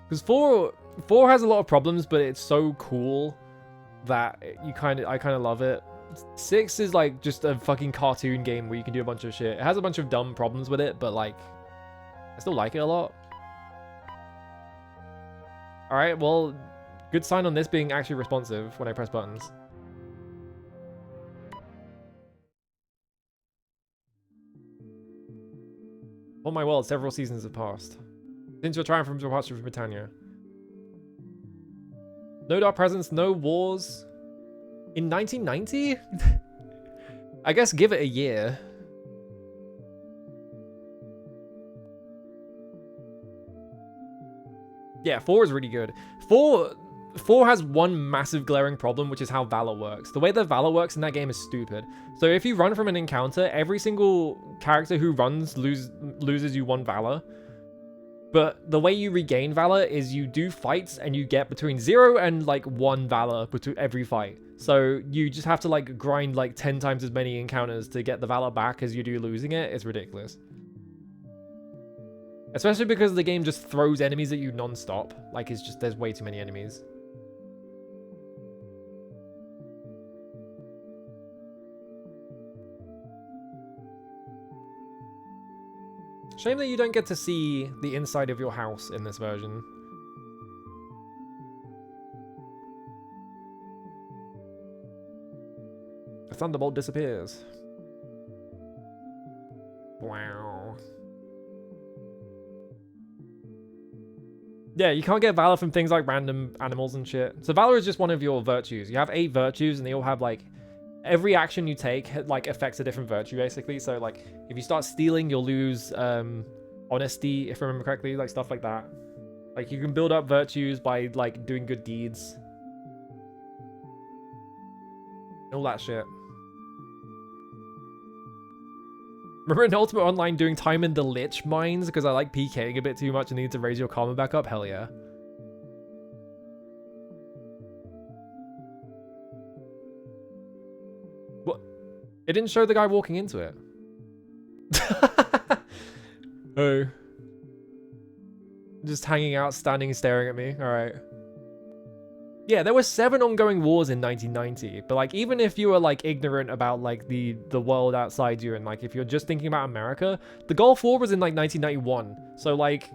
Because 4 has a lot of problems, but it's so cool that I kind of love it. 6 is like just a fucking cartoon game where you can do a bunch of shit. It has a bunch of dumb problems with it, but like, I still like it a lot. Alright, well, good sign on this being actually responsive when I press buttons. Oh my world, several seasons have passed. Since your triumph from departure from Britannia. No dark presence, no wars. In 1990? I guess give it a year. Yeah, 4 is really good. 4 has one massive glaring problem, which is how Valor works. The way that Valor works in that game is stupid. So if you run from an encounter, every single character who runs loses you 1 Valor. But the way you regain Valor is you do fights and you get between 0 and like 1 Valor between every fight. So you just have to like grind like 10 times as many encounters to get the Valor back as you do losing it. It's ridiculous. Especially because the game just throws enemies at you non-stop. Like, it's just, there's way too many enemies. Shame that you don't get to see the inside of your house in this version. The Thunderbolt disappears. Wow. Yeah, you can't get Valor from things like random animals and shit. So Valor is just one of your virtues. You have 8 virtues and they all have like... Every action you take like affects a different virtue basically. So like if you start stealing, you'll lose honesty, if I remember correctly, like stuff like that. Like you can build up virtues by like doing good deeds. All that shit. Remember in Ultimate Online doing time in the Lich mines because I like PKing a bit too much and need to raise your karma back up? Hell yeah. What? It didn't show the guy walking into it. Oh. Just hanging out, standing, staring at me. Alright. Yeah, there were 7 ongoing wars in 1990, but like even if you were like ignorant about like the world outside you and like if you're just thinking about America, the Gulf War was in like 1991. So like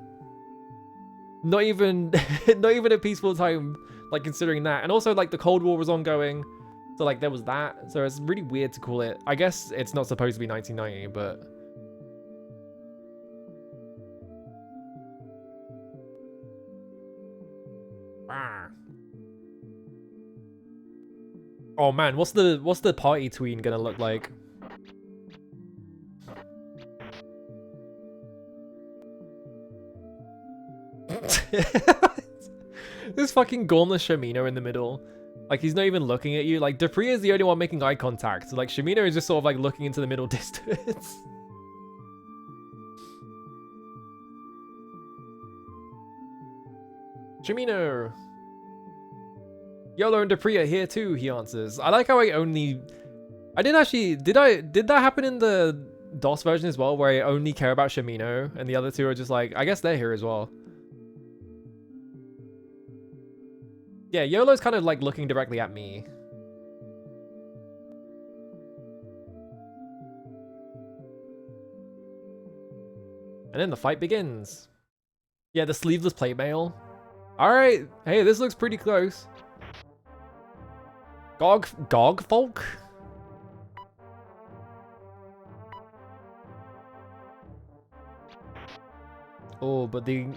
not even not even a peaceful time like considering that. And also like the Cold War was ongoing. So like there was that. So it's really weird to call it. I guess it's not supposed to be 1990, but oh man, what's the party tween gonna look like? This fucking gormless Shamino in the middle. Like he's not even looking at you. Like Dupree is the only one making eye contact. So, like Shamino is just sort of like looking into the middle distance. Shamino. YOLO and Dupree are here too, he answers. I like how I did that happen in the DOS version as well, where I only care about Shamino and the other two are just like, I guess they're here as well. Yeah, YOLO's kind of like looking directly at me. And then the fight begins. Yeah, the sleeveless plate mail. Alright, hey, this looks pretty close. Gog folk? Oh, but the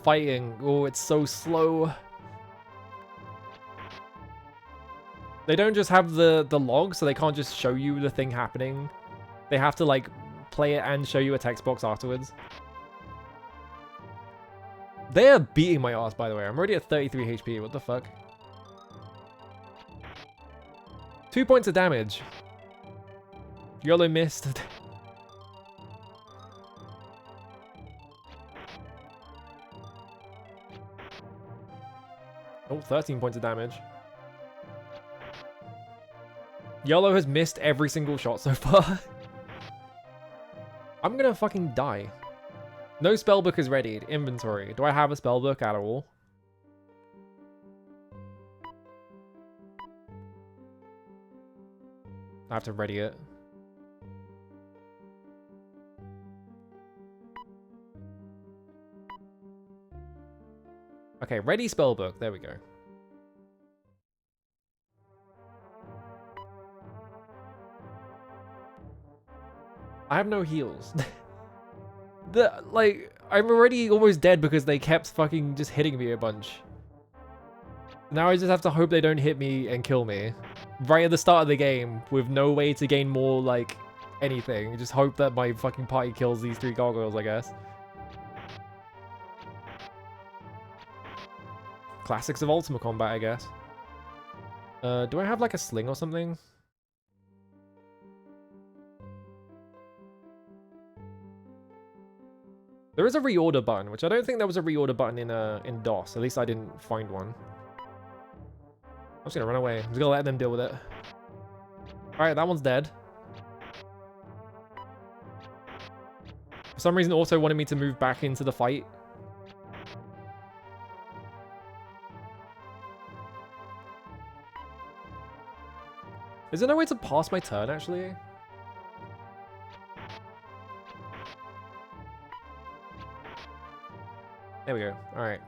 fighting, oh, it's so slow. They don't just have the log, so they can't just show you the thing happening. They have to like play it and show you a text box afterwards. They are beating my ass, by the way. I'm already at 33 HP. What the fuck? 2 points of damage. YOLO missed. Oh, 13 points of damage. YOLO has missed every single shot so far. I'm gonna fucking die. No spellbook is readied. Inventory. Do I have a spellbook at all? I have to ready it. Okay, ready spellbook. There we go. I have no heals. I'm already almost dead because they kept fucking just hitting me a bunch. Now I just have to hope they don't hit me and kill me. Right at the start of the game, with no way to gain more, like, anything. Just hope that my fucking party kills these 3 gargoyles, I guess. Classics of Ultima Combat, I guess. Do I have, like, a sling or something? There is a reorder button, which I don't think there was a reorder button in DOS. At least I didn't find one. I'm just gonna run away. I'm just gonna let them deal with it. Alright, that one's dead. For some reason, also wanted me to move back into the fight. Is there no way to pass my turn, actually? There we go. Alright.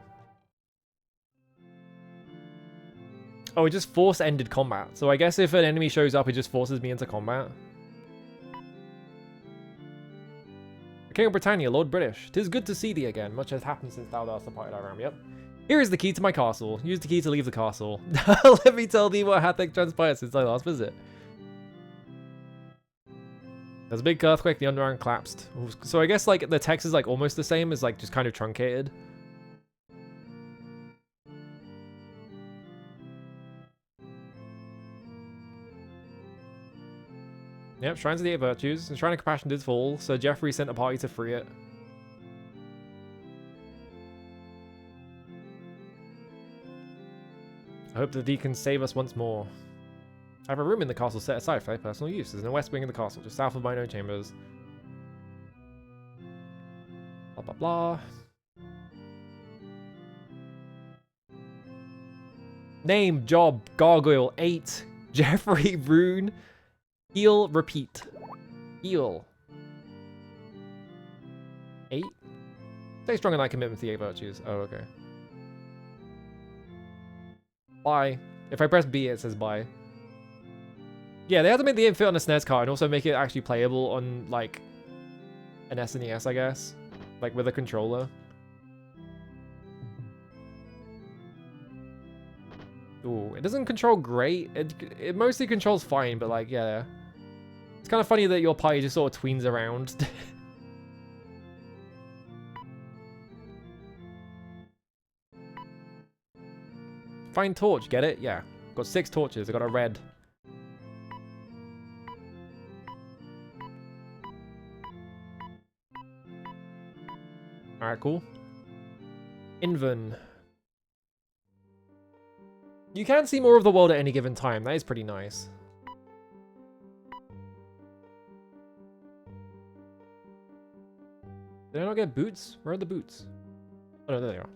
Oh, it just force-ended combat. So I guess if an enemy shows up, it just forces me into combat. The King of Britannia, Lord British. 'Tis good to see thee again. Much has happened since thou last departed our realm. Yep. Here is the key to my castle. Use the key to leave the castle. Let me tell thee what hath transpired since thy last visit. There's a big earthquake, the underground collapsed. So I guess like the text is like almost the same as like just kind of truncated. Yep, Shrines of the Eight Virtues. The Shrine of Compassion did fall, so Jeffrey sent a party to free it. I hope the deacons save us once more. I have a room in the castle set aside for my personal use. There's in the west wing of the castle, just south of my own chambers. Blah, blah, blah. Name, job, gargoyle, 8. Jeffrey, rune, heal, repeat. Heal. 8? Stay strong in that commitment to the 8 virtues. Oh, okay. Bye. If I press B, it says bye. Yeah, they have to make the game fit on a SNES card and also make it actually playable on, like, an SNES, I guess. Like, with a controller. Ooh, it doesn't control great. It mostly controls fine, but, like, yeah. It's kind of funny that your party just sort of tweens around. Fine torch, get it? Yeah. Got 6 torches. I got a red. Alright, cool. Inven. You can see more of the world at any given time. That is pretty nice. Did I not get boots? Where are the boots? Oh no, there they are.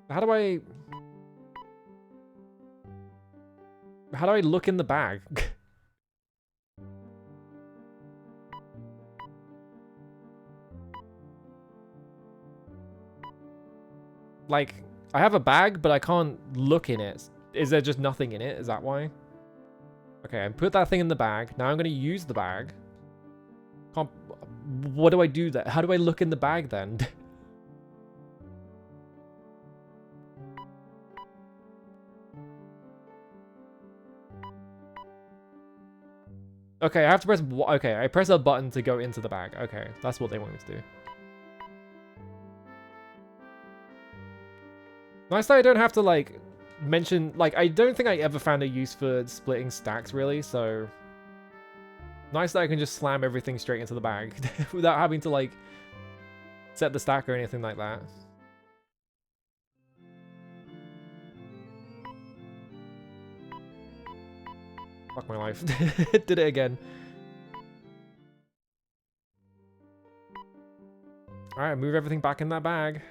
How do I look in the bag? Like, I have a bag, but I can't look in it. Is there just nothing in it? Is that why? Okay, I put that thing in the bag. Now I'm going to use the bag. What do I do there? How do I look in the bag then? Okay, I have to press... Okay, I press a button to go into the bag. Okay, that's what they want me to do. Nice that I don't have to, like, mention... Like, I don't think I ever found a use for splitting stacks, really, so... Nice that I can just slam everything straight into the bag without having to, like, set the stack or anything like that. Fuck my life. Did it again. Alright, move everything back in that bag.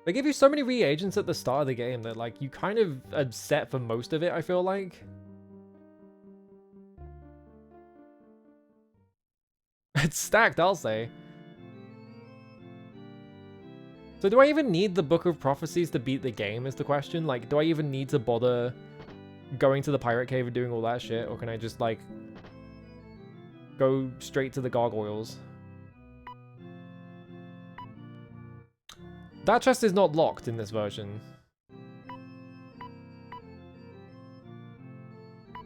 They give you so many reagents at the start of the game that, like, you kind of are set for most of it, I feel like. It's stacked, I'll say. So do I even need the Book of Prophecies to beat the game is the question? Like, do I even need to bother going to the Pirate Cave and doing all that shit? Or can I just, like, go straight to the gargoyles? That chest is not locked in this version.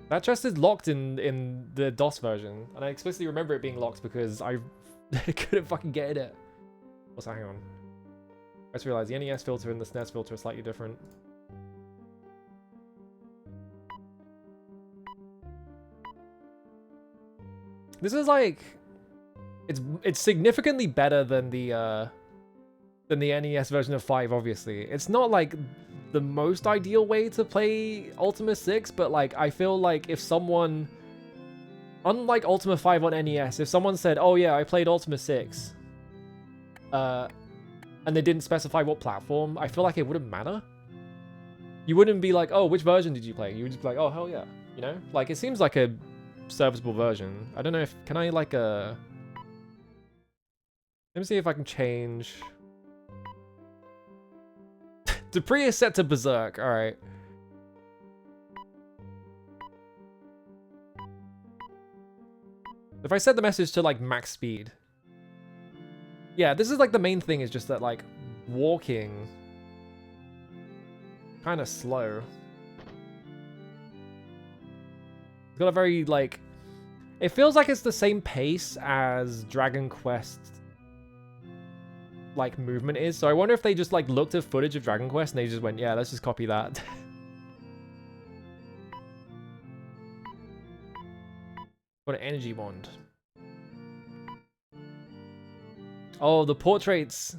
That chest is locked in the DOS version. And I explicitly remember it being locked because I couldn't fucking get it. What's that? Hang on. I just realized the NES filter and the SNES filter are slightly different. This is like... It's significantly better than the NES version of 5, obviously. It's not like the most ideal way to play Ultima 6, but like I feel like if someone, unlike Ultima 5 on NES, if someone said, "Oh yeah, I played Ultima 6," and they didn't specify what platform, I feel like it wouldn't matter. You wouldn't be like, "Oh, which version did you play?" You would just be like, "Oh hell yeah," you know? Like it seems like a serviceable version. I don't know if can I like let me see if I can change. Dupree is set to Berserk, alright. If I set the message to, like, max speed. Yeah, this is, like, the main thing is just that, like, walking... kind of slow. It's got a very, like... It feels like it's the same pace as Dragon Quest like movement is. So I wonder if they just like looked at footage of Dragon Quest and they just went, yeah, let's just copy that. Got an energy bond. Oh, the portraits.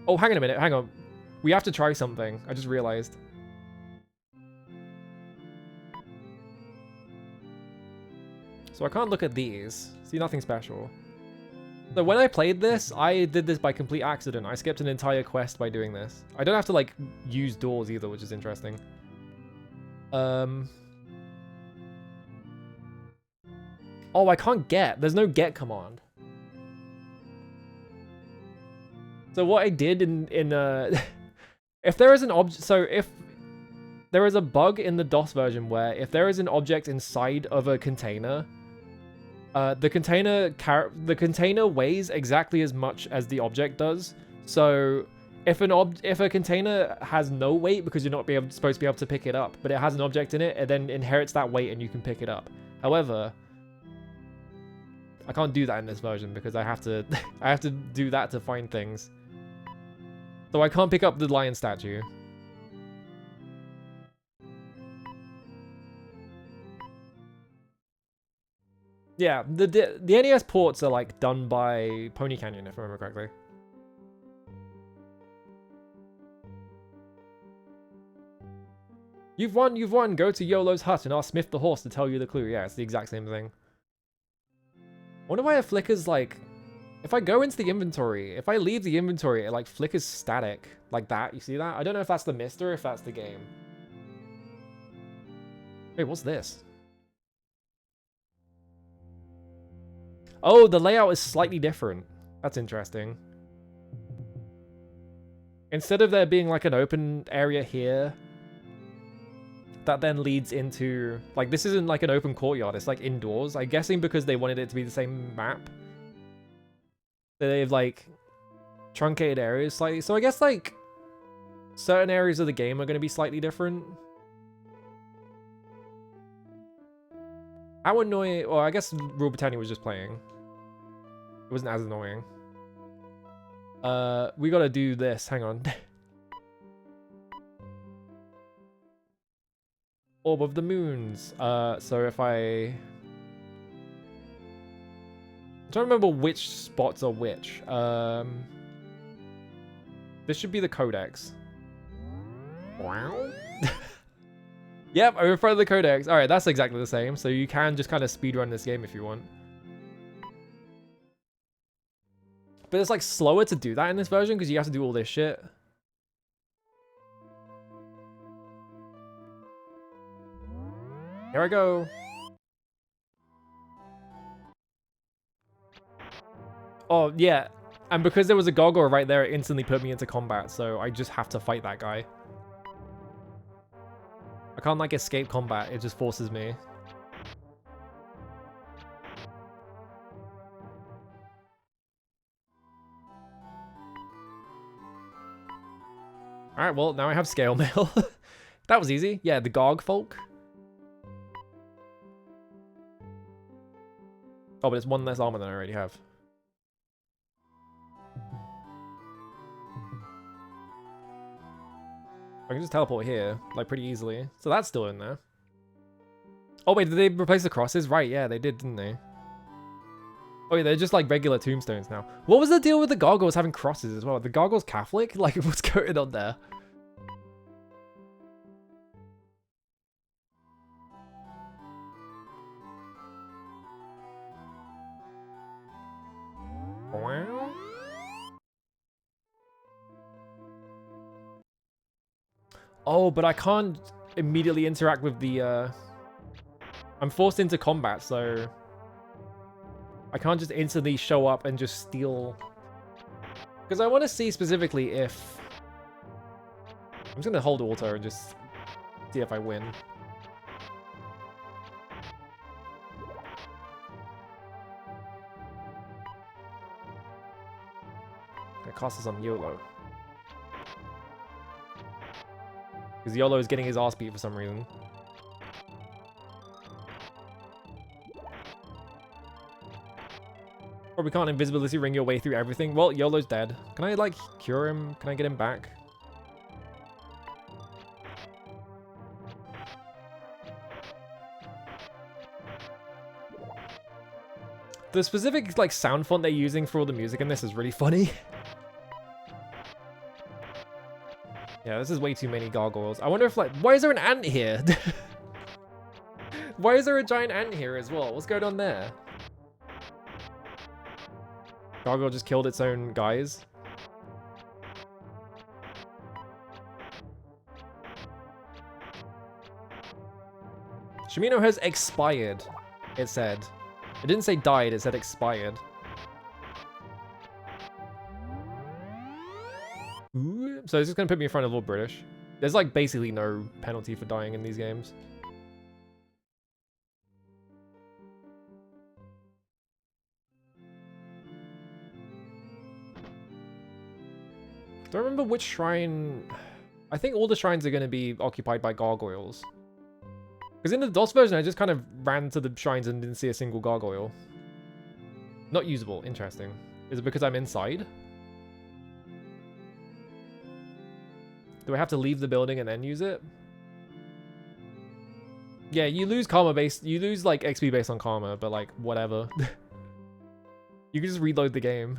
Oh, hang on a minute. Hang on. We have to try something. I just realized. So I can't look at these. See, nothing special. So when I played this, I did this by complete accident. I skipped an entire quest by doing this. I don't have to, like, use doors either, which is interesting. Oh, I can't get. There's no get command. So what I did in if there is an object, so if there is a bug in the DOS version where if there is an object inside of a container, the container weighs exactly as much as the object does. So if a container has no weight because you're not supposed to be able to pick it up, but it has an object in it, it then inherits that weight and you can pick it up. However, I can't do that in this version because I have to I have to do that to find things. So I can't pick up the lion statue. Yeah, the NES ports are like done by Pony Canyon, if I remember correctly. You've won. Go to Yolo's hut and ask Smith the horse to tell you the clue. Yeah, it's the exact same thing. I wonder why it flickers like... If I go into the inventory, if I leave the inventory, it like flickers static. Like that, you see that? I don't know if that's the mist or if that's the game. Wait, what's this? Oh, the layout is slightly different. That's interesting. Instead of there being like an open area here, that then leads into... Like, this isn't like an open courtyard, it's like indoors. I'm guessing because they wanted it to be the same map. They've like truncated areas slightly. So I guess like certain areas of the game are going to be slightly different. How annoying... Well, I guess Rule Britannia was just playing. It wasn't as annoying. We gotta do this. Hang on. Orb of the Moons. So if I... I'm trying to remember which spots are which. This should be the codex. Wow. Yep, I'm in front of the codex. Alright, that's exactly the same. So you can just kind of speedrun this game if you want. But it's like slower to do that in this version because you have to do all this shit. Here I go. Oh, yeah. And because there was a goggle right there, it instantly put me into combat. So I just have to fight that guy. I can't, like, escape combat. It just forces me. Alright, well, now I have scale mail. That was easy. Yeah, the Gog folk. Oh, but it's one less armor than I already have. I can just teleport here, like, pretty easily. So that's still in there. Oh, wait, did they replace the crosses? Right, yeah, they did, didn't they? Oh, yeah, they're just, like, regular tombstones now. What was the deal with the gargoyles having crosses as well? The gargoyles Catholic? Like, what's going on there? Wow. Oh, but I can't immediately interact with the, I'm forced into combat, so... I can't just instantly show up and just steal... Because I want to see specifically if... I'm just going to hold auto and just see if I win. It costs us on YOLO. Because YOLO is getting his ass beat for some reason. Probably can't invisibility ring your way through everything. Well, YOLO's dead. Can I, like, cure him? Can I get him back? The specific, like, sound font they're using for all the music in this is really funny. Yeah, this is way too many gargoyles. I wonder if, like, why is there an ant here? Why is there a giant ant here as well? What's going on there? Gargoyle just killed its own guys. Shimino has expired, it said. It didn't say died, it said expired. Ooh. So it's just gonna put me in front of all British. There's like basically no penalty for dying in these games. Do I remember which shrine? I think all the shrines are gonna be occupied by gargoyles. Because in the DOS version, I just kind of ran to the shrines and didn't see a single gargoyle. Not usable. Interesting. Is it because I'm inside? Do I have to leave the building and then use it? Yeah, you lose karma based. You lose like XP based on karma, but like whatever. You can just reload the game.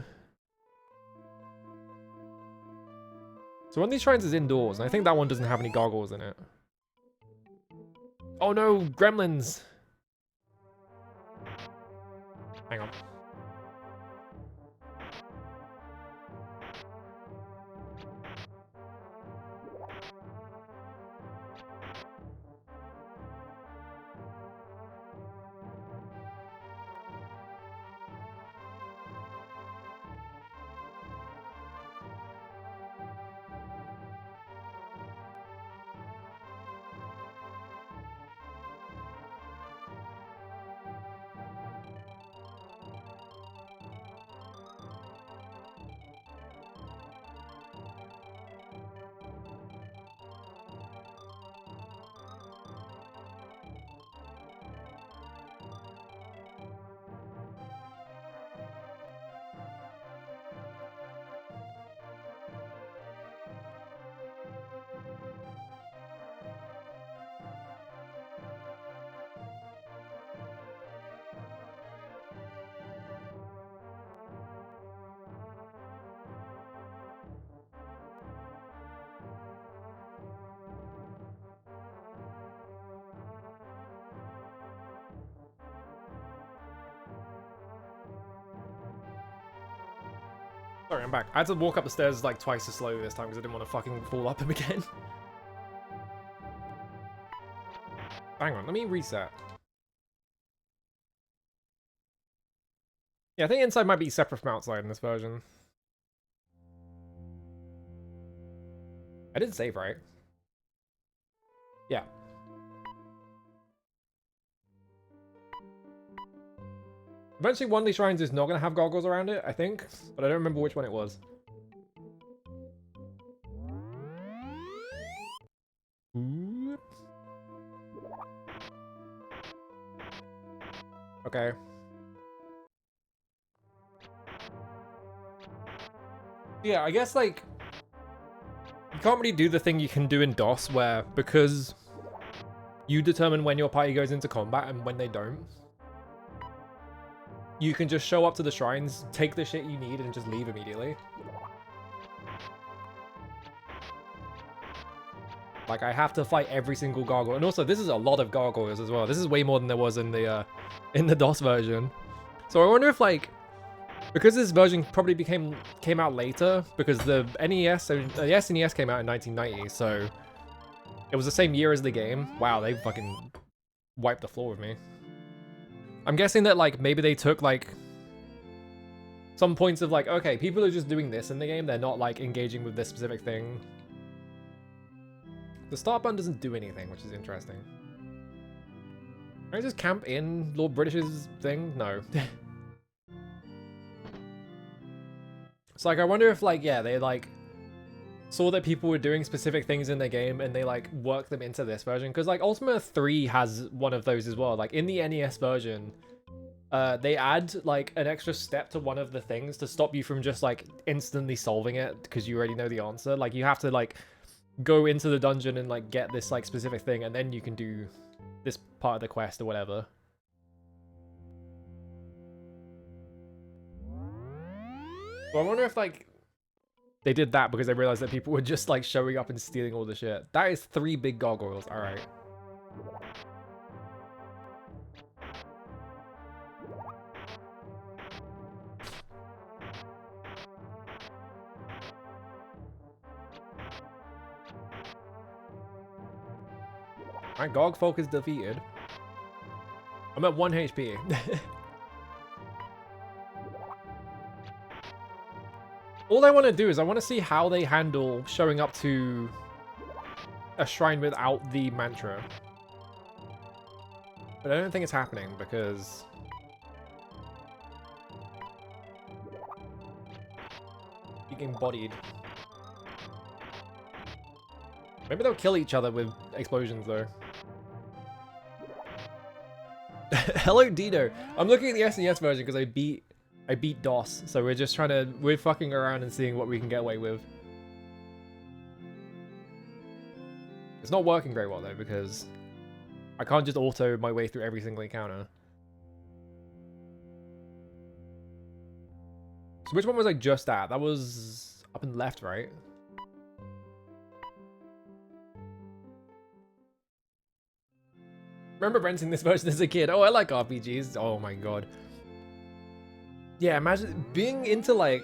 So one of these shrines is indoors, and I think that one doesn't have any gargoyles in it. Oh no, gremlins! Hang on. Sorry, I'm back. I had to walk up the stairs like twice as slowly this time because I didn't want to fucking fall up him again. Hang on, let me reset. Yeah, I think inside might be separate from outside in this version. I did save, right? Yeah. Eventually one of these shrines is not going to have gargoyles around it, I think. But I don't remember which one it was. Ooh. Okay. Yeah, I guess, like, you can't really do the thing you can do in DOS where, because you determine when your party goes into combat and when they don't, you can just show up to the shrines, take the shit you need, and just leave immediately. Like, I have to fight every single gargoyle. And also, this is a lot of gargoyles as well. This is way more than there was in the DOS version. So I wonder if, like, because this version probably came out later, because the NES, so the SNES came out in 1990, so it was the same year as the game. Wow, they fucking wiped the floor with me. I'm guessing that, like, maybe they took, like, some points of, like, okay, people are just doing this in the game. They're not, like, engaging with this specific thing. The start button doesn't do anything, which is interesting. Can I just camp in Lord British's thing? No. It's like, I wonder if, like, yeah, they, like, saw that people were doing specific things in the game and they, like, worked them into this version. Because, like, Ultima 3 has one of those as well. Like, in the NES version, they add like an extra step to one of the things to stop you from just like instantly solving it because you already know the answer. Like you have to like go into the dungeon and like get this like specific thing, and then you can do this part of the quest or whatever. So I wonder if like they did that because they realized that people were just like showing up and stealing all the shit. That is 3 big gargoyles. All right. Alright, Gogfolk is defeated. I'm at 1 HP. All I want to do is I want to see how they handle showing up to a shrine without the mantra. But I don't think it's happening because... you're getting bodied. Maybe they'll kill each other with explosions though. Hello Dino. I'm looking at the SNES version because I beat DOS, so we're just we're fucking around and seeing what we can get away with. It's not working very well though because I can't just auto my way through every single encounter. So which one was I just at? That was up and left, right? Remember renting this version as a kid. Oh, I like RPGs. Oh my god. Yeah, imagine being into like...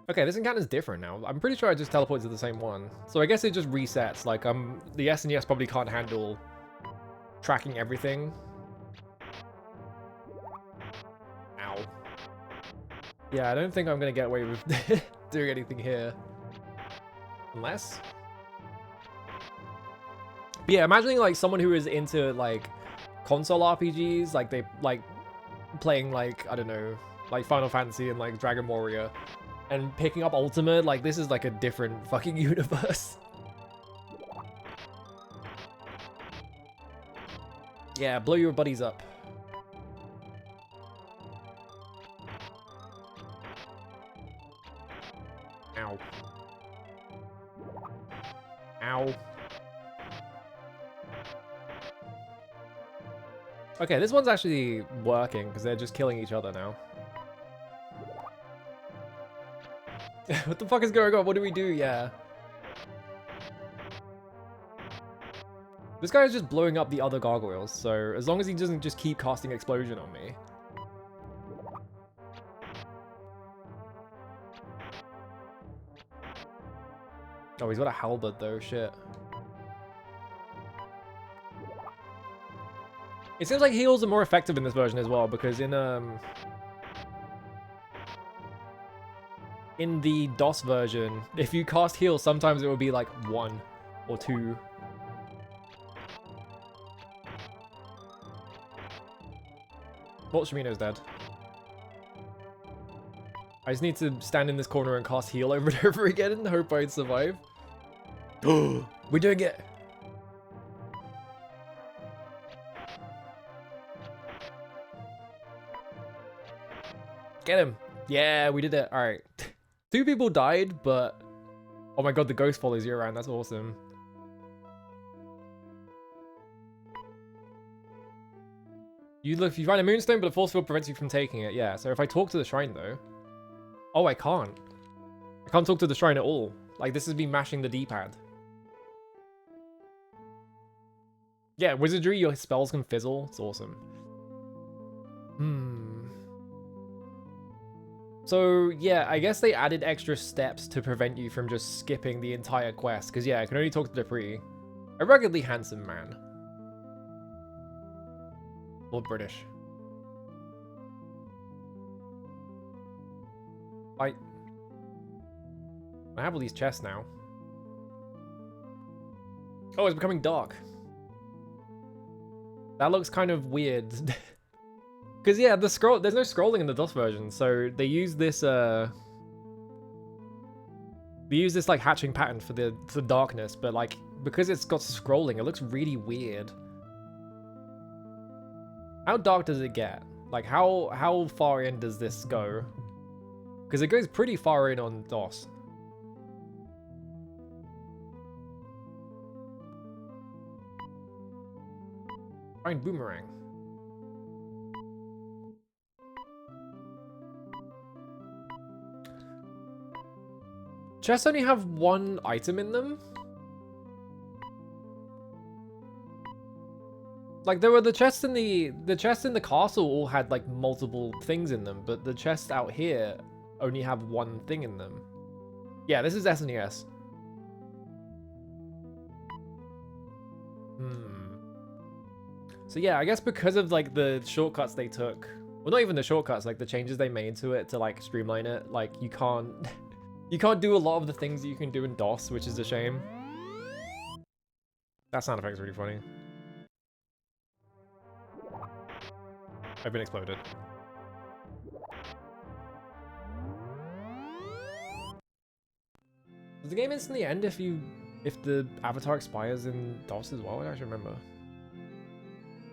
Okay, this encounter's different now. I'm pretty sure I just teleported to the same one. So I guess it just resets. Like, the SNES probably can't handle tracking everything. Ow. Yeah, I don't think I'm gonna get away with doing anything here. Unless... But yeah, imagining like someone who is into like console RPGs, like they like playing like, I don't know, like Final Fantasy and like Dragon Warrior and picking up Ultima, like this is like a different fucking universe. Yeah, blow your buddies up. Ow. Ow. Okay, this one's actually working because they're just killing each other now. What the fuck is going on? What do we do? Yeah. This guy is just blowing up the other gargoyles, so as long as he doesn't just keep casting explosion on me. Oh, he's got a halberd though, shit. It seems like heals are more effective in this version as well, because in the DOS version, if you cast heal, sometimes it will be like 1 or 2. Well, Shimino's dead. I just need to stand in this corner and cast heal over and over again and hope I'd survive. We're doing it! Get him! Yeah, we did it. Alright. 2 people died, but... Oh my god, the ghost follows you around. That's awesome. You find a moonstone, but a force field prevents you from taking it. Yeah, so if I talk to the shrine, though... Oh, I can't. I can't talk to the shrine at all. Like, this is me mashing the D-pad. Yeah, wizardry, your spells can fizzle. It's awesome. So, yeah, I guess they added extra steps to prevent you from just skipping the entire quest. Because, yeah, I can only talk to Dupree. A ruggedly handsome man. Or British. I have all these chests now. Oh, it's becoming dark. That looks kind of weird. Because, yeah, there's no scrolling in the DOS version, so they use this, like, hatching pattern for the darkness, but, like, because it's got scrolling, it looks really weird. How dark does it get? Like, how far in does this go? Because it goes pretty far in on DOS. Find boomerang. Chests only have one item in them? Like, there were the chests in the chests in the castle all had like multiple things in them, but the chests out here only have one thing in them. Yeah, this is SNES. So yeah, I guess because of like the shortcuts they took, well, not even the shortcuts, like the changes they made to it to like streamline it, like you can't you can't do a lot of the things that you can do in DOS, which is a shame. That sound effect's really funny. I've been exploded. Does the game instantly end if the avatar expires in DOS as well? I don't actually remember.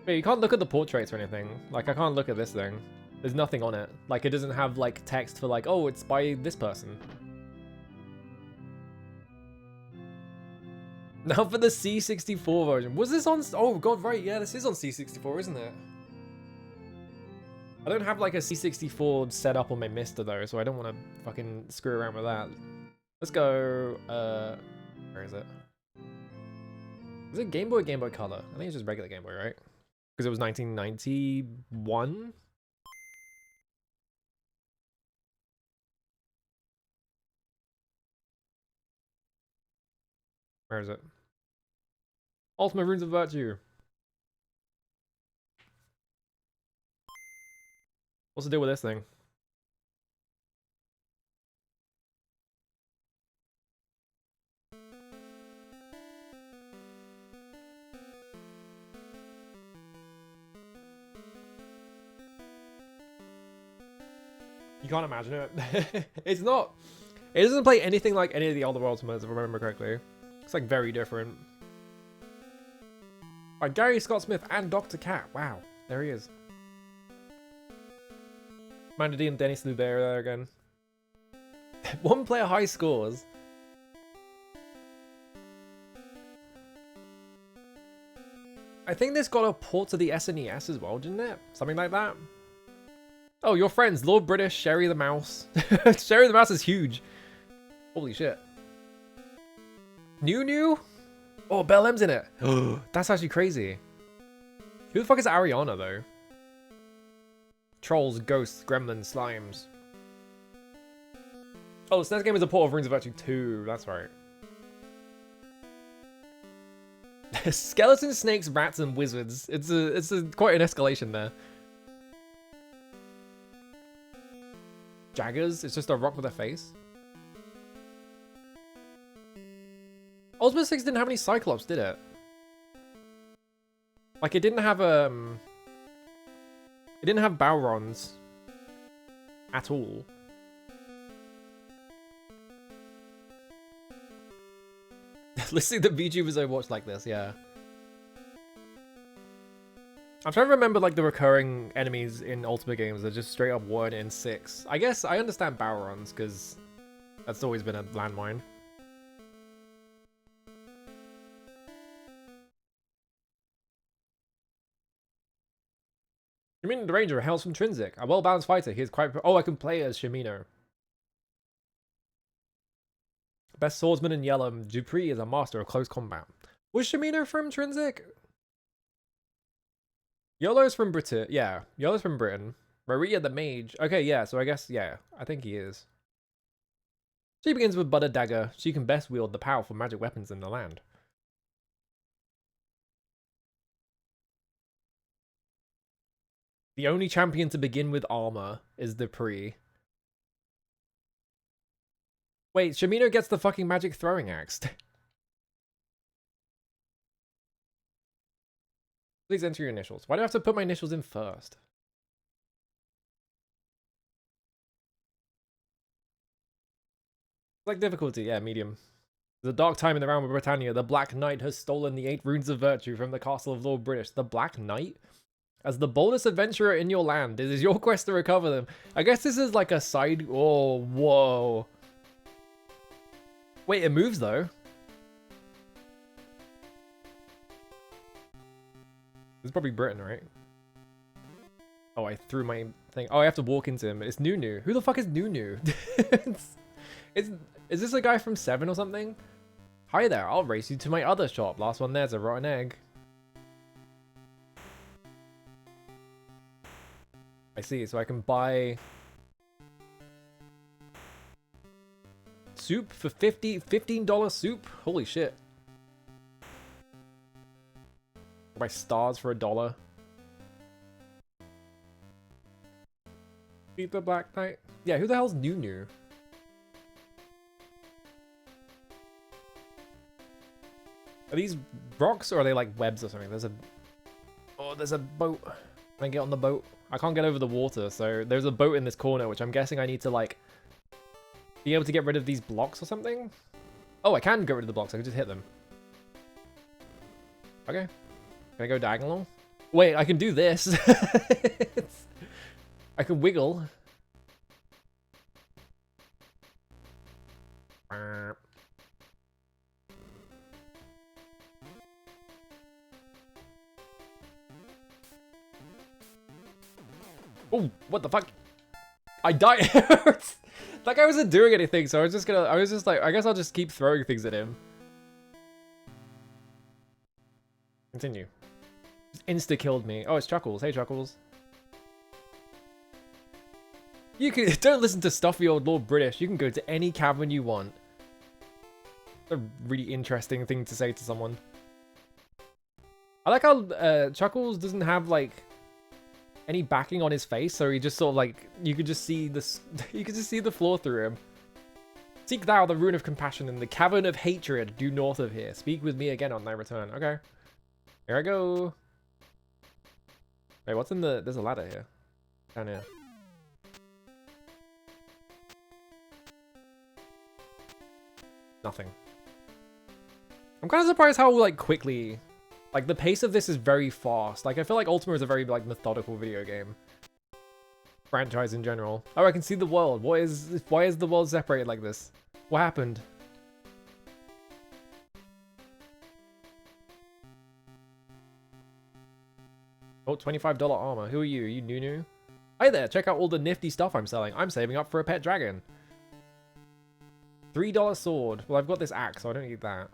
Wait, you can't look at the portraits or anything. Like, I can't look at this thing. There's nothing on it. Like, it doesn't have like text for like, oh, it's by this person. Now for the C64 version. Was this on? Oh god, right, yeah, this is on C64, isn't it? I don't have like a C64 set up on my Mister though, so I don't want to fucking screw around with that. Let's go, where is it? Is it Game Boy or Game Boy Color? I think it's just regular Game Boy, right? Because it was 1991? Where is it? Ultima Runes of Virtue. What's the deal with this thing? You can't imagine it. It's not. It doesn't play anything like any of the other Ultimas, if I remember correctly. It's like very different. Alright, Gary Scott Smith and Dr. Cat. Wow, there he is. Amanda D and Dennis Lubert there again. One player high scores. I think this got a port to the SNES as well, didn't it? Something like that. Oh, your friends, Lord British, Sherry the Mouse. Sherry the Mouse is huge. Holy shit. New? Oh, Belle M's in it. That's actually crazy. Who the fuck is Ariana, though? Trolls, ghosts, gremlins, slimes. Oh, SNES game is a port of Runes of Virtue 2. That's right. Skeletons, snakes, rats, and wizards. It's quite an escalation there. Jaggers? It's just a rock with a face? Ultima 6 didn't have any Cyclops, did it? Like, it didn't have, it didn't have Balrons. At all. Listening to VTubers I watch like this, yeah. I'm trying to remember, like, the recurring enemies in Ultima games that just straight up weren't in 6. I guess I understand Balrons, because that's always been a landmine. Shimino the Ranger hails from Trinsic. A well-balanced fighter. He is quite... Oh, I can play as Shimino. Best swordsman in yellow. Dupree is a master of close combat. Was Shimino from Trinsic? Yolo's from Britain. Yeah, Yolo's from Britain. Maria the Mage. Okay, yeah, so I guess, yeah, I think he is. She begins with but a dagger. She can best wield the powerful magic weapons in the land. The only champion to begin with armor is Dupree. Wait, Shimino gets the fucking magic throwing axe. Please enter your initials. Why do I have to put my initials in first? Like difficulty, yeah, medium. The dark time in the realm of Britannia. The Black Knight has stolen the 8 runes of virtue from the castle of Lord British. The Black Knight? As the boldest adventurer in your land, it is your quest to recover them. I guess this is like a side... Oh, whoa. Wait, it moves though. This is probably Britain, right? Oh, I threw my thing. Oh, I have to walk into him. It's Nunu. Who the fuck is Nunu? Is this a guy from 7 or something? Hi there, I'll race you to my other shop. Last one there's a rotten egg. I see, so I can buy soup for $15 soup? Holy shit. Buy stars for $1. Beat the Black Knight. Yeah, who the hell's Nunu? Are these rocks or are they like webs or something? There's a... Oh, there's a boat. Can I get on the boat? I can't get over the water, so there's a boat in this corner, which I'm guessing I need to like... be able to get rid of these blocks or something? Oh, I can get rid of the blocks. I can just hit them. Okay. Can I go diagonal? Wait, I can do this. I can wiggle. Oh, what the fuck? I died. Like I wasn't doing anything, so I was just like, I guess I'll just keep throwing things at him. Continue. Just insta-killed me. Oh, it's Chuckles. Hey, Chuckles. You can don't listen to stuffy old Lord British. You can go to any cavern you want. That's a really interesting thing to say to someone. I like how Chuckles doesn't have like any backing on his face, so he just sort of like you could just see this. You could just see the floor through him. Seek thou the rune of compassion in the cavern of hatred due north of here. Speak with me again on thy return. Okay, here I go. Wait, what's in the? There's a ladder here. Down here. Nothing. I'm kind of surprised how like quickly, like the pace of this is very fast. Like I feel like Ultima is a very like methodical video game. Franchise in general. Oh, I can see the world. Why is the world separated like this? What happened? Oh, $25 armor. Who are you? Are you Nunu? Hi there, check out all the nifty stuff I'm selling. I'm saving up for a pet dragon. $3 sword. Well, I've got this axe, so I don't need that.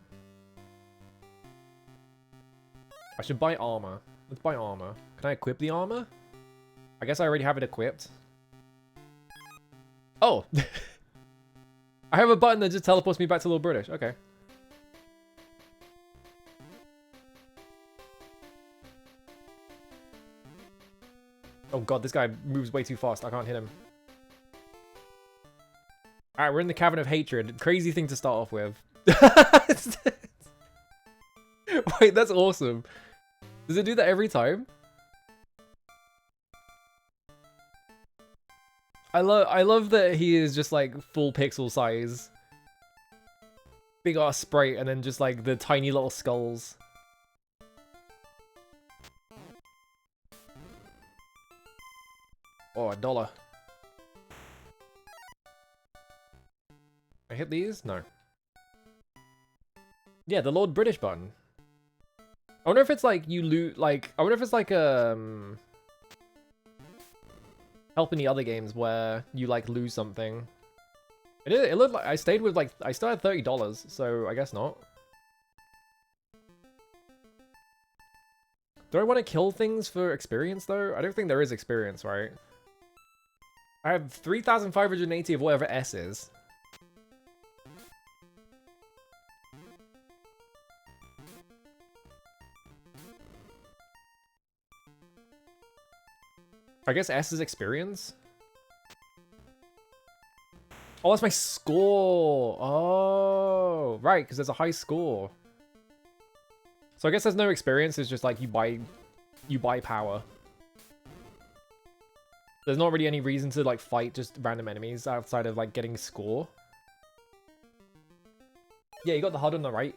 I should buy armor. Let's buy armor. Can I equip the armor? I guess I already have it equipped. Oh! I have a button that just teleports me back to Lord British. Okay. Oh god, this guy moves way too fast. I can't hit him. Alright, we're in the Cavern of Hatred. Crazy thing to start off with. Wait, that's awesome. Does it do that every time? I love that he is just like full pixel size. Big ass sprite and then just like the tiny little skulls. Oh, $1. I hit these? No. Yeah, the Lord British button. I wonder if it's like you loot, like, I wonder if it's like, help in the other games where you like lose something. It looked like, I stayed with like, I still had $30, so I guess not. Do I want to kill things for experience though? I don't think there is experience, right? I have 3,580 of whatever S is. I guess S is experience? Oh, that's my score! Oh, right, because there's a high score. So I guess there's no experience, it's just like you buy power. There's not really any reason to like fight just random enemies outside of like getting score. Yeah, you got the HUD on the right.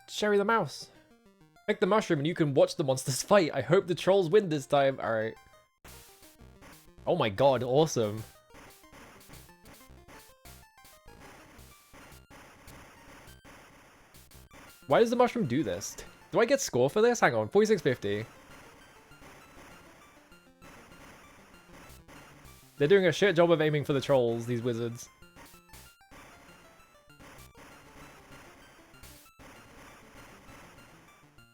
Sherry the mouse! Pick the mushroom and you can watch the monsters fight. I hope the trolls win this time. Alright. Oh my god, awesome. Why does the mushroom do this? Do I get score for this? Hang on, 4650. They're doing a shit job of aiming for the trolls, these wizards.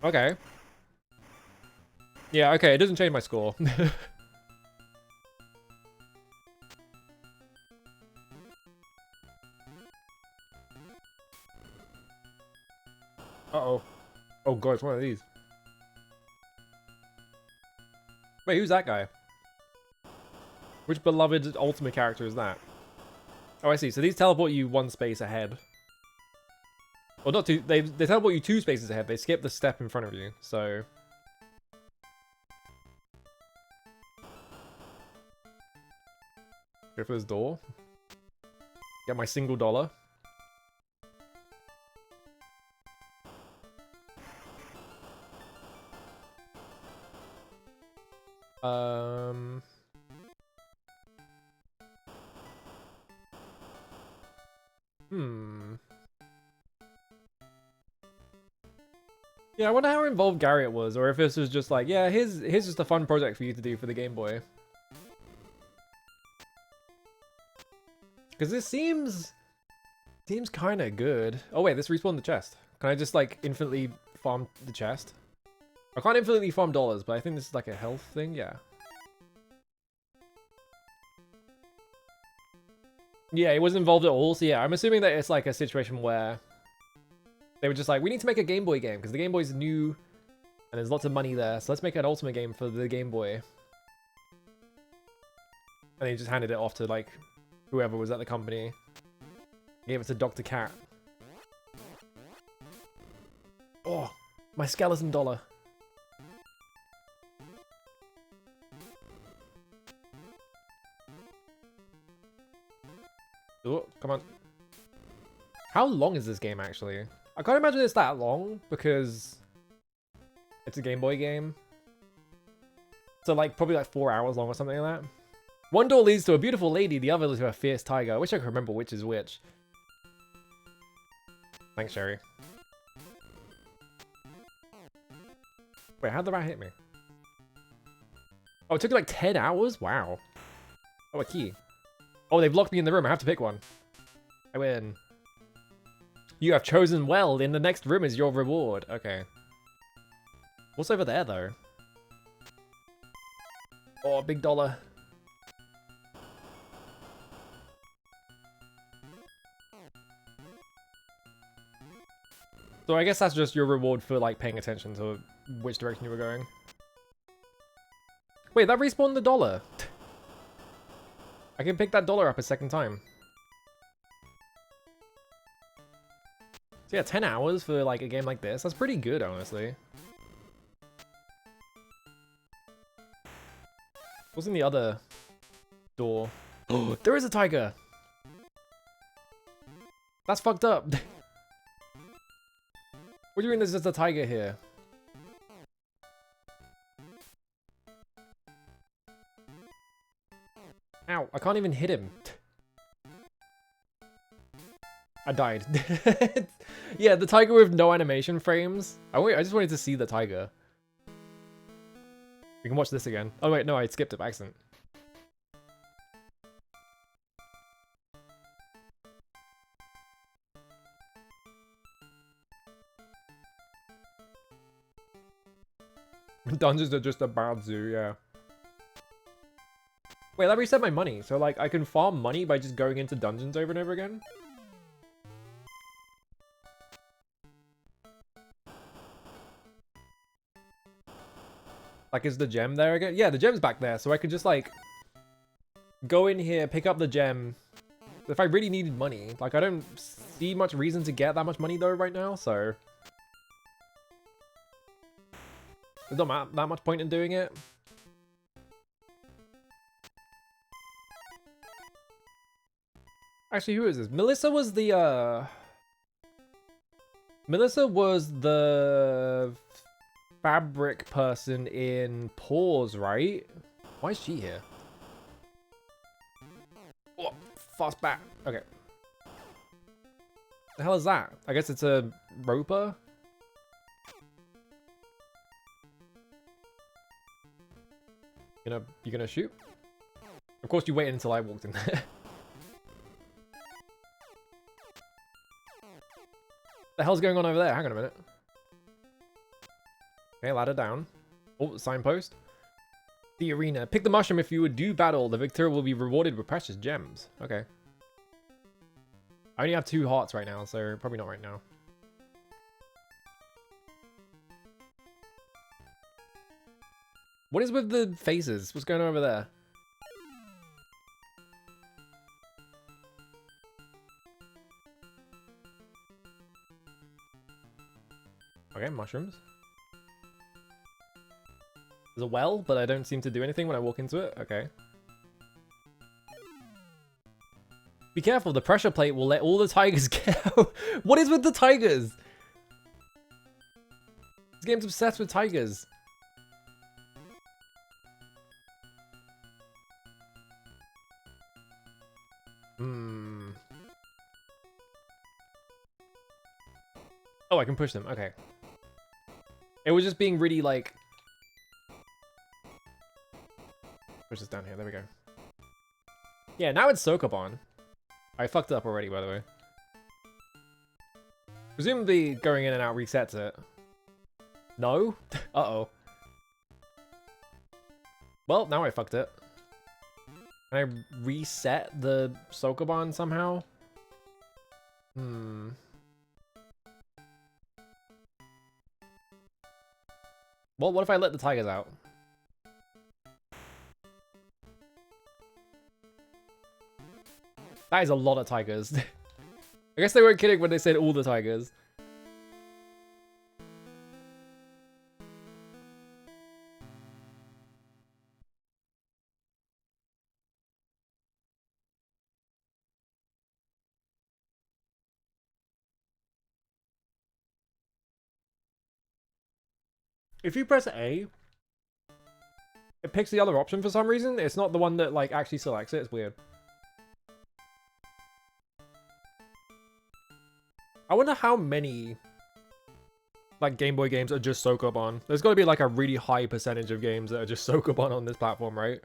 Okay. Yeah, okay, it doesn't change my score. Uh-oh. Oh god, it's one of these. Wait, who's that guy? Which beloved Ultima character is that? Oh, I see. So these teleport you one space ahead. Well, not two. They teleport you 2 spaces ahead. They skip the step in front of you. So. Go for this door. Get my single dollar. Yeah, I wonder how involved Garrett was, or if this was just like, yeah, here's just a fun project for you to do for the Game Boy. Because this seems kind of good. Oh wait, this respawned the chest. Can I just like infinitely farm the chest? I can't infinitely farm dollars, but I think this is like a health thing. Yeah. Yeah, it wasn't involved at all. So yeah, I'm assuming that it's like a situation where they were just like, we need to make a Game Boy game because the Game Boy's new and there's lots of money there. So let's make an Ultimate game for the Game Boy. And they just handed it off to like whoever was at the company. Gave it to Dr. Cat. Oh, my skeleton dollar. Oh, come on. How long is this game actually? I can't imagine it's that long because it's a Game Boy game. So like probably like 4 hours long or something like that. One door leads to a beautiful lady, the other leads to a fierce tiger. I wish I could remember which is which. Thanks, Sherry. Wait, how'd the rat hit me? Oh, it took like 10 hours? Wow. Oh, a key. Oh, they've locked me in the room. I have to pick one. I win. You have chosen well. In the next room is your reward. Okay. What's over there, though? Oh, big dollar. So I guess that's just your reward for, like, paying attention to which direction you were going. Wait, that respawned the dollar. I can pick that dollar up a second time. So yeah, 10 hours for like a game like this. That's pretty good, honestly. What's in the other door? Oh, there is a tiger! That's fucked up. What do you mean there's just a tiger here? Ow, I can't even hit him. I died. Yeah, the tiger with no animation frames. I just wanted to see the tiger. We can watch this again. Oh wait, no, I skipped it by accident. Dungeons are just a bad zoo, yeah. Wait, that reset my money. So like, I can farm money by just going into dungeons over and over again? Like, is the gem there again? Yeah, the gem's back there, so I could just, like, go in here, pick up the gem. If I really needed money. Like, I don't see much reason to get that much money, though, right now, so... There's not that much point in doing it. Actually, who is this? Melissa was the fabric person in Paws, right? Why is she here? Oh, fast back. Okay. The hell is that? I guess it's a roper. You gonna shoot? Of course you waited until I walked in there. The hell's going on over there? Hang on a minute. Okay, ladder down. Oh, signpost. The arena. Pick the mushroom if you would do battle. The victor will be rewarded with precious gems. Okay. I only have 2 hearts right now, so probably not right now. What is with the faces? What's going on over there? Okay, mushrooms. There's a well, but I don't seem to do anything when I walk into it. Okay. Be careful, the pressure plate will let all the tigers get out. What is with the tigers? This game's obsessed with tigers. Oh, I can push them. Okay. It was just being really, like... Push this down here. There we go. Yeah, now it's Sokoban. I fucked up already, by the way. Presumably going in and out resets it. No? Uh-oh. Well, now I fucked it. Can I reset the Sokoban somehow? Well, what if I let the tigers out? That is a lot of tigers. I guess they weren't kidding when they said all the tigers. If you press A, it picks the other option for some reason. It's not the one that like actually selects it. It's weird. I wonder how many like Game Boy games are just Sokoban. There's got to be like a really high percentage of games that are just Sokoban on this platform, right?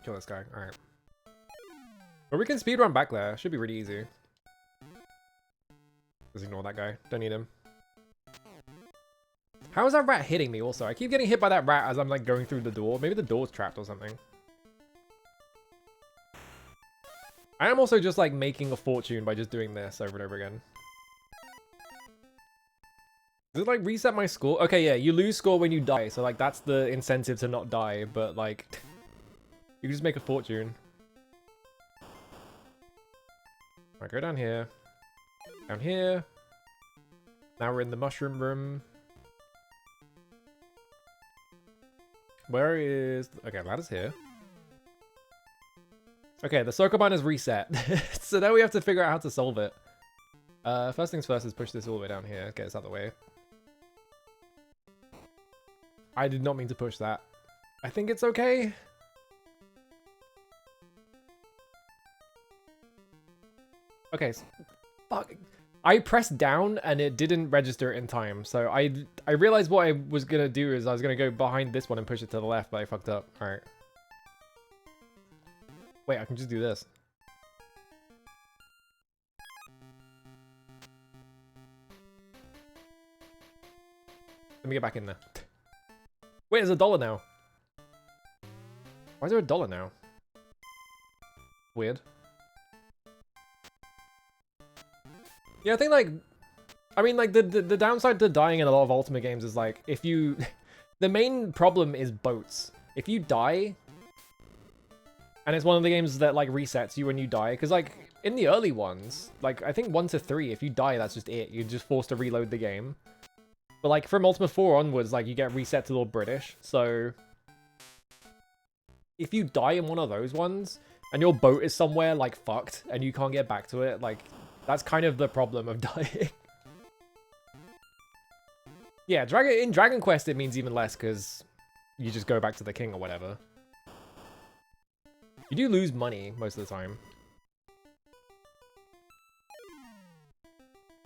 Kill this guy. Alright. But we can speedrun back there. Should be really easy. Just ignore that guy. Don't need him. How is that rat hitting me also? I keep getting hit by that rat as I'm like going through the door. Maybe the door's trapped or something. I am also just like making a fortune by just doing this over and over again. Does it like reset my score? Okay, yeah, you lose score when you die. So like that's the incentive to not die. But like, you can just make a fortune. Alright, go down here. Down here. Now we're in the mushroom room. Where is... Okay, ladder's here. Okay, the Sokoban is reset. So now we have to figure out how to solve it. First things first is push this all the way down here. Get us out of the way. I did not mean to push that. I think it's okay. Okay, fuck. I pressed down and it didn't register in time. So I realized what I was going to do is I was going to go behind this one and push it to the left, but I fucked up. All right. Wait, I can just do this. Let me get back in there. Wait, there's $1 now. Why is there $1 now? Weird. Yeah, I think like, I mean like the downside to dying in a lot of Ultima games is like, if you, the main problem is boats. If you die, and it's one of the games that like resets you when you die, because like in the early ones, like I think 1 to 3, if you die, that's just it. You're just forced to reload the game. But like from Ultima 4 onwards, like you get reset to all British. So if you die in one of those ones, and your boat is somewhere like fucked, and you can't get back to it, like That's kind of the problem of dying. Yeah, in Dragon Quest it means even less because you just go back to the king or whatever. You do lose money most of the time.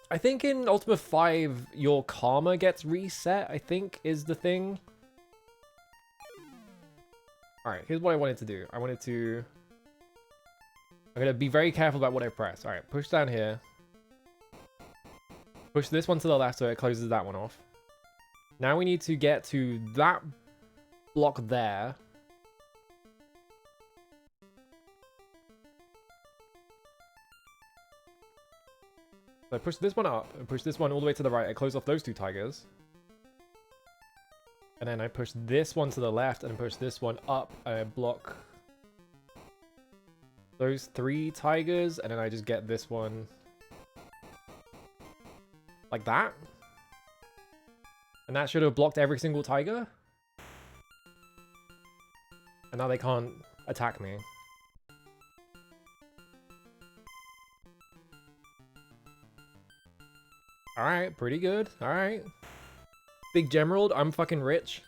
I think in Ultima 5 your karma gets reset, I think is the thing. Alright, here's what I wanted to do. I'm gonna be very careful about what I press. Alright, push down here. Push this one to the left so it closes that one off. Now we need to get to that block there. So I push this one up and push this one all the way to the right. I close off those two tigers. And then I push this one to the left and push this one up and I block those 3 tigers. And then I just get this one like that. And that should have blocked every single tiger. And now they can't attack me. Alright, pretty good. Alright. Big Gemerald, I'm fucking rich.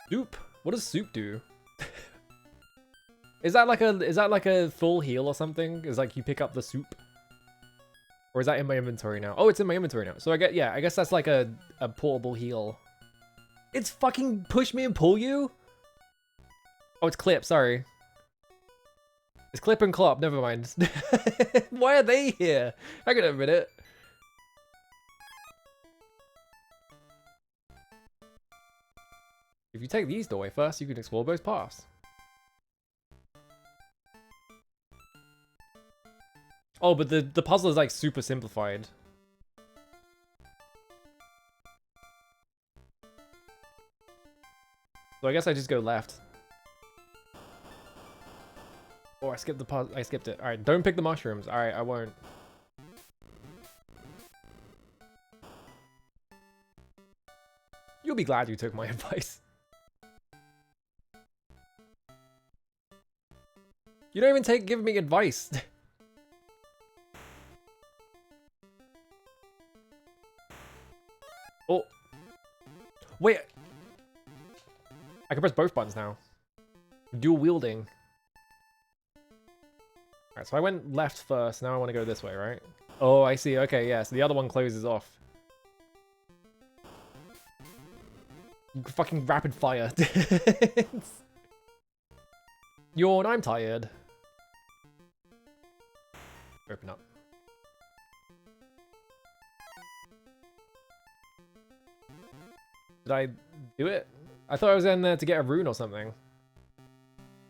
Soup? What does soup do? Is that like a full heal or something? Is like you pick up the soup? Or is that in my inventory now? Oh, it's in my inventory now. So I guess that's like a portable heal. It's fucking push me and pull you? Oh, it's clip, sorry. It's clip and clop, never mind. Why are they here? Hang on a minute. If you take these away first, you can explore both paths. Oh, but the puzzle is like super simplified. So I guess I just go left. Oh, I skipped the puzzle. I skipped it. Alright, don't pick the mushrooms. Alright, I won't. You'll be glad you took my advice. You don't even give me advice. Oh. Wait. I can press both buttons now. Dual wielding. Alright, so I went left first. Now I want to go this way, right? Oh, I see. Okay, yeah. So the other one closes off. Fucking rapid fire. Yawn, I'm tired. Open up. Did I do it? I thought I was in there to get a rune or something.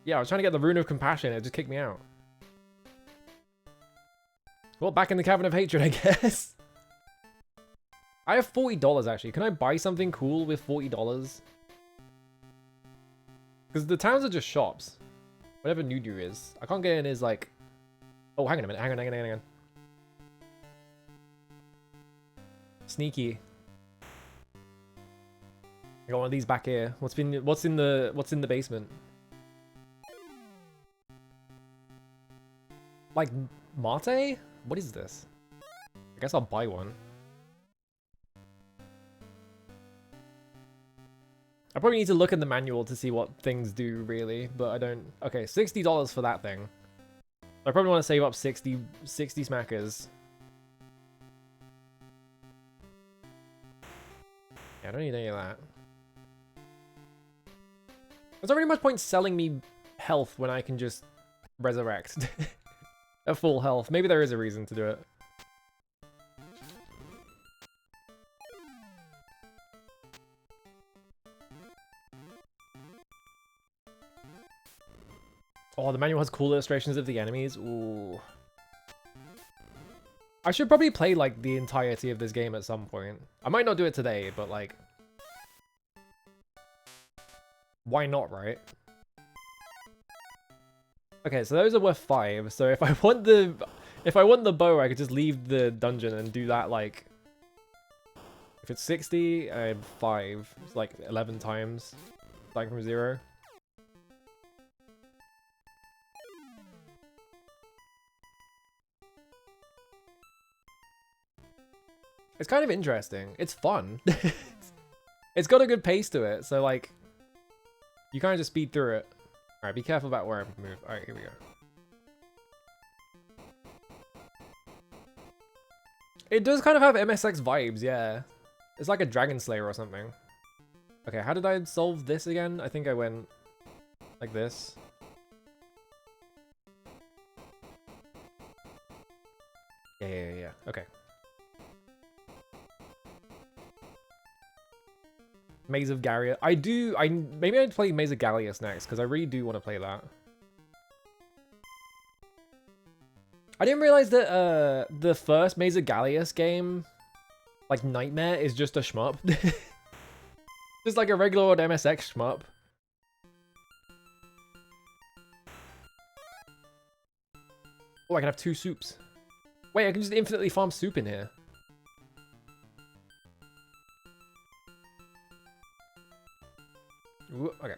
Yeah, I was trying to get the rune of compassion. It just kicked me out. Well, back in the Cavern of Hatred, I guess. I have $40 actually. Can I buy something cool with $40? Because the towns are just shops. Whatever Nudu is. I can't get in his like... Oh, hang on a minute. Hang on. Sneaky. I got one of these back here. What's in the basement? Like mate? What is this? I guess I'll buy one. I probably need to look in the manual to see what things do really, but I don't. Okay, $60 for that thing. I probably want to save up 60 smackers. Yeah, I don't need any of that. There's not really much point selling me health when I can just resurrect at full health. Maybe there is a reason to do it. Oh, the manual has cool illustrations of the enemies. Ooh. I should probably play like the entirety of this game at some point. I might not do it today, but like... Why not, right? Okay, so those are worth 5. So if I want the bow, I could just leave the dungeon and do that like... If it's 60, I have 5. It's like 11 times. Starting from 0. It's kind of interesting. It's fun. It's got a good pace to it, so like you kind of just speed through it. All right, be careful about where I move. All right, here we go. It does kind of have MSX vibes, yeah. It's like a Dragon Slayer or something. Okay, how did I solve this again? I think I went like this. Yeah. Okay. Maze of Gallius. Maybe I'd play Maze of Gallius next, because I really do want to play that. I didn't realize that the first Maze of Gallius game, like Nightmare, is just a shmup. Just like a regular old MSX shmup. Oh, I can have 2 soups. Wait, I can just infinitely farm soup in here. Ooh, okay.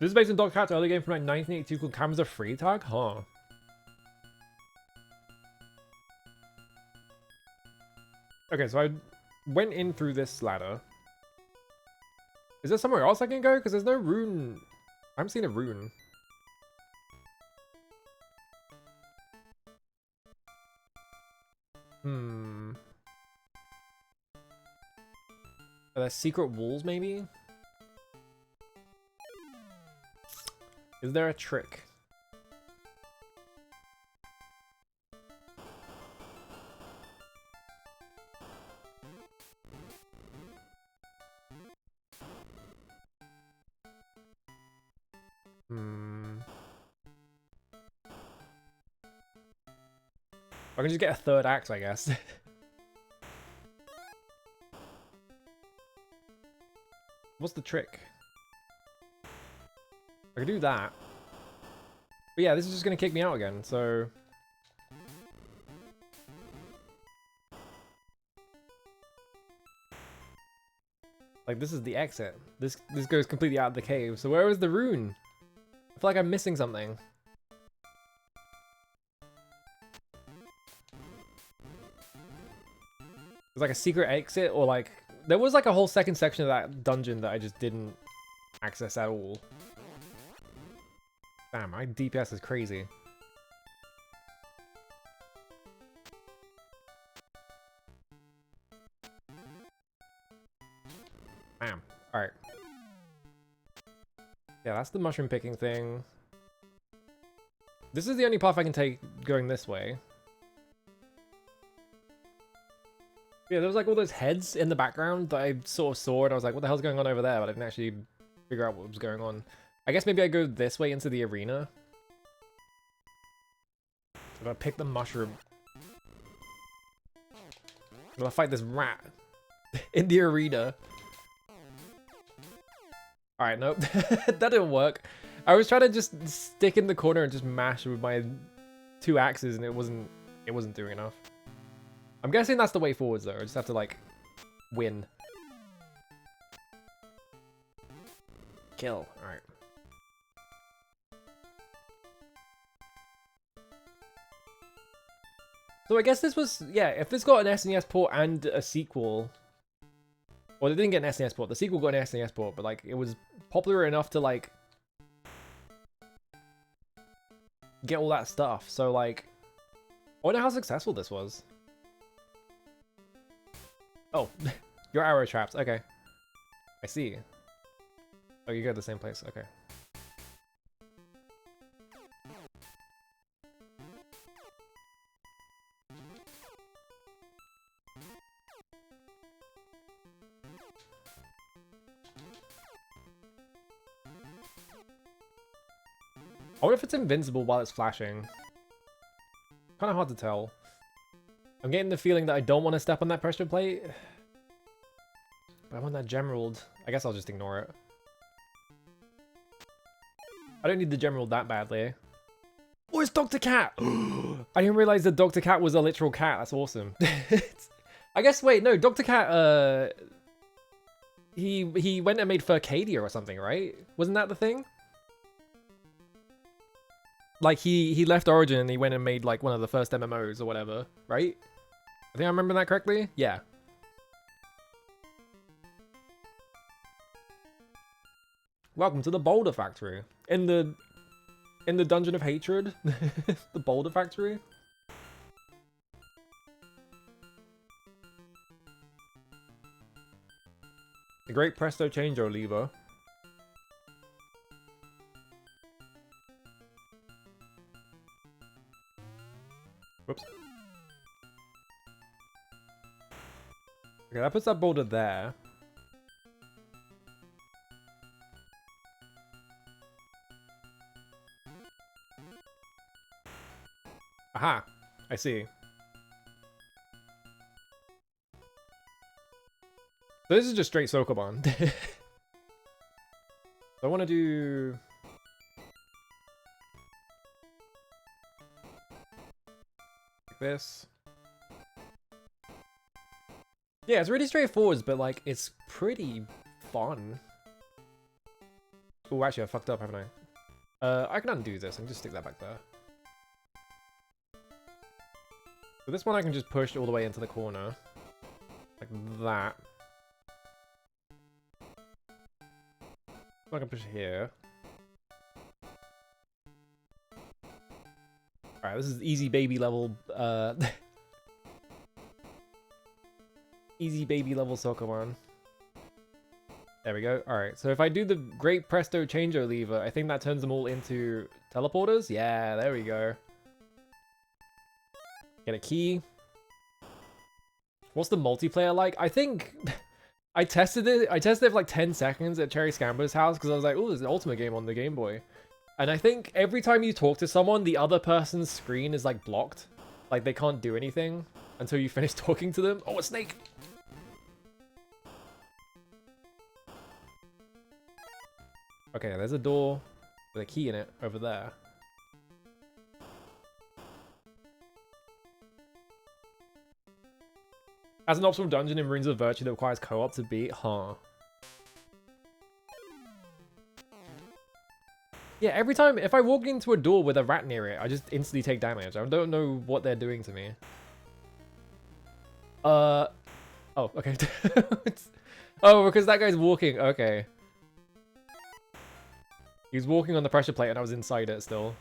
This is based on Dr. Cat's early game from like 1982 called Cameras of Free Tag? Huh. Okay, so I went in through this ladder. Is there somewhere else I can go? Because there's no rune. I haven't seen a rune. Are there secret walls, maybe? Is there a trick? I can just get a 3rd axe, I guess. What's the trick? I can do that. But yeah, this is just gonna kick me out again, so... Like, this is the exit. This goes completely out of the cave. So where is the rune? I feel like I'm missing something. There's like a secret exit, or like... There was like a whole second section of that dungeon that I just didn't access at all. Damn, my DPS is crazy. Bam. Alright. Yeah, that's the mushroom picking thing. This is the only path I can take going this way. Yeah, there was like all those heads in the background that I sort of saw, and I was like, what the hell's going on over there? But I didn't actually figure out what was going on. I guess maybe I go this way into the arena. If I pick the mushroom. I'm gonna fight this rat in the arena. Alright, nope. That didn't work. I was trying to just stick in the corner and just mash with my 2 axes, and it wasn't doing enough. I'm guessing that's the way forwards though. I just have to like win. Kill. Alright. So I guess this was, yeah, if this got an SNES port and a sequel, well, it didn't get an SNES port, the sequel got an SNES port, but like, it was popular enough to like, get all that stuff, so like, I wonder how successful this was. Oh, your arrow traps, okay. I see. Oh, you go to the same place, okay. I wonder if it's invincible while it's flashing. Kind of hard to tell. I'm getting the feeling that I don't want to step on that pressure plate. But I want that Gemerald. I guess I'll just ignore it. I don't need the Gemerald that badly. Oh, it's Dr. Cat! I didn't realize that Dr. Cat was a literal cat. That's awesome. I guess, wait, no, Dr. Cat, he went and made Furcadia or something, right? Wasn't that the thing? Like, he left Origin and he went and made, like, one of the first MMOs or whatever, right? I think I remember that correctly? Yeah. Welcome to the Boulder Factory. In the Dungeon of Hatred. The Boulder Factory. The Great Presto Changeover lever. Whoops. Okay, that puts that boulder there. Aha! I see. So this is just straight Sokoban. I want to do... like this. Yeah, it's really straightforward, but like, it's pretty fun. Oh, actually, I fucked up, haven't I? I can undo this and just stick that back there. So this one I can just push all the way into the corner. Like that. I can push here. Alright, this is easy baby level, easy baby level Sokoban. There we go. Alright, so if I do the Great Presto Changeover lever, I think that turns them all into teleporters? Yeah, there we go. Get a key. What's the multiplayer like? I think... I tested it for like 10 seconds at Cherry Scamper's house because I was like, oh, there's an Ultimate game on the Game Boy. And I think every time you talk to someone, the other person's screen is like blocked. Like they can't do anything until you finish talking to them. Oh, a snake! Okay, there's a door with a key in it over there. As an optional dungeon in Runes of Virtue that requires co-op to beat, huh? Yeah, every time, if I walk into a door with a rat near it, I just instantly take damage. I don't know what they're doing to me. Oh, okay. Oh, because that guy's walking, okay. He was walking on the pressure plate and I was inside it still.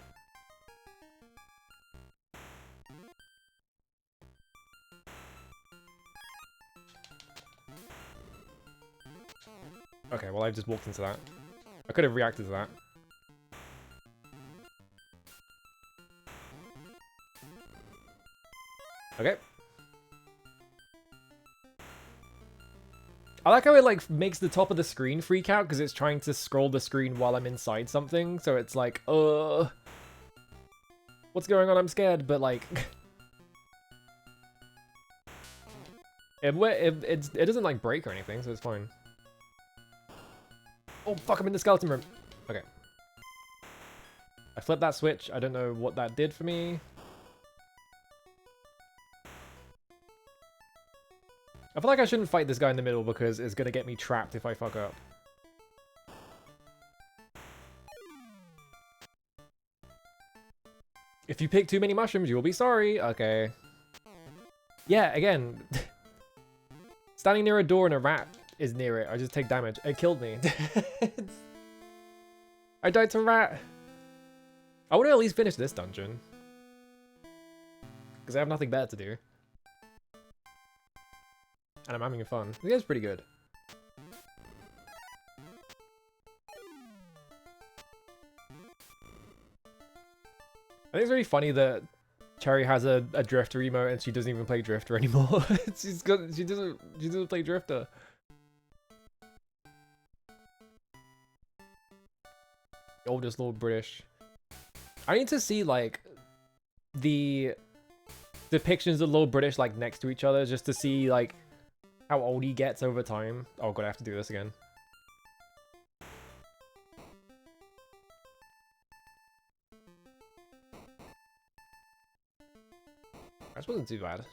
Okay, well I just walked into that. I could have reacted to that. Okay. I like how it like makes the top of the screen freak out because it's trying to scroll the screen while I'm inside something. So it's like, what's going on? I'm scared, but like, it doesn't like break or anything, so it's fine. Oh fuck! I'm in the skeleton room. Okay. I flipped that switch. I don't know what that did for me. I feel like I shouldn't fight this guy in the middle because it's gonna get me trapped if I fuck up. If you pick too many mushrooms, you will be sorry. Okay. Yeah, again. Standing near a door and a rat is near it. I just take damage. It killed me. I died to rat. I want to at least finish this dungeon. Because I have nothing better to do. And I'm having fun. This game's pretty good. I think it's really funny that Cherry has a Drifter emote and she doesn't even play Drifter anymore. she doesn't play Drifter. Oldest Lord British. I need to see like the depictions of Lord British like next to each other just to see like how old he gets over time. Oh god, I have to do this again. That wasn't too bad.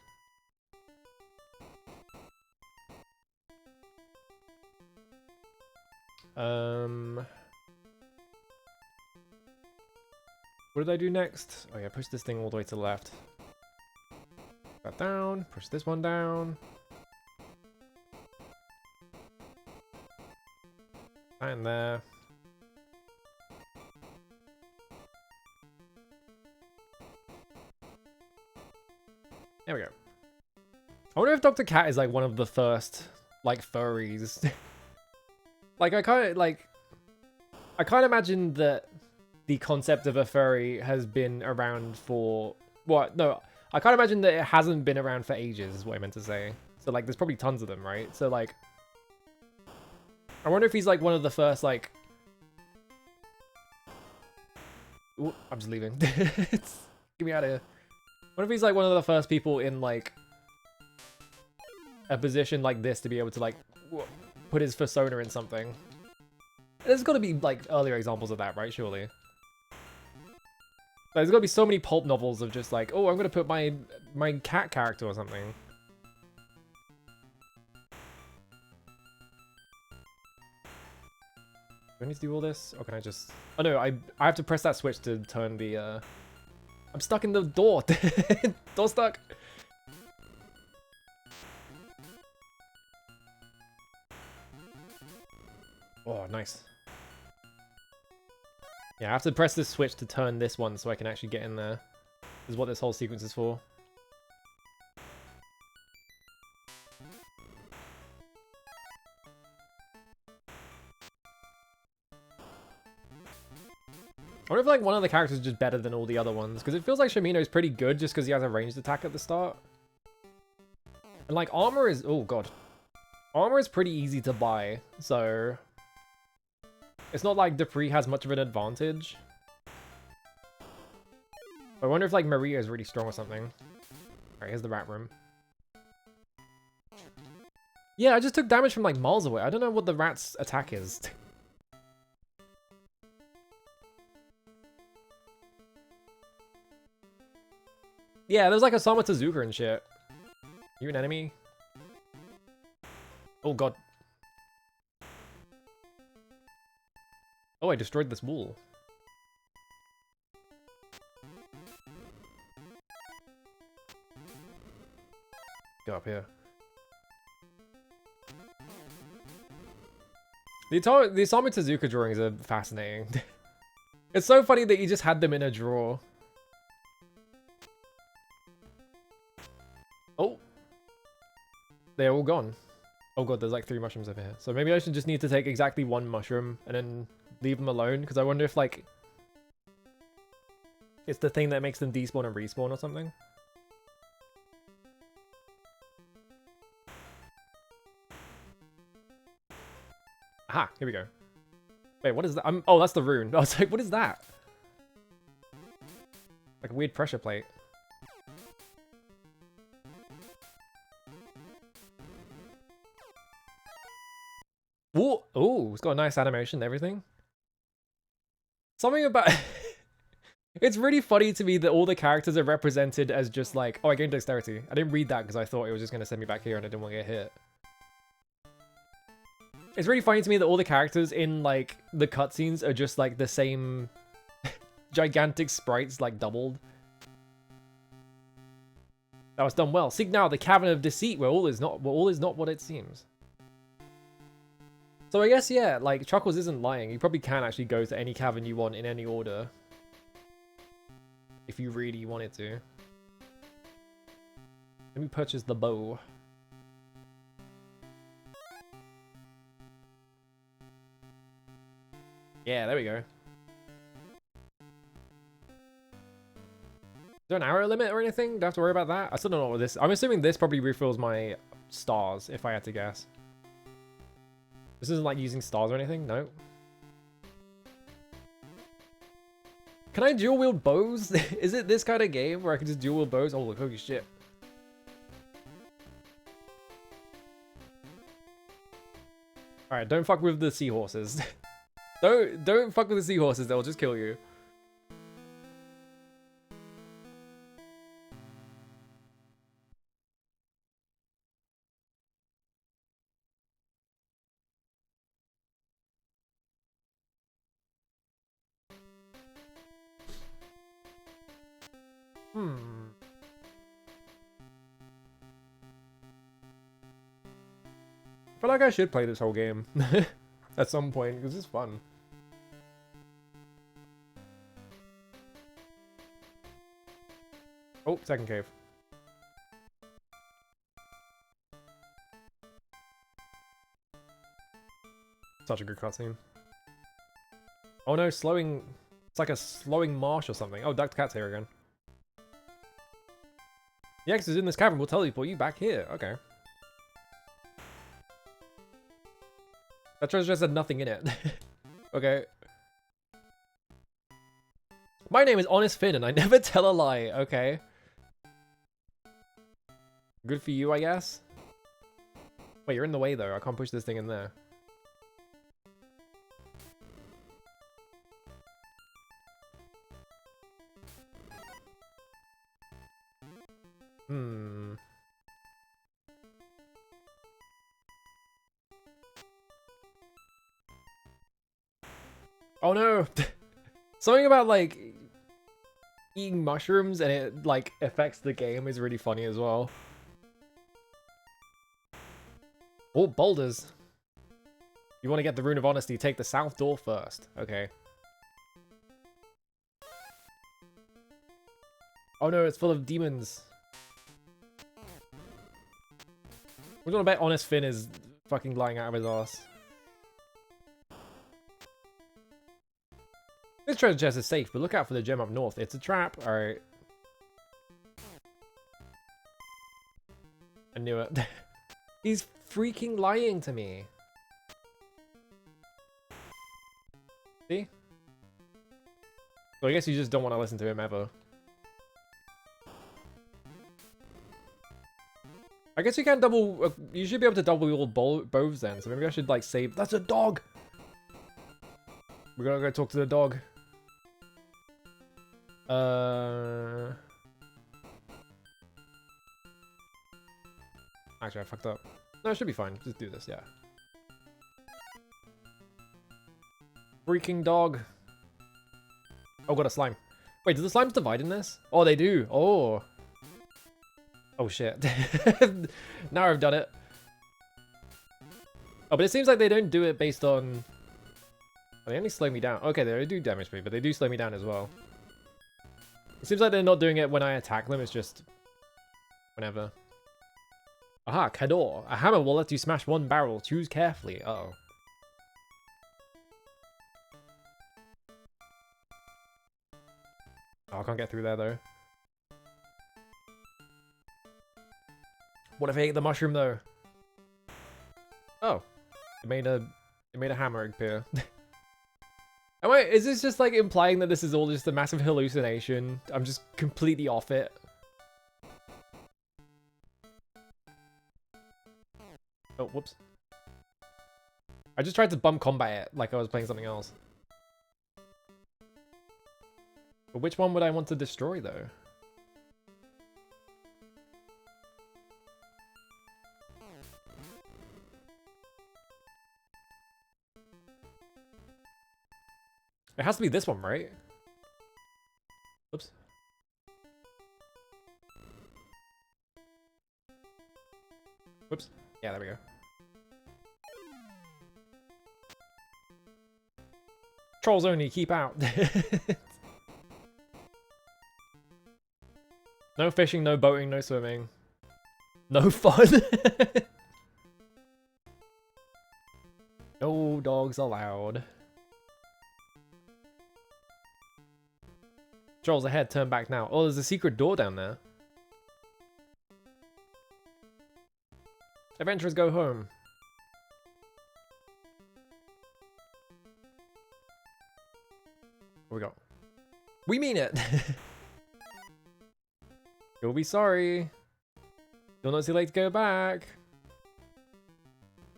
What did I do next? Oh yeah, push this thing all the way to the left. That down. Push this one down. That in there. There we go. I wonder if Dr. Cat is like one of the first like furries. Like I kind of imagine that the concept of a furry has been around for what? No, I can't imagine that it hasn't been around for ages is what I meant to say. So like there's probably tons of them, right? So like I wonder if he's like one of the first like Ooh, I'm just leaving. Get me out of here. What if he's like one of the first people in like a position like this to be able to like put his persona in something? There's got to be like earlier examples of that, right? Surely. There's got to be so many pulp novels of just like, oh, I'm gonna put my cat character or something. Do I need to do all this? Or can I just... Oh no, I have to press that switch to turn the... I'm stuck in the door! Door stuck! Oh, nice. Yeah, I have to press this switch to turn this one so I can actually get in there. This is what this whole sequence is for. I wonder if like one of the characters is just better than all the other ones, because it feels like Shamino is pretty good just because he has a ranged attack at the start. And like armor is, oh god, armor is pretty easy to buy, so it's not like Dupree has much of an advantage. I wonder if like Maria is really strong or something. Alright, here's the rat room. Yeah, I just took damage from like miles away. I don't know what the rat's attack is. Yeah, there's like Osamu Tezuka and shit. You an enemy? Oh god. Oh, I destroyed this wall. Go up here. The Osamu Tezuka drawings are fascinating. It's so funny that you just had them in a drawer. Oh. They're all gone. Oh god, there's like 3 mushrooms over here. So maybe I should just need to take exactly 1 mushroom and then leave them alone, because I wonder if like it's the thing that makes them despawn and respawn or something. Aha, here we go. Wait, what is that? Oh, that's the rune. I was like, what is that? Like a weird pressure plate. Ooh, ooh, it's got a nice animation and everything. Something about... It's really funny to me that all the characters are represented as just like... Oh, I gained dexterity. I didn't read that because I thought it was just going to send me back here and I didn't want to get hit. It's really funny to me that all the characters in like the cutscenes are just like the same gigantic sprites like doubled. That was done well. Seek now the cavern of deceit where all is not what it seems. So I guess yeah, like Chuckles isn't lying. You probably can actually go to any cavern you want in any order. If you really wanted to. Let me purchase the bow. Yeah, there we go. Is there an arrow limit or anything? Don't have to worry about that? I still don't know what this... I'm assuming this probably refills my stars, if I had to guess. This isn't like using stars or anything? No. Can I dual wield bows? Is it this kind of game where I can just dual wield bows? Oh, look, holy shit. Alright, don't fuck with the seahorses. Don't fuck with the seahorses, they'll just kill you. Hmm. I feel like I should play this whole game at some point because it's fun. Oh, second cave. Such a good cutscene. Oh no, slowing. It's like a slowing marsh or something. Oh, Dr. Cat's here again. The X is in this cavern. We'll teleport you back here. Okay. That treasure chest had nothing in it. Okay. My name is Honest Finn and I never tell a lie. Okay. Good for you, I guess. Wait, you're in the way though. I can't push this thing in there. Hmm. Oh no! Something about like eating mushrooms and it like affects the game is really funny as well. Oh, boulders. You want to get the Rune of Honesty, take the south door first. Okay. Oh no, it's full of demons. We're gonna bet Honest Finn is fucking lying out of his ass. This treasure chest is safe, but look out for the gem up north. It's a trap. Alright. I knew it. He's freaking lying to me. See? So I guess you just don't want to listen to him ever. I guess you can double... you should be able to double all bows then, so maybe I should like save... That's a dog! We're gonna go talk to the dog. Actually, I fucked up. No, it should be fine. Just do this, yeah. Freaking dog. Oh, got a slime. Wait, do the slimes divide in this? Oh, they do. Oh. Oh, shit. Now I've done it. Oh, but it seems like they don't do it based on... They only slow me down. Okay, they do damage me, but they do slow me down as well. It seems like they're not doing it when I attack them, it's just... whenever. Aha, Kador. A hammer will let you smash one barrel. Choose carefully. Uh-oh. Oh, I can't get through there, though. What if I ate the mushroom, though? Oh. It made a hammer appear. Is this just like implying that this is all just a massive hallucination? I'm just completely off it. Oh, whoops. I just tried to bump combat it like I was playing something else. But which one would I want to destroy though? It has to be this one, right? Oops. Whoops. Yeah, there we go. Trolls only, keep out. No fishing, no boating, no swimming. No fun. No dogs allowed. Trolls ahead, turn back now. Oh, there's a secret door down there. Adventurers go home. What we got? We mean it! You'll be sorry. You'll not too late to go back.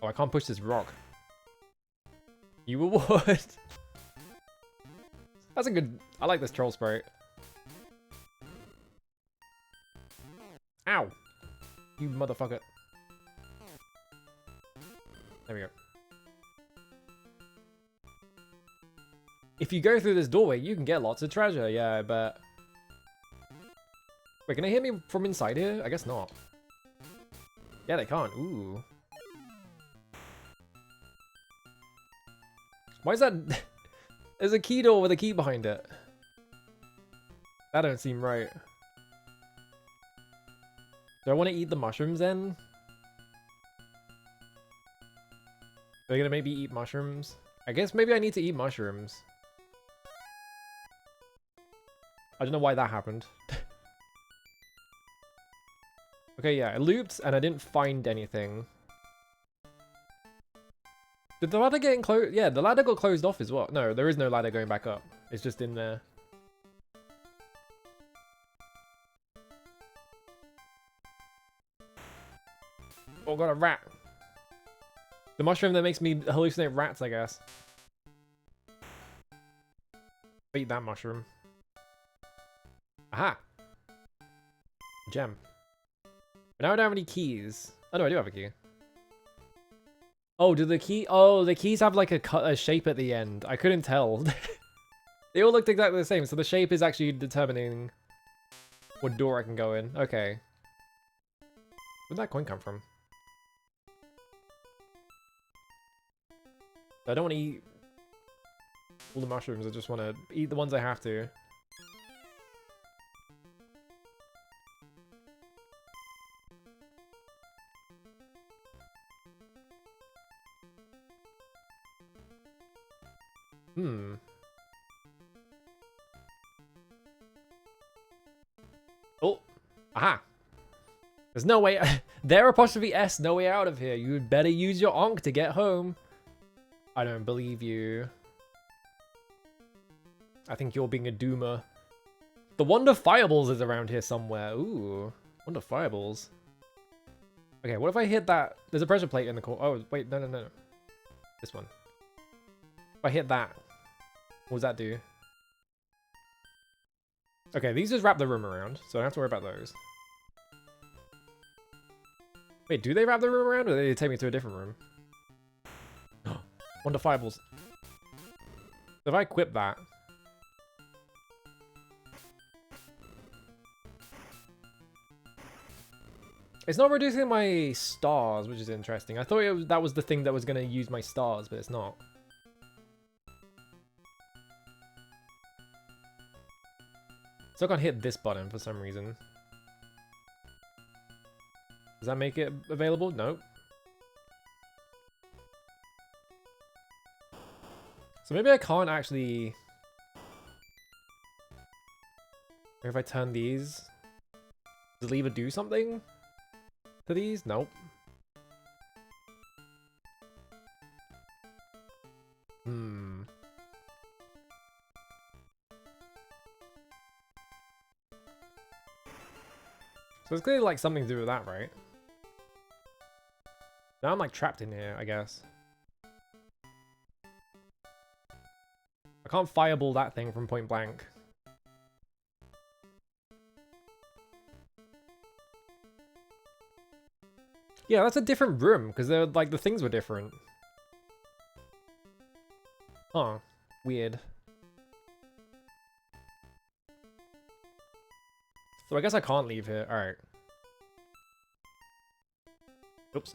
Oh, I can't push this rock. You would. That's a good... I like this troll sprite. Ow! You motherfucker. There we go. If you go through this doorway, you can get lots of treasure. Yeah, I bet. Wait, can they hear me from inside here? I guess not. Yeah, they can't. Ooh. Why is that? There's a key door with a key behind it. That don't seem right. Do I want to eat the mushrooms then? Are they gonna maybe eat mushrooms? I guess maybe I need to eat mushrooms. I don't know why that happened. Okay, yeah, I looped and I didn't find anything. Did the ladder get enclosed? Yeah, the ladder got closed off as well. No, there is no ladder going back up. It's just in there. Oh, got a rat. The mushroom that makes me hallucinate rats, I guess. Eat that mushroom. Aha! Gem. But now I don't have any keys. Oh no, I do have a key. Oh, do the key? Oh, the keys have like a shape at the end. I couldn't tell. They all looked exactly the same, so the shape is actually determining what door I can go in. Okay. Where'd that coin come from? I don't want to eat all the mushrooms. I just want to eat the ones I have to. Hmm. Oh. Aha. There's no way. There apostrophe S, no way out of here. You'd better use your onk to get home. I don't believe you. I think you're being a doomer. The Wonder Fireballs is around here somewhere. Ooh. Wonder Fireballs. Okay, what if I hit that? There's a pressure plate in the corner. Oh, wait. No, no, no. This one. If I hit that, what does that do? Okay, these just wrap the room around, so I don't have to worry about those. Wait, do they wrap the room around, or do they take me to a different room? Wonder Fireballs. So if I equip that... It's not reducing my stars, which is interesting. I thought that was the thing that was going to use my stars, but it's not. So I can't hit this button for some reason. Does that make it available? Nope. So maybe I can't actually... Or if I turn these... Does the lever do something to these? Nope. Hmm. So it's clearly like something to do with that, right? Now I'm like trapped in here, I guess. I can't fireball that thing from point blank. Yeah, that's a different room, because they're like the things were different. Huh. Weird. So I guess I can't leave here. Alright. Oops.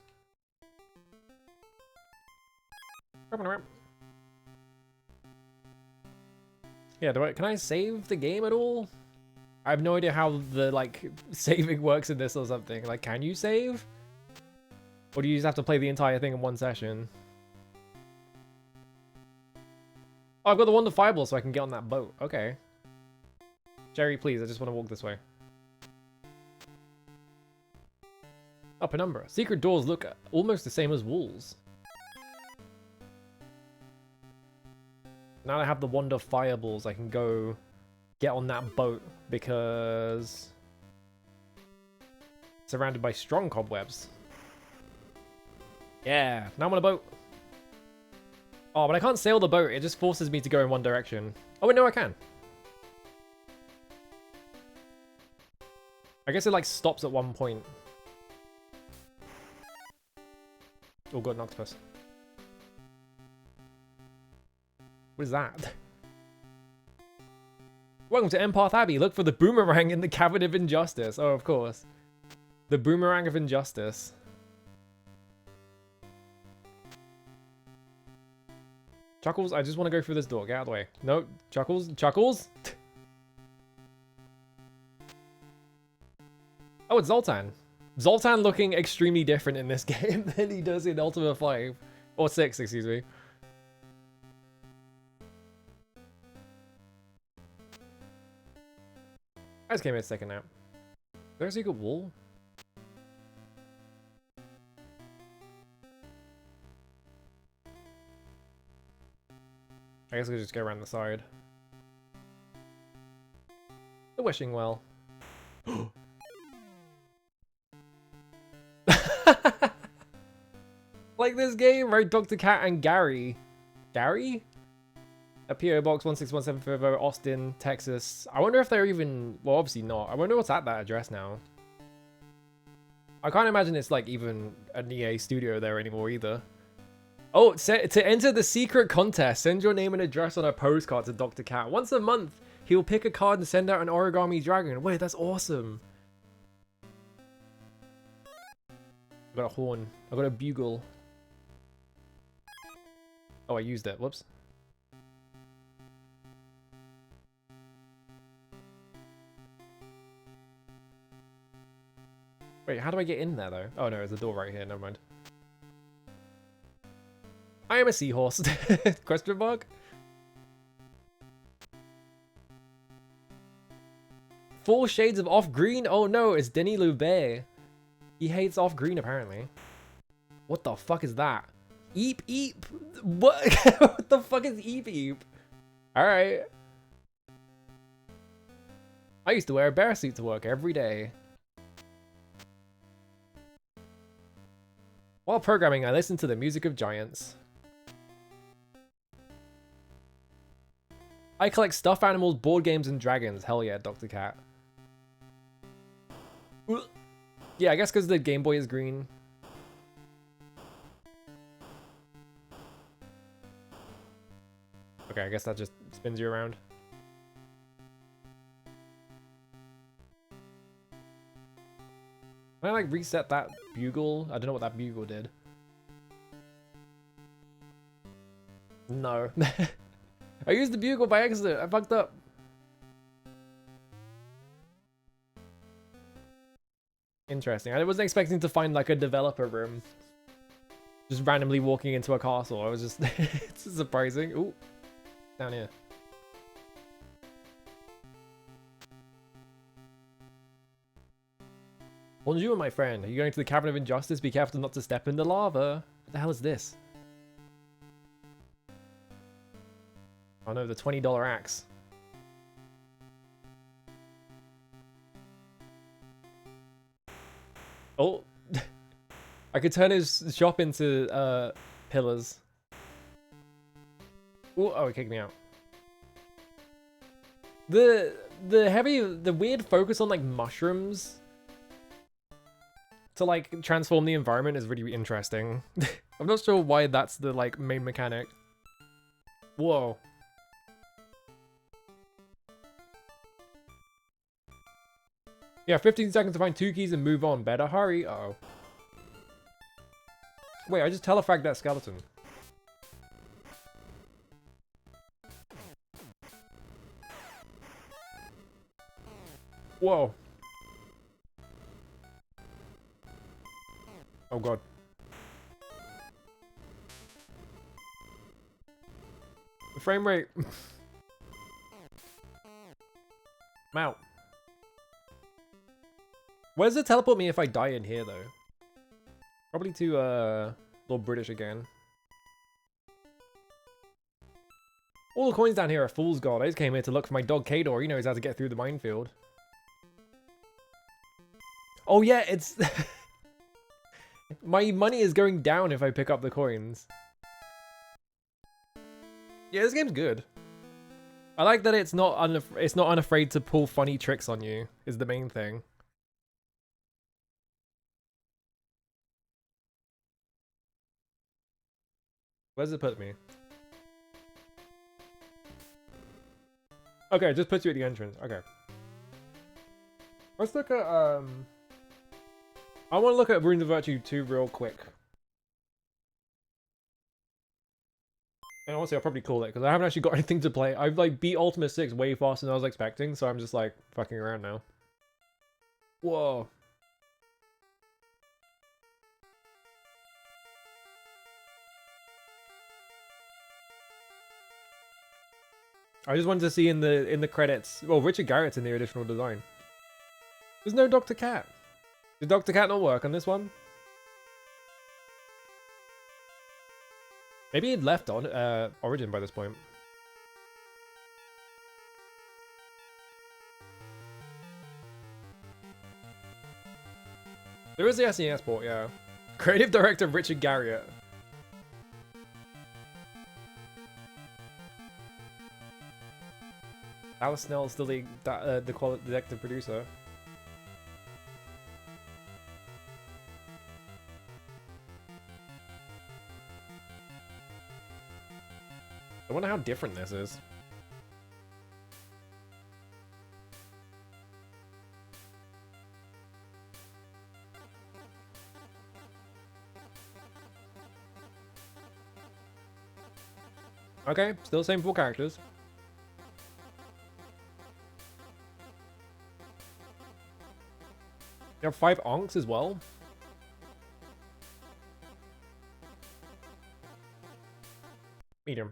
Yeah, can I save the game at all? I have no idea how the, like, saving works in this or something. Like, can you save? Or do you just have to play the entire thing in one session? Oh, I've got the Wonder Fireball so I can get on that boat. Okay. Jerry, please, I just want to walk this way. Oh, Penumbra. Secret doors look almost the same as walls. Now I have the Wonder Fireballs, I can go get on that boat because it's surrounded by strong cobwebs. Yeah, now I'm on a boat. Oh, but I can't sail the boat. It just forces me to go in one direction. Oh, wait, no, I can. I guess it, like, stops at one point. Oh, God, an octopus. What is that? Welcome to Empath Abbey. Look for the boomerang in the Cavern of Injustice. Oh, of course. The boomerang of injustice. Chuckles, I just want to go through this door. Get out of the way. No, Chuckles. Chuckles? Oh, it's Zoltan. Zoltan looking extremely different in this game than he does in Ultima 5. Or 6, excuse me. I just came here to take a nap. There's a secret wall? I guess we'll just go around the side. The wishing well. Like this game, right? Dr. Cat and Gary. Gary? A PO Box 16175, Austin, Texas. I wonder if they're even... Well, obviously not. I wonder what's at that address now. I can't imagine it's like even an EA studio there anymore either. Oh, to enter the secret contest, send your name and address on a postcard to Dr. Cat. Once a month, he'll pick a card and send out an origami dragon. Wait, that's awesome. I got a horn. I got a bugle. Oh, I used it. Whoops. Wait, how do I get in there, though? Oh, no, there's a door right here. Never mind. I am a seahorse. Question mark? Four shades of off-green? Oh, no, it's Denis Loubet. He hates off-green, apparently. What the fuck is that? Eep, eep. What? What the fuck is eep, eep? Alright. I used to wear a bear suit to work every day. While programming, I listened to the music of giants. I collect stuffed animals, board games, and dragons. Hell yeah, Dr. Cat. Yeah, I guess because the Game Boy is green. Okay, I guess that just spins you around. Can I like reset that bugle? I don't know what that bugle did. No. I used the bugle by accident. I fucked up. Interesting. I wasn't expecting to find like a developer room. Just randomly walking into a castle. I was just... It's surprising. Ooh. Down here. Bonjour, my friend. Are you going to the Cavern of Injustice? Be careful not to step in the lava. What the hell is this? Oh no, the $20 axe. Oh. I could turn his shop into pillars. Ooh, oh, it kicked me out. The weird focus on like mushrooms to like transform the environment is really interesting. I'm not sure why that's the like main mechanic. Whoa. Yeah, 15 seconds to find 2 keys and move on. Better hurry. Uh-oh. Wait, I just telefragged that skeleton. Whoa. Oh god. The frame rate. I'm out. Where does it teleport me if I die in here, though? Probably to, Lord British again. All the coins down here are fool's gold. I just came here to look for my dog Kador. He knows how to get through the minefield. Oh yeah, it's... My money is going down if I pick up the coins. Yeah, this game's good. I like that it's not unafraid to pull funny tricks on you, is the main thing. Where does it put me? Okay, it just puts you at the entrance. Okay. Let's look at, I want to look at Runes of Virtue 2 real quick. And honestly, I'll probably call it, because I haven't actually got anything to play. I've, like, beat Ultima 6 way faster than I was expecting, so I'm just, like, fucking around now. Whoa. I just wanted to see in the credits. Well, Richard Garrett's in the additional design. There's no Dr. Cat. Did Dr. Cat not work on this one? Maybe he'd left on Origin by this point. There is the SNES port, yeah. Creative director Richard Garriott. Alice Snell's still the executive producer. I wonder how different this is. Okay, still the same 4 characters. You have 5 onks as well? Medium.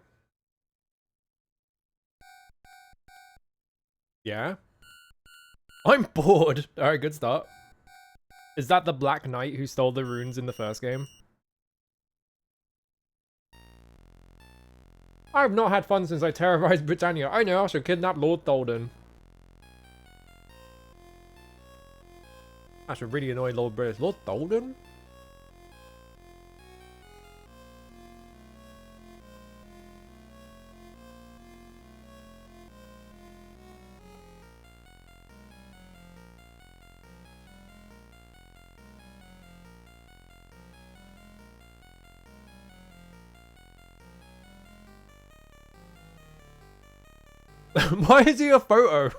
Yeah? I'm bored! Alright, good start. Is that the Black Knight who stole the runes in the first game? I have not had fun since I terrorized Britannia. I know, I should kidnap Lord Tholden. I should really annoy Lord British. Lord Tholden? Why is he a photo?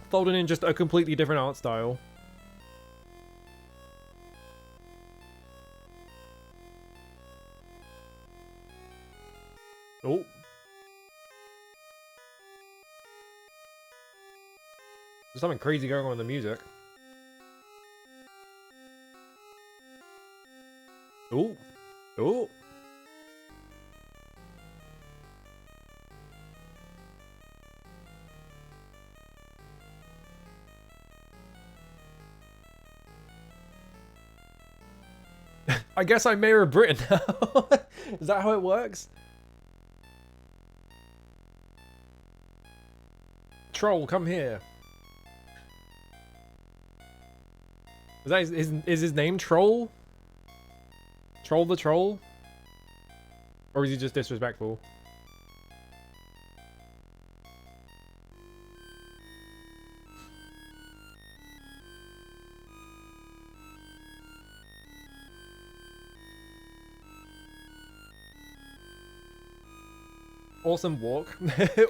Folding in just a completely different art style. Oh. There's something crazy going on in the music. Oh. Oh. I guess I'm Mayor of Britain now. Is that how it works? Troll, come here. Is that his name Troll? Troll the Troll? Or is he just disrespectful? Awesome walk.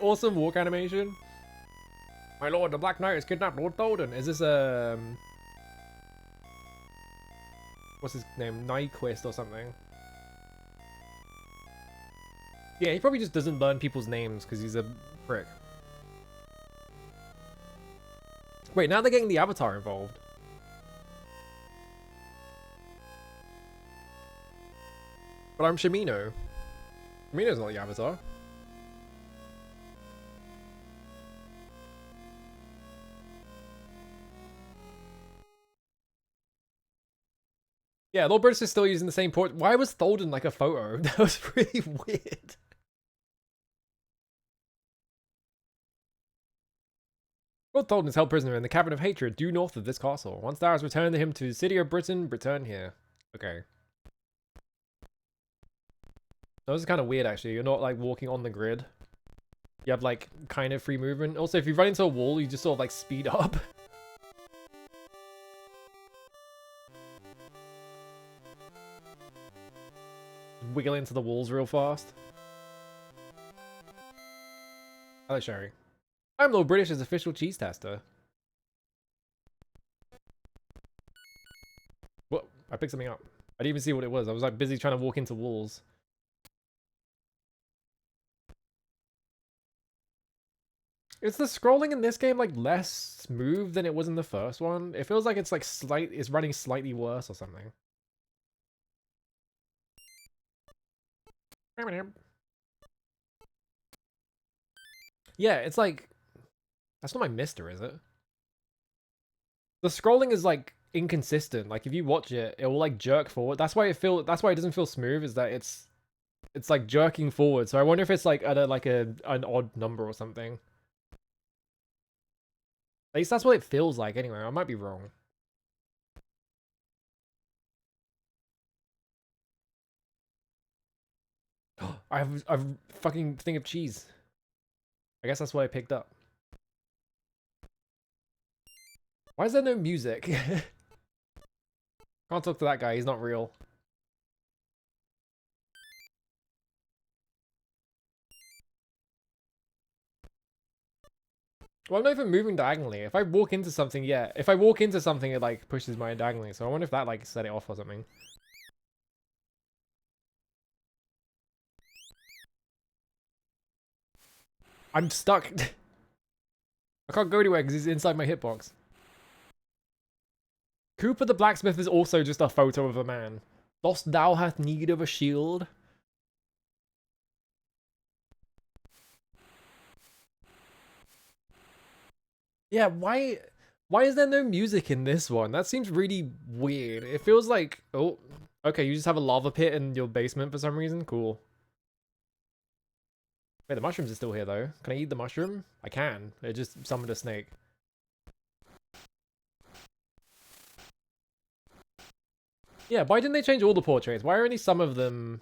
Awesome walk animation. My lord, the Black Knight has kidnapped Lord Tholden. Is this what's his name? Nyquist or something? Yeah, he probably just doesn't learn people's names because he's a prick. Wait, now they're getting the Avatar involved. But I'm Shimino. Shimino's not the Avatar. Yeah, Lord British is still using the same port. Why was Tholden like a photo? That was really weird. Lord Tholden is held prisoner in the Cavern of Hatred due north of this castle. Once thou hast returned him to the city of Britain, return here. Okay. That was kind of weird, actually. You're not, like, walking on the grid. You have, like, kind of free movement. Also, if you run into a wall, you just sort of, like, speed up. Wiggle into the walls real fast. Hello, Sherry. I'm Lord British's official cheese tester. What? I picked something up. I didn't even see what it was. I was like busy trying to walk into walls. Is the scrolling in this game like less smooth than it was in the first one? It feels like it's like it's running slightly worse or something. Yeah, it's like that's not my mister, is it? The scrolling is like inconsistent. Like if you watch it, it will like jerk forward. That's why it doesn't feel smooth, is that it's like jerking forward. So I wonder if it's like at an odd number or something. At least that's what it feels like anyway. I might be wrong. I have a fucking thing of cheese. I guess that's what I picked up. Why is there no music? Can't talk to that guy, he's not real. Well, I'm not even moving diagonally. If I walk into something, yeah. If I walk into something, it like pushes mine diagonally. So I wonder if that like set it off or something. I'm stuck. I can't go anywhere because he's inside my hitbox. Cooper the blacksmith is also just a photo of a man. Dost thou have need of a shield? Yeah, why is there no music in this one? That seems really weird. It feels like, oh, okay, you just have a lava pit in your basement for some reason? Cool. Wait, the mushrooms are still here though. Can I eat the mushroom? I can. It just summoned a snake. Yeah, why didn't they change all the portraits? Why are only some of them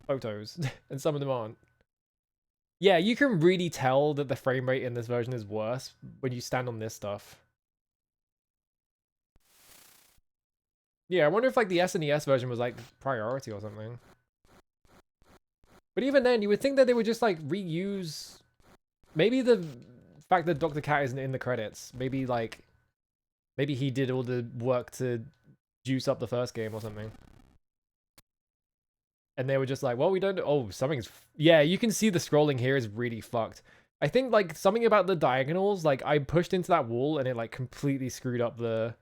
photos and some of them aren't? Yeah, you can really tell that the frame rate in this version is worse when you stand on this stuff. Yeah, I wonder if like the SNES version was like priority or something. But even then, you would think that they would just like reuse. Maybe the fact that Dr. Cat isn't in the credits, maybe he did all the work to juice up the first game or something. And they were just like, well, we don't. Oh, something's. Yeah, you can see the scrolling here is really fucked. I think like something about the diagonals, like I pushed into that wall and it like completely screwed up the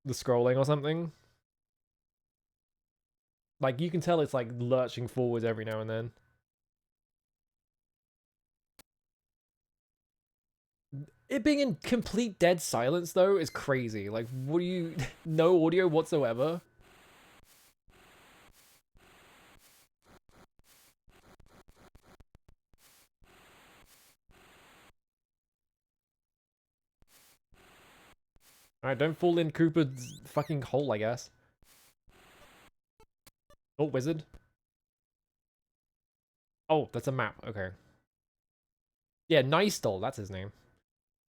scrolling or something. Like you can tell it's like lurching forwards every now and then. It being in complete dead silence though is crazy. Like, what do you? No audio whatsoever. Alright, don't fall in Cooper's fucking hole, I guess. Oh, wizard. Oh, that's a map. Okay. Yeah, Nystol, that's his name.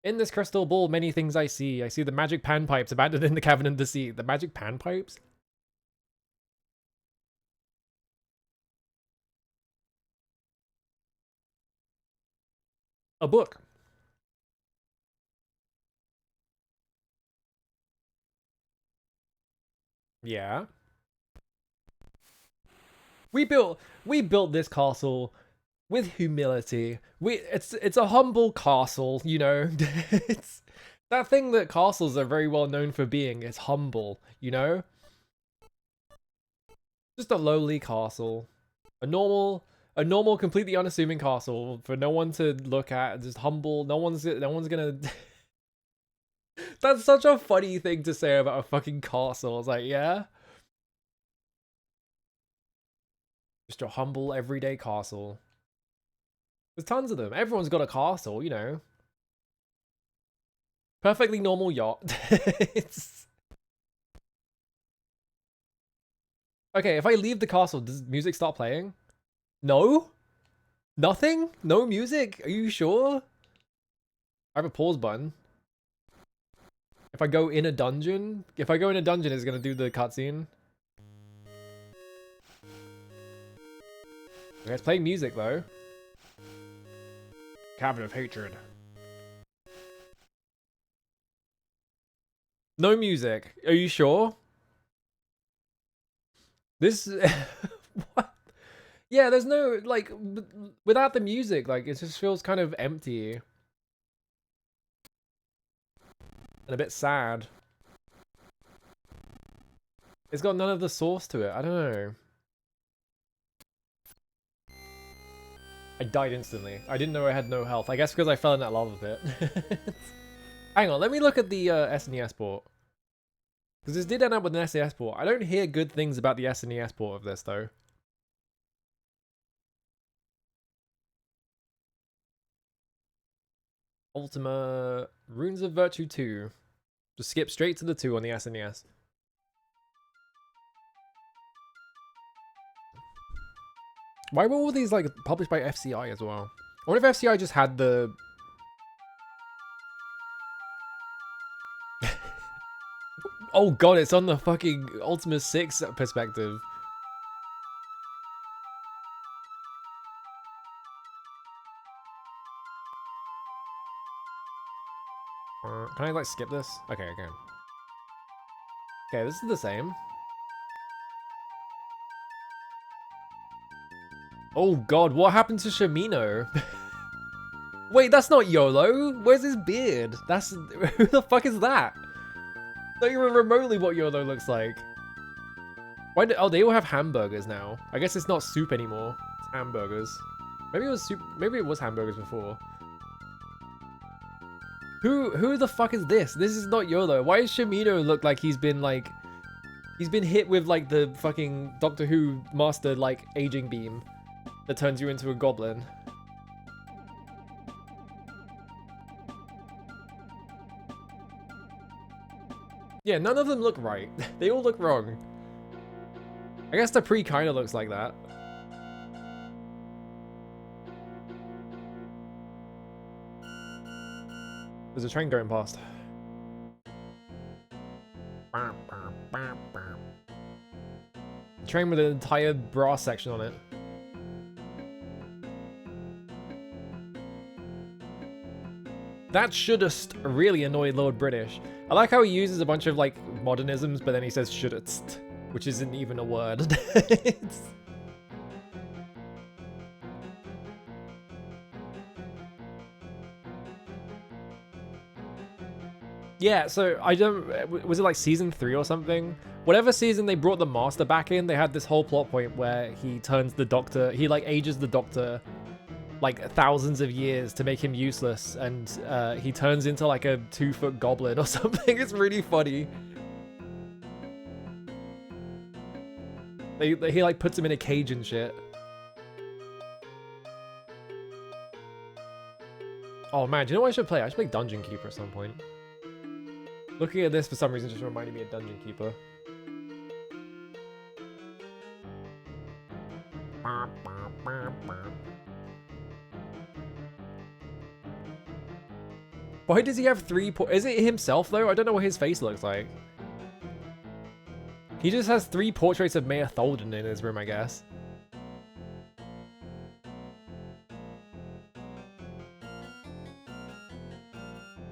In this crystal ball, many things I see. I see the magic panpipes abandoned in the cavern in the sea. The magic panpipes? A book. Yeah. We built this castle with humility. It's a humble castle, you know. It's that thing that castles are very well known for being. It's humble, you know. Just a lowly castle, a normal, completely unassuming castle for no one to look at. Just humble. No one's gonna. That's such a funny thing to say about a fucking castle. It's like, yeah, just a humble everyday castle. There's tons of them. Everyone's got a castle, you know. Perfectly normal yacht. It's okay. If I leave the castle, does music start playing? No, nothing. No music. Are you sure? I have a pause button. If I go in a dungeon, it's gonna do the cutscene. Okay, it's playing music though. Cabinet of Hatred. No music. Are you sure? This... What? Yeah, there's no, like, without the music, like, it just feels kind of empty. And a bit sad. It's got none of the source to it. I don't know. I died instantly. I didn't know I had no health. I guess because I fell in that lava pit. Hang on, let me look at the SNES port. Because this did end up with an SNES port. I don't hear good things about the SNES port of this, though. Ultima... Runes of Virtue 2. Just skip straight to the 2 on the SNES. Why were all these, like, published by FCI as well? I wonder if FCI just had the... Oh god, it's on the fucking Ultima VI perspective. Can I, like, skip this? Okay, I can. Okay, this is the same. Oh god, what happened to Shamino? Wait, that's not YOLO. Where's his beard? That's... Who the fuck is that? Not even remotely what YOLO looks like. Why oh, they all have hamburgers now. I guess it's not soup anymore. It's hamburgers. Maybe it was soup. Maybe it was hamburgers before. Who the fuck is this? This is not YOLO. Why does Shamino look like he's been like... He's been hit with like the fucking Doctor Who master like aging beam that turns you into a goblin. Yeah, none of them look right. They all look wrong. I guess the pre kind of looks like that. There's a train going past. A train with an entire brass section on it. That should'st really annoyed Lord British. I like how he uses a bunch of like modernisms, but then he says should'st, which isn't even a word. Yeah, so I don't... Was it like season 3 or something? Whatever season they brought the Master back in, they had this whole plot point where he turns the Doctor... He like ages the Doctor like thousands of years to make him useless, and he turns into like a 2-foot goblin or something. It's really funny. He like puts him in a cage and shit. Oh man, do you know what I should play? I should play Dungeon Keeper at some point. Looking at this for some reason just reminded me of Dungeon Keeper. Why does he have 3 Is it himself though? I don't know what his face looks like. He just has 3 portraits of Mayor Tholden in his room, I guess.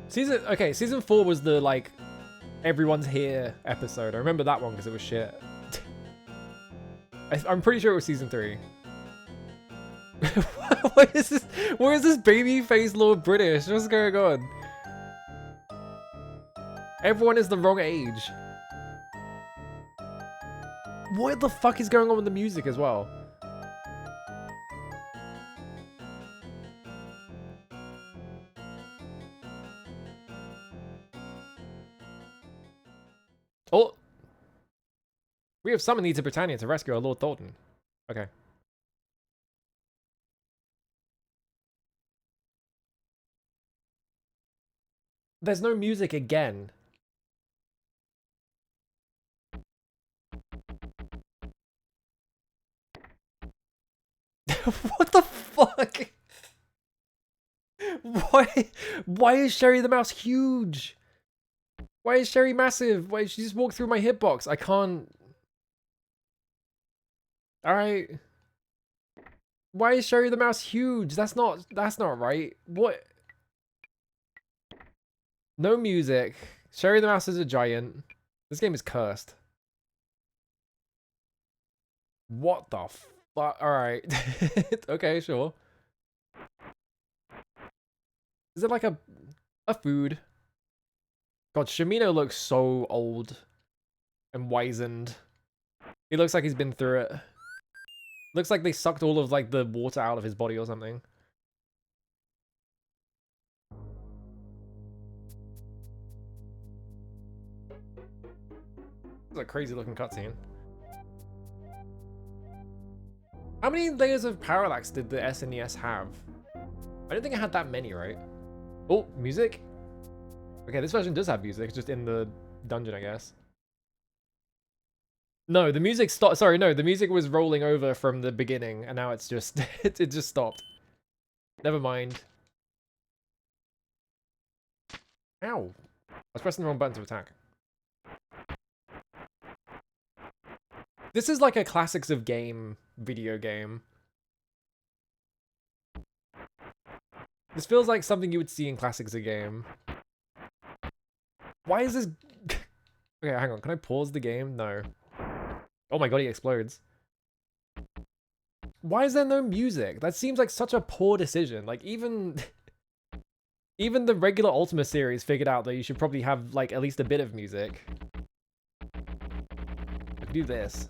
Season 4 was the, like, everyone's here episode. I remember that one because it was shit. I'm pretty sure it was season 3. What is this? Where is this baby face Lord British? What's going on? Everyone is the wrong age. What the fuck is going on with the music as well? Oh! We have summoned thee to Britannia to rescue our Lord Tholden. Okay. There's no music again. What the fuck? Why is Sherry the mouse huge? Why is Sherry massive? Why she just walked through my hitbox? I can't. All right. Why is Sherry the Mouse huge? That's not right. What? No music. Sherry the Mouse is a giant. This game is cursed. What the fuck? Alright. Okay, sure. Is it like a food? God, Shamino looks so old and wizened. He looks like he's been through it. Looks like they sucked all of like the water out of his body or something. This is a crazy looking cutscene. How many layers of parallax did the SNES have? I don't think it had that many, right? Oh, music? Okay, this version does have music, it's just in the dungeon, I guess. No, the music stopped. Sorry, no, the music was rolling over from the beginning, and now it's just, it just stopped. Never mind. Ow. I was pressing the wrong button to attack. This is like a classics of game video game. This feels like something you would see in classics of game. Why is this... Okay, hang on. Can I pause the game? No. Oh my god, he explodes. Why is there no music? That seems like such a poor decision. Like, even the regular Ultima series figured out that you should probably have, like, at least a bit of music. I could do this.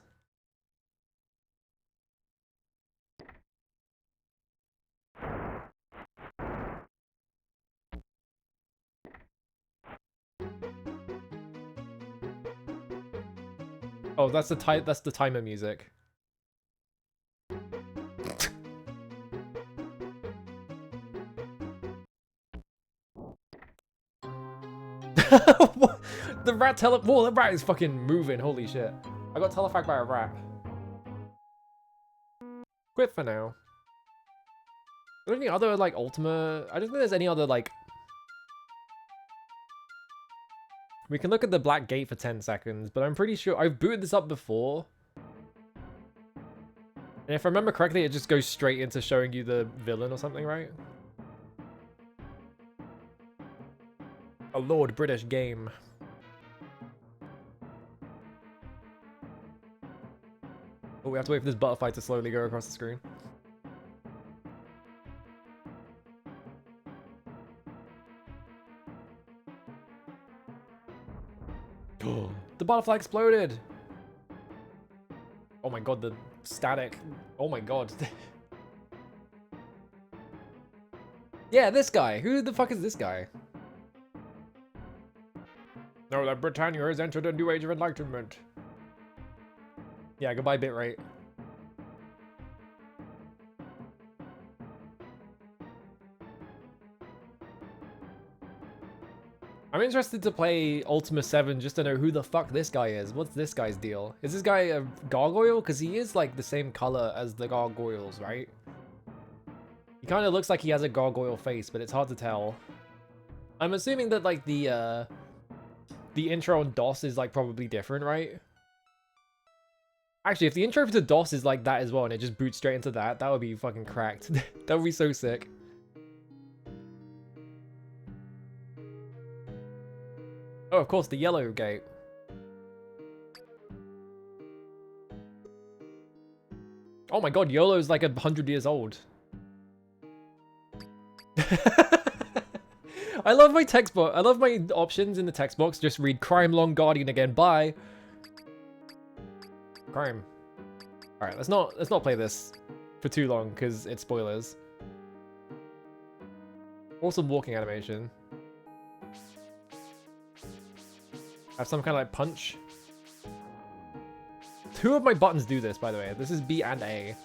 Oh, that's the timer music. The rat whoa, the rat is fucking moving, holy shit. I got telefagged by a rat. Quit for now. Are there any other, like, Ultima? I don't think there's any other, like... We can look at the black gate for 10 seconds, but I'm pretty sure I've booted this up before. And if I remember correctly, it just goes straight into showing you the villain or something, right? A Lord British game. Oh, we have to wait for this butterfly to slowly go across the screen. The butterfly exploded! Oh my god, the static. Oh my god. Yeah, this guy. Who the fuck is this guy? No, that Britannia has entered a new age of enlightenment. Yeah, goodbye bitrate. I'm interested to play Ultima 7 just to know who the fuck this guy is. What's this guy's deal? Is this guy a gargoyle? Because he is like the same color as the gargoyles, right? He kind of looks like he has a gargoyle face, but it's hard to tell. I'm assuming that like the intro on DOS is like probably different, right? Actually, if the intro to DOS is like that as well and it just boots straight into that, that would be fucking cracked. That would be so sick. Oh, of course, the yellow gate. Oh my god, YOLO's like 100 years old. I love my text box. I love my options in the text box. Just read Crime Long Guardian again. Bye. Crime. All right, let's not play this for too long because it's spoilers. Awesome walking animation. Have some kind of like punch. Two of my buttons do this, by the way. This is B and A.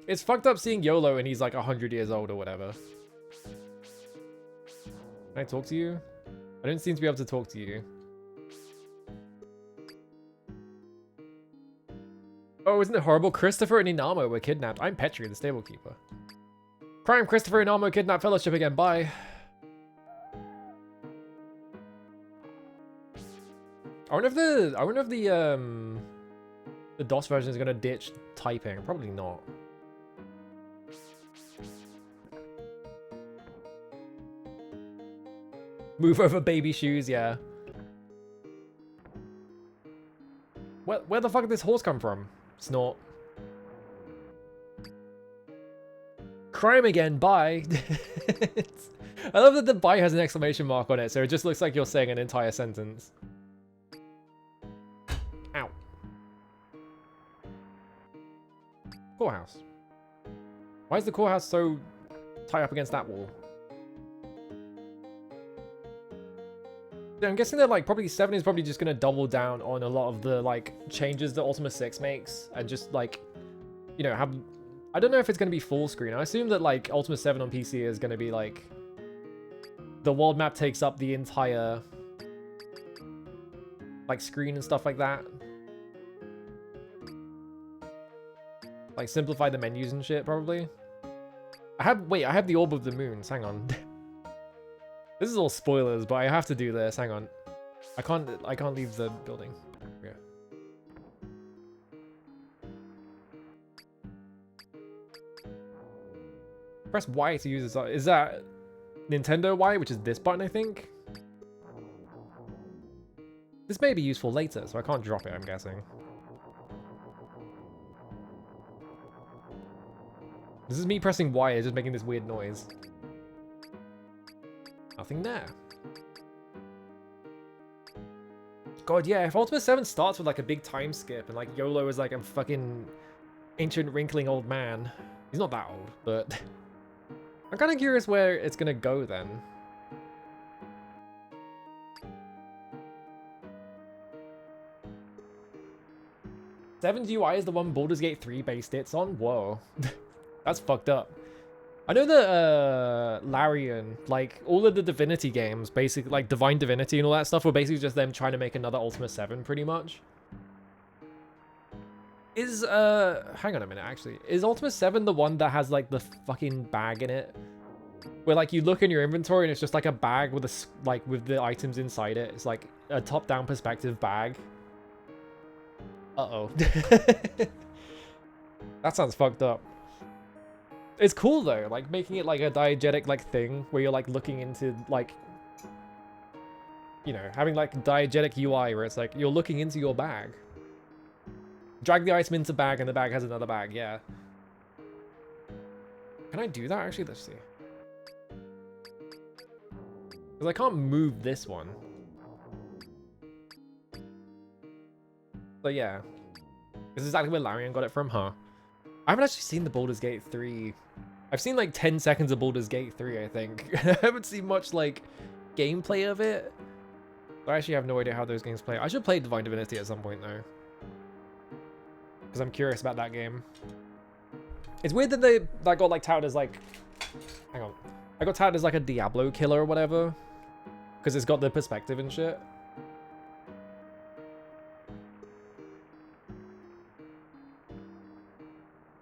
It's fucked up seeing YOLO and he's like 100 years old or whatever. Can I talk to you? I don't seem to be able to talk to you. Oh, isn't it horrible? Christopher and Inamo were kidnapped. I'm Petri, the stable keeper. Crime, Christopher and Inamo kidnapped Fellowship again. Bye. I wonder if the the DOS version is going to ditch typing. Probably not. Move over baby shoes, yeah. Where the fuck did this horse come from? Snort. Crime again, bye. I love that the bye has an exclamation mark on it, so it just looks like you're saying an entire sentence. Ow. Courthouse. Why is the courthouse so tied up against that wall? Yeah, I'm guessing that like probably 7 is probably just gonna double down on a lot of the like changes that Ultima 6 makes and just like, you know, have, I don't know if it's gonna be full screen. I assume that like Ultima 7 on PC is gonna be like the world map takes up the entire like screen and stuff like that. Like simplify the menus and shit probably. I have the Orb of the Moons. Hang on. This is all spoilers, but I have to do this. Hang on. I can't leave the building. Yeah. Press Y to use this. Is that Nintendo Y, which is this button, I think? This may be useful later, so I can't drop it, I'm guessing. This is me pressing Y, it's just making this weird noise. Nothing there. God, yeah, if Ultima 7 starts with like a big time skip and like YOLO is like a fucking ancient wrinkling old man. He's not that old, but I'm kind of curious where it's gonna go then. Seven's UI is the one Baldur's Gate 3 based it's on? Whoa. That's fucked up. I know that Larian, like all of the Divinity games, basically like Divine Divinity and all that stuff were basically just them trying to make another Ultima 7 pretty much. Is hang on a minute actually. Is Ultima 7 the one that has like the fucking bag in it? Where like you look in your inventory and it's just like a bag with with the items inside it. It's like a top-down perspective bag. Uh-oh. That sounds fucked up. It's cool though, like making it like a diegetic like thing where you're like looking into like, you know, having like diegetic UI where it's like you're looking into your bag. Drag the item into bag and the bag has another bag, yeah. Can I do that actually? Let's see. Because I can't move this one. So yeah. This is exactly where Larian got it from, huh? I haven't actually seen the Baldur's Gate 3. I've seen like 10 seconds of Baldur's Gate 3, I think. I haven't seen much like gameplay of it. I actually have no idea how those games play. I should play Divine Divinity at some point though. Because I'm curious about that game. It's weird that that got like touted as like, hang on. I got touted as like a Diablo killer or whatever. Because it's got the perspective and shit.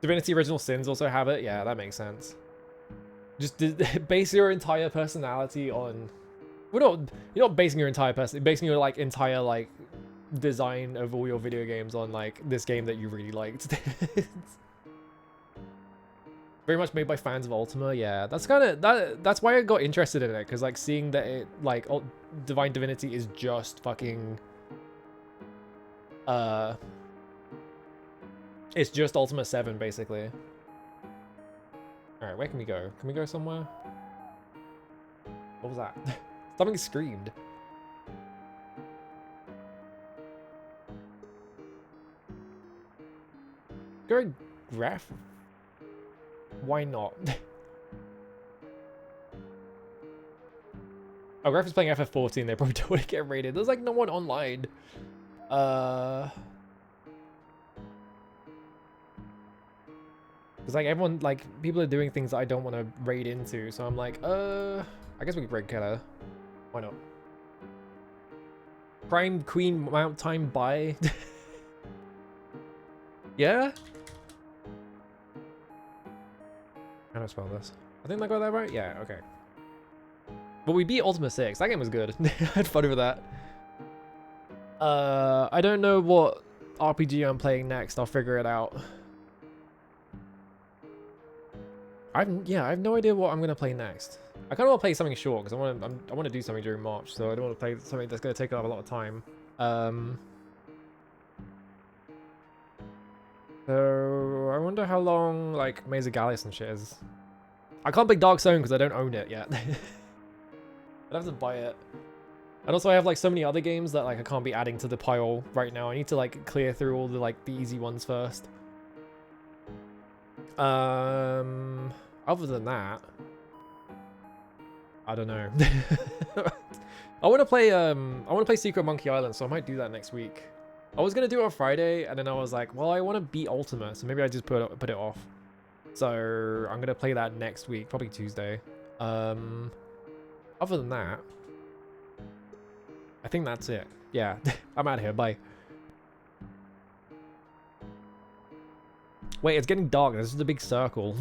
Divinity Original Sins also have it. Yeah, that makes sense. Just base your entire personality on... Well, you're not basing your entire person, basing your like entire like design of all your video games on like this game that you really liked. Very much made by fans of Ultima. Yeah, that's kind of that's why I got interested in it, because like seeing that it like Divine Divinity is just fucking it's just Ultima 7 basically. All right, where can we go? Can we go somewhere? What was that? Something screamed. Go graph. Why not? Oh, Graph is playing FF14. They probably don't want to get raided. There's like no one online. Because like everyone, like people are doing things that I don't want to raid into. So I'm like, I guess we can raid Killer. Why not? Crime Queen Mount Time by. Yeah? How do I spell this? I think I got that right? Yeah, okay. But we beat Ultima 6. That game was good. I had fun with that. I don't know what RPG I'm playing next, I'll figure it out. Yeah, I have no idea what I'm gonna play next. I kind of want to play something short because I want to do something during March, so I don't want to play something that's gonna take up a lot of time. So I wonder how long like Maze of Gallius and shit is. I can't pick Dark Zone because I don't own it yet. I'd have to buy it. And also I have like so many other games that like I can't be adding to the pile right now. I need to like clear through all the like the easy ones first. Other than that, I don't know. I want to play Secret Monkey Island, so I might do that next week. I was gonna do it on Friday, and then I was like, well, I want to beat Ultima, so maybe I just put it off. So I'm gonna play that next week, probably Tuesday. Other than that, I think that's it. Yeah, I'm out of here. Bye. Wait, it's getting dark. This is a big circle.